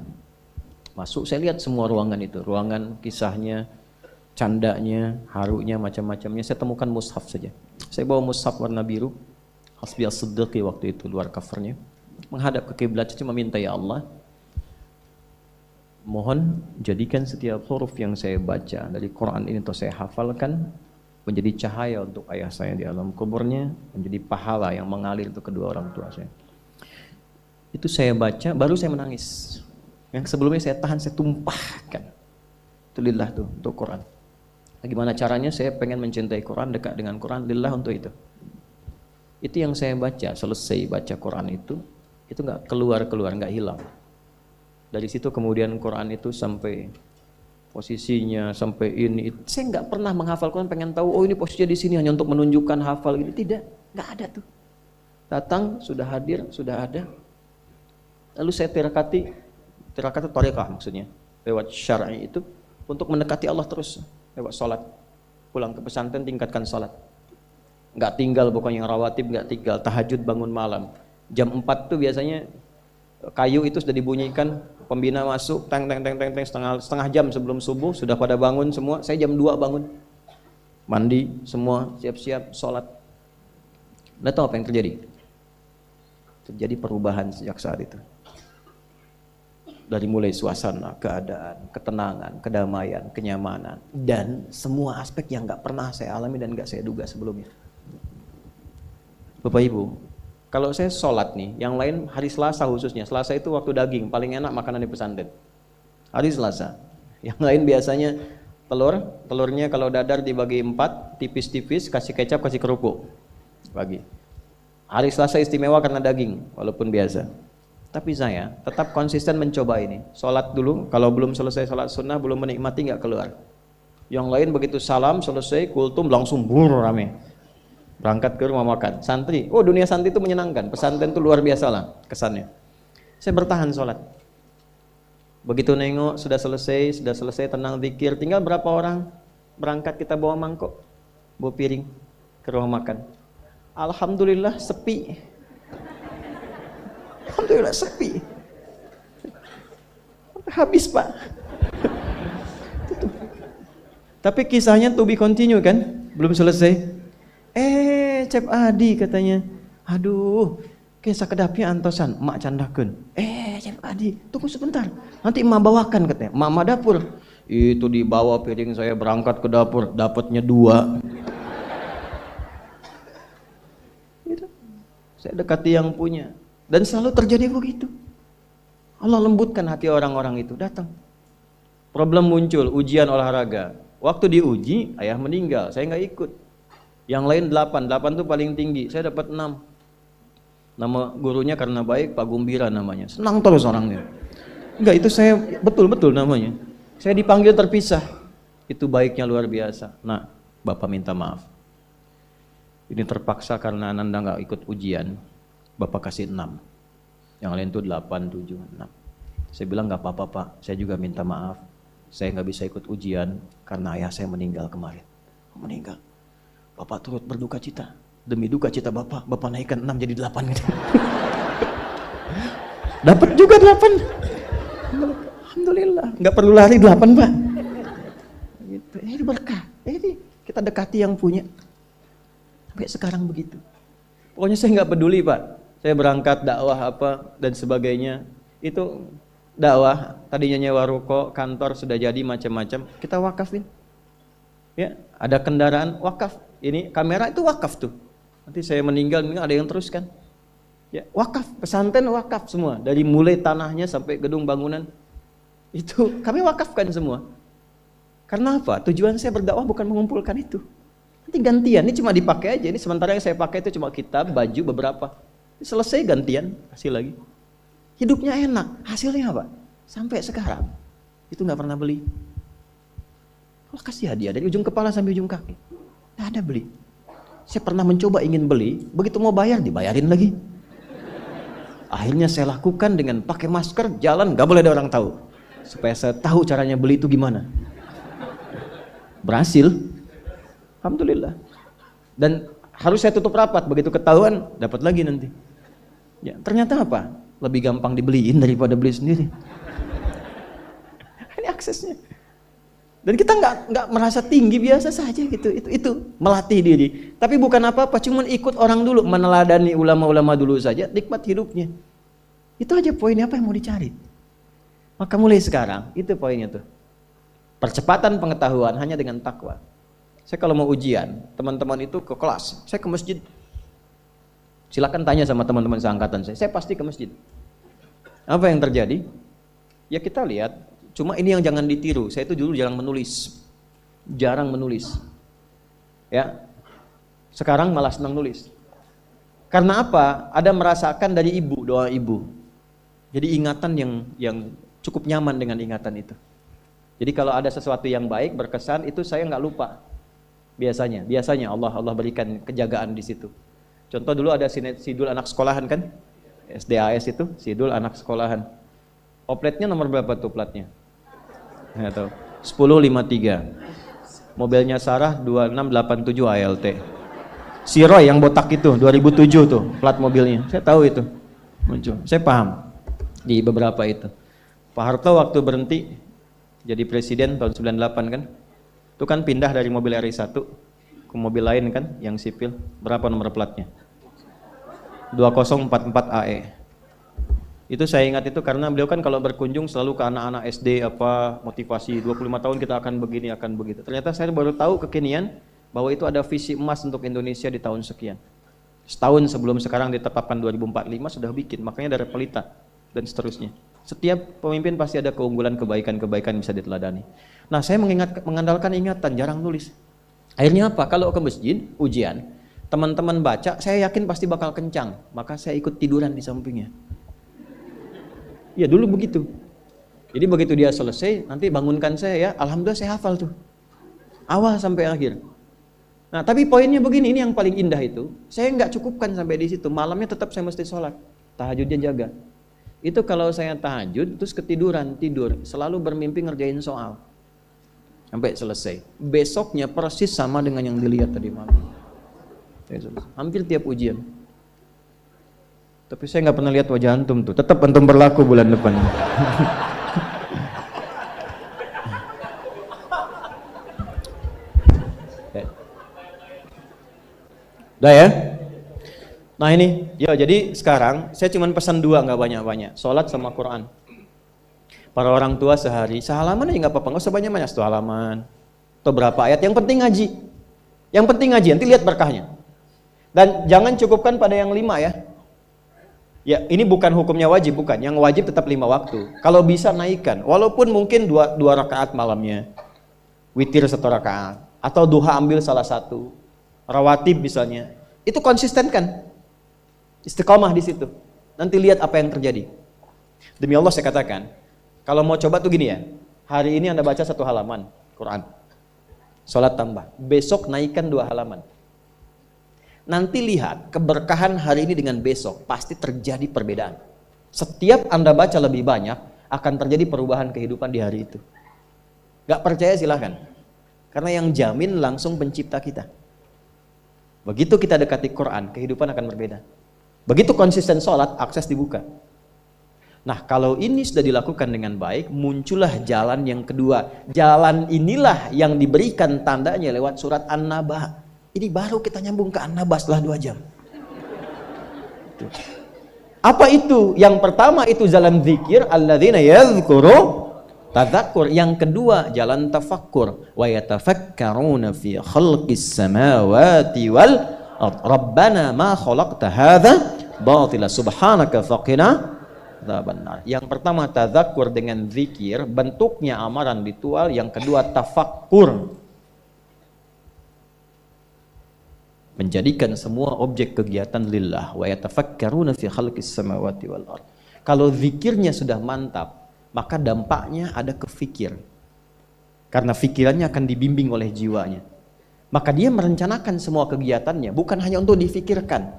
Masuk, saya lihat semua ruangan itu. Ruangan, kisahnya, candanya, harunya, macam-macamnya. Saya temukan mushaf saja. Saya bawa mushaf warna biru. Hasbi as-siddiqi waktu itu, luar covernya. Menghadap ke kiblat, cuma minta ya Allah. Mohon jadikan setiap huruf yang saya baca dari Quran ini atau saya hafalkan menjadi cahaya untuk ayah saya di alam kuburnya, menjadi pahala yang mengalir untuk kedua orang tua saya. Itu saya baca, baru saya menangis. Yang sebelumnya saya tahan, saya tumpahkan. Itu lillah tuh untuk Quran. Bagaimana caranya saya pengen mencintai Quran, dekat dengan Quran, lillah untuk itu. Itu yang saya baca, selesai baca Quran itu nggak keluar, nggak hilang. Dari situ kemudian Quran itu sampai posisinya, sampai ini. Saya nggak pernah menghafal Quran, pengen tahu, oh ini posisinya di sini hanya untuk menunjukkan hafal ini. Tidak, nggak ada tuh. Datang, sudah hadir, sudah ada. Lalu saya tirakati thariqah maksudnya, lewat syar'i itu untuk mendekati Allah terus, lewat sholat. Pulang ke pesantren tingkatkan sholat. Nggak tinggal pokoknya yang rawatib, nggak tinggal, tahajud bangun malam. Jam 4 tuh biasanya kayu itu sudah dibunyikan, pembina masuk, teng setengah jam sebelum subuh sudah pada bangun semua. Saya jam 2 bangun, mandi semua, siap-siap sholat. Nggak tahu apa yang terjadi. Terjadi perubahan sejak saat itu. Dari mulai suasana, keadaan, ketenangan, kedamaian, kenyamanan, dan semua aspek yang nggak pernah saya alami dan nggak saya duga sebelumnya. Bapak Ibu, kalau saya sholat nih, yang lain hari Selasa khususnya, Selasa itu waktu daging, paling enak makanan di pesantren. Hari Selasa. Yang lain biasanya telurnya kalau dadar dibagi 4, tipis-tipis, kasih kecap, kasih kerupuk. Bagi. Hari Selasa istimewa karena daging, walaupun biasa. Tapi saya tetap konsisten mencoba ini. Sholat dulu, kalau belum selesai sholat sunnah, belum menikmati nggak keluar. Yang lain begitu salam, selesai, kultum, langsung rame. Berangkat ke rumah makan. Santri, oh dunia santri itu menyenangkan. Pesantren itu luar biasa lah kesannya. Saya bertahan sholat. Begitu nengok, sudah selesai tenang zikir. Tinggal berapa orang berangkat, kita bawa mangkok, bawa piring ke rumah makan. Alhamdulillah sepi. Alhamdulillah sepi. Habis Pak. Tapi kisahnya to be continue kan? Belum selesai. Cep Adi katanya, aduh, kisah kedapnya antosan, mak candakeun. Cep Adi, tunggu sebentar, nanti emak bawakan katanya. Emak dapur, itu dibawa piring saya berangkat ke dapur, dapatnya 2. Gitu. Saya dekati yang punya, dan selalu terjadi begitu. Allah lembutkan hati orang-orang itu, datang. Problem muncul, ujian olahraga. Waktu diuji, ayah meninggal, saya nggak ikut. Yang lain 8 itu paling tinggi, saya dapat 6. Nama gurunya karena baik, Pak Gumbira namanya. Senang terus orangnya. Enggak, itu saya betul-betul namanya. Saya dipanggil terpisah. Itu baiknya luar biasa. Nah, Bapak minta maaf. Ini terpaksa karena Ananda nggak ikut ujian. Bapak kasih 6. Yang lain tuh 8, 7, 6. Saya bilang nggak apa-apa Pak, saya juga minta maaf. Saya nggak bisa ikut ujian karena ayah saya meninggal kemarin. Meninggal. Bapak turut berduka cita. Demi duka cita Bapak naikkan 6 jadi 8 gitu. Dapat juga 8. Alhamdulillah. Nggak perlu lari 8 Pak. Gitu. Ini berkah. Ini kita dekati yang punya. Sampai sekarang begitu. Pokoknya saya nggak peduli Pak. Saya berangkat dakwah apa dan sebagainya. Itu dakwah. Tadinya nyewa ruko, kantor sudah jadi macam-macam. Kita wakafin. Ya, ada kendaraan wakaf. Ini kamera itu wakaf tuh. Nanti saya meninggal ada yang teruskan. Ya, wakaf, pesantren wakaf semua. Dari mulai tanahnya sampai gedung bangunan. Itu kami wakafkan semua. Karena apa? Tujuan saya berdakwah bukan mengumpulkan itu. Nanti gantian, ini cuma dipakai aja. Ini sementara yang saya pakai itu cuma kitab, baju beberapa. Selesai gantian, kasih lagi. Hidupnya enak, hasilnya apa? Sampai sekarang itu nggak pernah beli. Allah kasih hadiah dari ujung kepala sampai ujung kaki. Nggak ada beli. Saya pernah mencoba ingin beli, begitu mau bayar dibayarin lagi. Akhirnya saya lakukan dengan pakai masker, jalan nggak boleh ada orang tahu, supaya saya tahu caranya beli itu gimana. Berhasil, alhamdulillah. Dan harus saya tutup rapat, begitu ketahuan dapat lagi nanti. Ya, ternyata apa? Lebih gampang dibeliin daripada beli sendiri. Ini aksesnya. Dan kita nggak merasa tinggi, biasa saja gitu. Itu melatih diri. Tapi bukan apa-apa, cuma ikut orang dulu, meneladani ulama-ulama dulu saja, nikmat hidupnya. Itu aja poinnya, apa yang mau dicari. Maka mulai sekarang, itu poinnya tuh. Percepatan pengetahuan hanya dengan takwa. Saya kalau mau ujian, teman-teman itu ke kelas, saya ke masjid. Silakan tanya sama teman-teman seangkatan saya pasti ke masjid. Apa yang terjadi? Ya kita lihat, Cuma ini yang jangan ditiru. Saya itu dulu jarang menulis. Ya. Sekarang malah senang nulis. Karena apa? Ada merasakan dari ibu, doa ibu. Jadi ingatan yang cukup nyaman dengan ingatan itu. Jadi kalau ada sesuatu yang baik berkesan itu saya nggak lupa. Biasanya Allah berikan kejagaan di situ. Contoh dulu ada sidul anak sekolahan kan? SDAS itu sidul anak sekolahan. Opletnya nomor berapa tuh platnya? Nggak tahu. 1053. Mobilnya Sarah 2687 ALT. Si Roy yang botak itu 2007 tuh plat mobilnya. Saya tahu itu. Muncul. Saya paham di beberapa itu. Pak Harto waktu berhenti jadi presiden tahun 98 kan? Itu kan pindah dari mobil RI1 ke mobil lain kan yang sipil. Berapa nomor platnya? 2044 AE. Itu saya ingat itu karena beliau kan kalau berkunjung selalu ke anak-anak SD apa motivasi 25 tahun kita akan begini akan begitu. Ternyata saya baru tahu kekinian bahwa itu ada visi emas untuk Indonesia di tahun sekian. Setahun sebelum sekarang ditetapkan 2045 sudah bikin, makanya dari pelita dan seterusnya. Setiap pemimpin pasti ada keunggulan kebaikan-kebaikan yang bisa diteladani. Nah, saya mengandalkan ingatan, jarang nulis. Akhirnya apa? Kalau ke masjid, ujian, teman-teman baca, saya yakin pasti bakal kencang, maka saya ikut tiduran di sampingnya. Ya dulu begitu. Jadi begitu dia selesai, nanti bangunkan saya ya, alhamdulillah saya hafal tuh. Awal sampai akhir. Nah, tapi poinnya begini, ini yang paling indah itu, saya nggak cukupkan sampai di situ. Malamnya tetap saya mesti sholat, tahajudnya jaga. Itu kalau saya tahajud, terus ketiduran, tidur, selalu bermimpi ngerjain soal. Sampai selesai. Besoknya persis sama dengan yang dilihat tadi malam. Hampir tiap ujian. Tapi saya nggak pernah lihat wajah antum tuh. Tetap antum berlaku bulan depan. Udah ya? Nah ini, ya jadi sekarang saya cuma pesan 2 nggak banyak-banyak. Sholat sama Quran. Para orang tua sehari sehalaman aja nggak apa-apa, nggak usah banyak-banyak 1 halaman atau berapa ayat. Yang penting ngaji. Yang penting ngaji. Nanti lihat berkahnya. Dan jangan cukupkan pada yang 5 ya. Ya ini bukan hukumnya wajib, bukan. Yang wajib tetap 5 waktu. Kalau bisa naikkan, walaupun mungkin 2 rakaat malamnya, witir 1 rakaat, atau duha ambil salah satu, rawatib misalnya. Itu konsisten kan? Istiqomah di situ. Nanti lihat apa yang terjadi. Demi Allah saya katakan, kalau mau coba tuh gini ya. Hari ini Anda baca 1 halaman Quran. Salat tambah. Besok naikkan 2 halaman. Nanti lihat keberkahan hari ini dengan besok pasti terjadi perbedaan. Setiap Anda baca lebih banyak akan terjadi perubahan kehidupan di hari itu. Gak percaya silahkan. Karena yang jamin langsung pencipta kita. Begitu kita dekati Quran, kehidupan akan berbeda. Begitu konsisten sholat, akses dibuka. Nah, kalau ini sudah dilakukan dengan baik, muncullah jalan yang kedua. Jalan inilah yang diberikan tandanya lewat surat An-Naba. Ini baru kita nyambung ke An-Naba setelah 2 jam. Apa itu? Yang pertama itu jalan zikir, alladzina yadhkuru tadzakur. Yang kedua jalan tafakkur, wa yatafakkaruna fi khalqis samawati wal ard. Rabbana ma khalaqta hadza batila subhanaka faqina adzabannar. Yang pertama tadzakur dengan zikir, bentuknya amaran ritual. Yang kedua tafakkur, menjadikan semua objek kegiatan lillah. Wa yatafakkaruna fi khalqis samawati wal ard. Kalau zikirnya sudah mantap, maka dampaknya ada ke fikir. Karena fikirannya akan dibimbing oleh jiwanya. Maka dia merencanakan semua kegiatannya bukan hanya untuk difikirkan,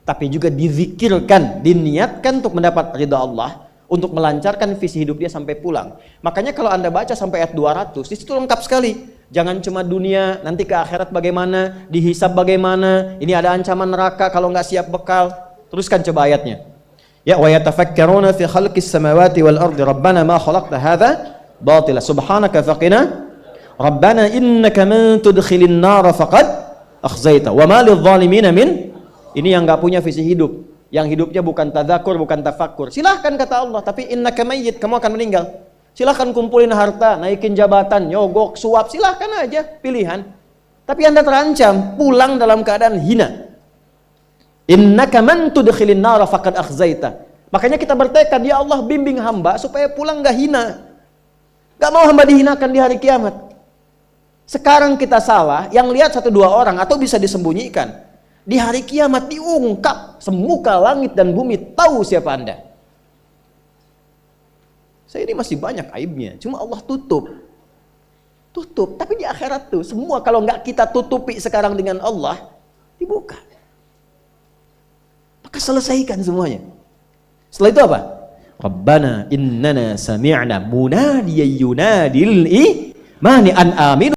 tapi juga dizikirkan, diniatkan untuk mendapat ridha Allah, untuk melancarkan visi hidup dia sampai pulang. Makanya kalau Anda baca sampai ayat 200, di situ lengkap sekali. Jangan cuma dunia, nanti ke akhirat bagaimana, dihisab bagaimana, ini ada ancaman neraka kalau nggak siap bekal. Teruskan coba ayatnya. Ya, wa yatafakkaruna fi khalqis samawati wal ardi rabbana ma khalaqta hadza batila subhanaka faqina rabbana innaka man tudkhilin nar faqad akhzaita wa ma lidh dhalimin min. Ini yang nggak punya visi hidup, yang hidupnya bukan tadzakur, bukan tafakkur. Silahkan kata Allah, tapi innaka mayyit, kamu akan meninggal. Silahkan kumpulin harta, naikin jabatan, nyogok, suap, silahkan aja, pilihan. Tapi Anda terancam pulang dalam keadaan hina. Innaka man tudkhilin nar faqad akhzaita. Makanya kita bertekad, ya Allah bimbing hamba supaya pulang enggak hina. Gak mau hamba dihinakan di hari kiamat. Sekarang kita salah, yang lihat 1-2 orang atau bisa disembunyikan. Di hari kiamat diungkap, semuka langit dan bumi tahu siapa Anda. Saya ini masih banyak aibnya, cuma Allah tutup. Tutup, tapi di akhirat tuh semua kalau nggak kita tutupi sekarang dengan Allah, dibuka. Maka selesaikan semuanya. Setelah itu apa? Rabbana innana sami'na munadiyan yunadil imani an aminu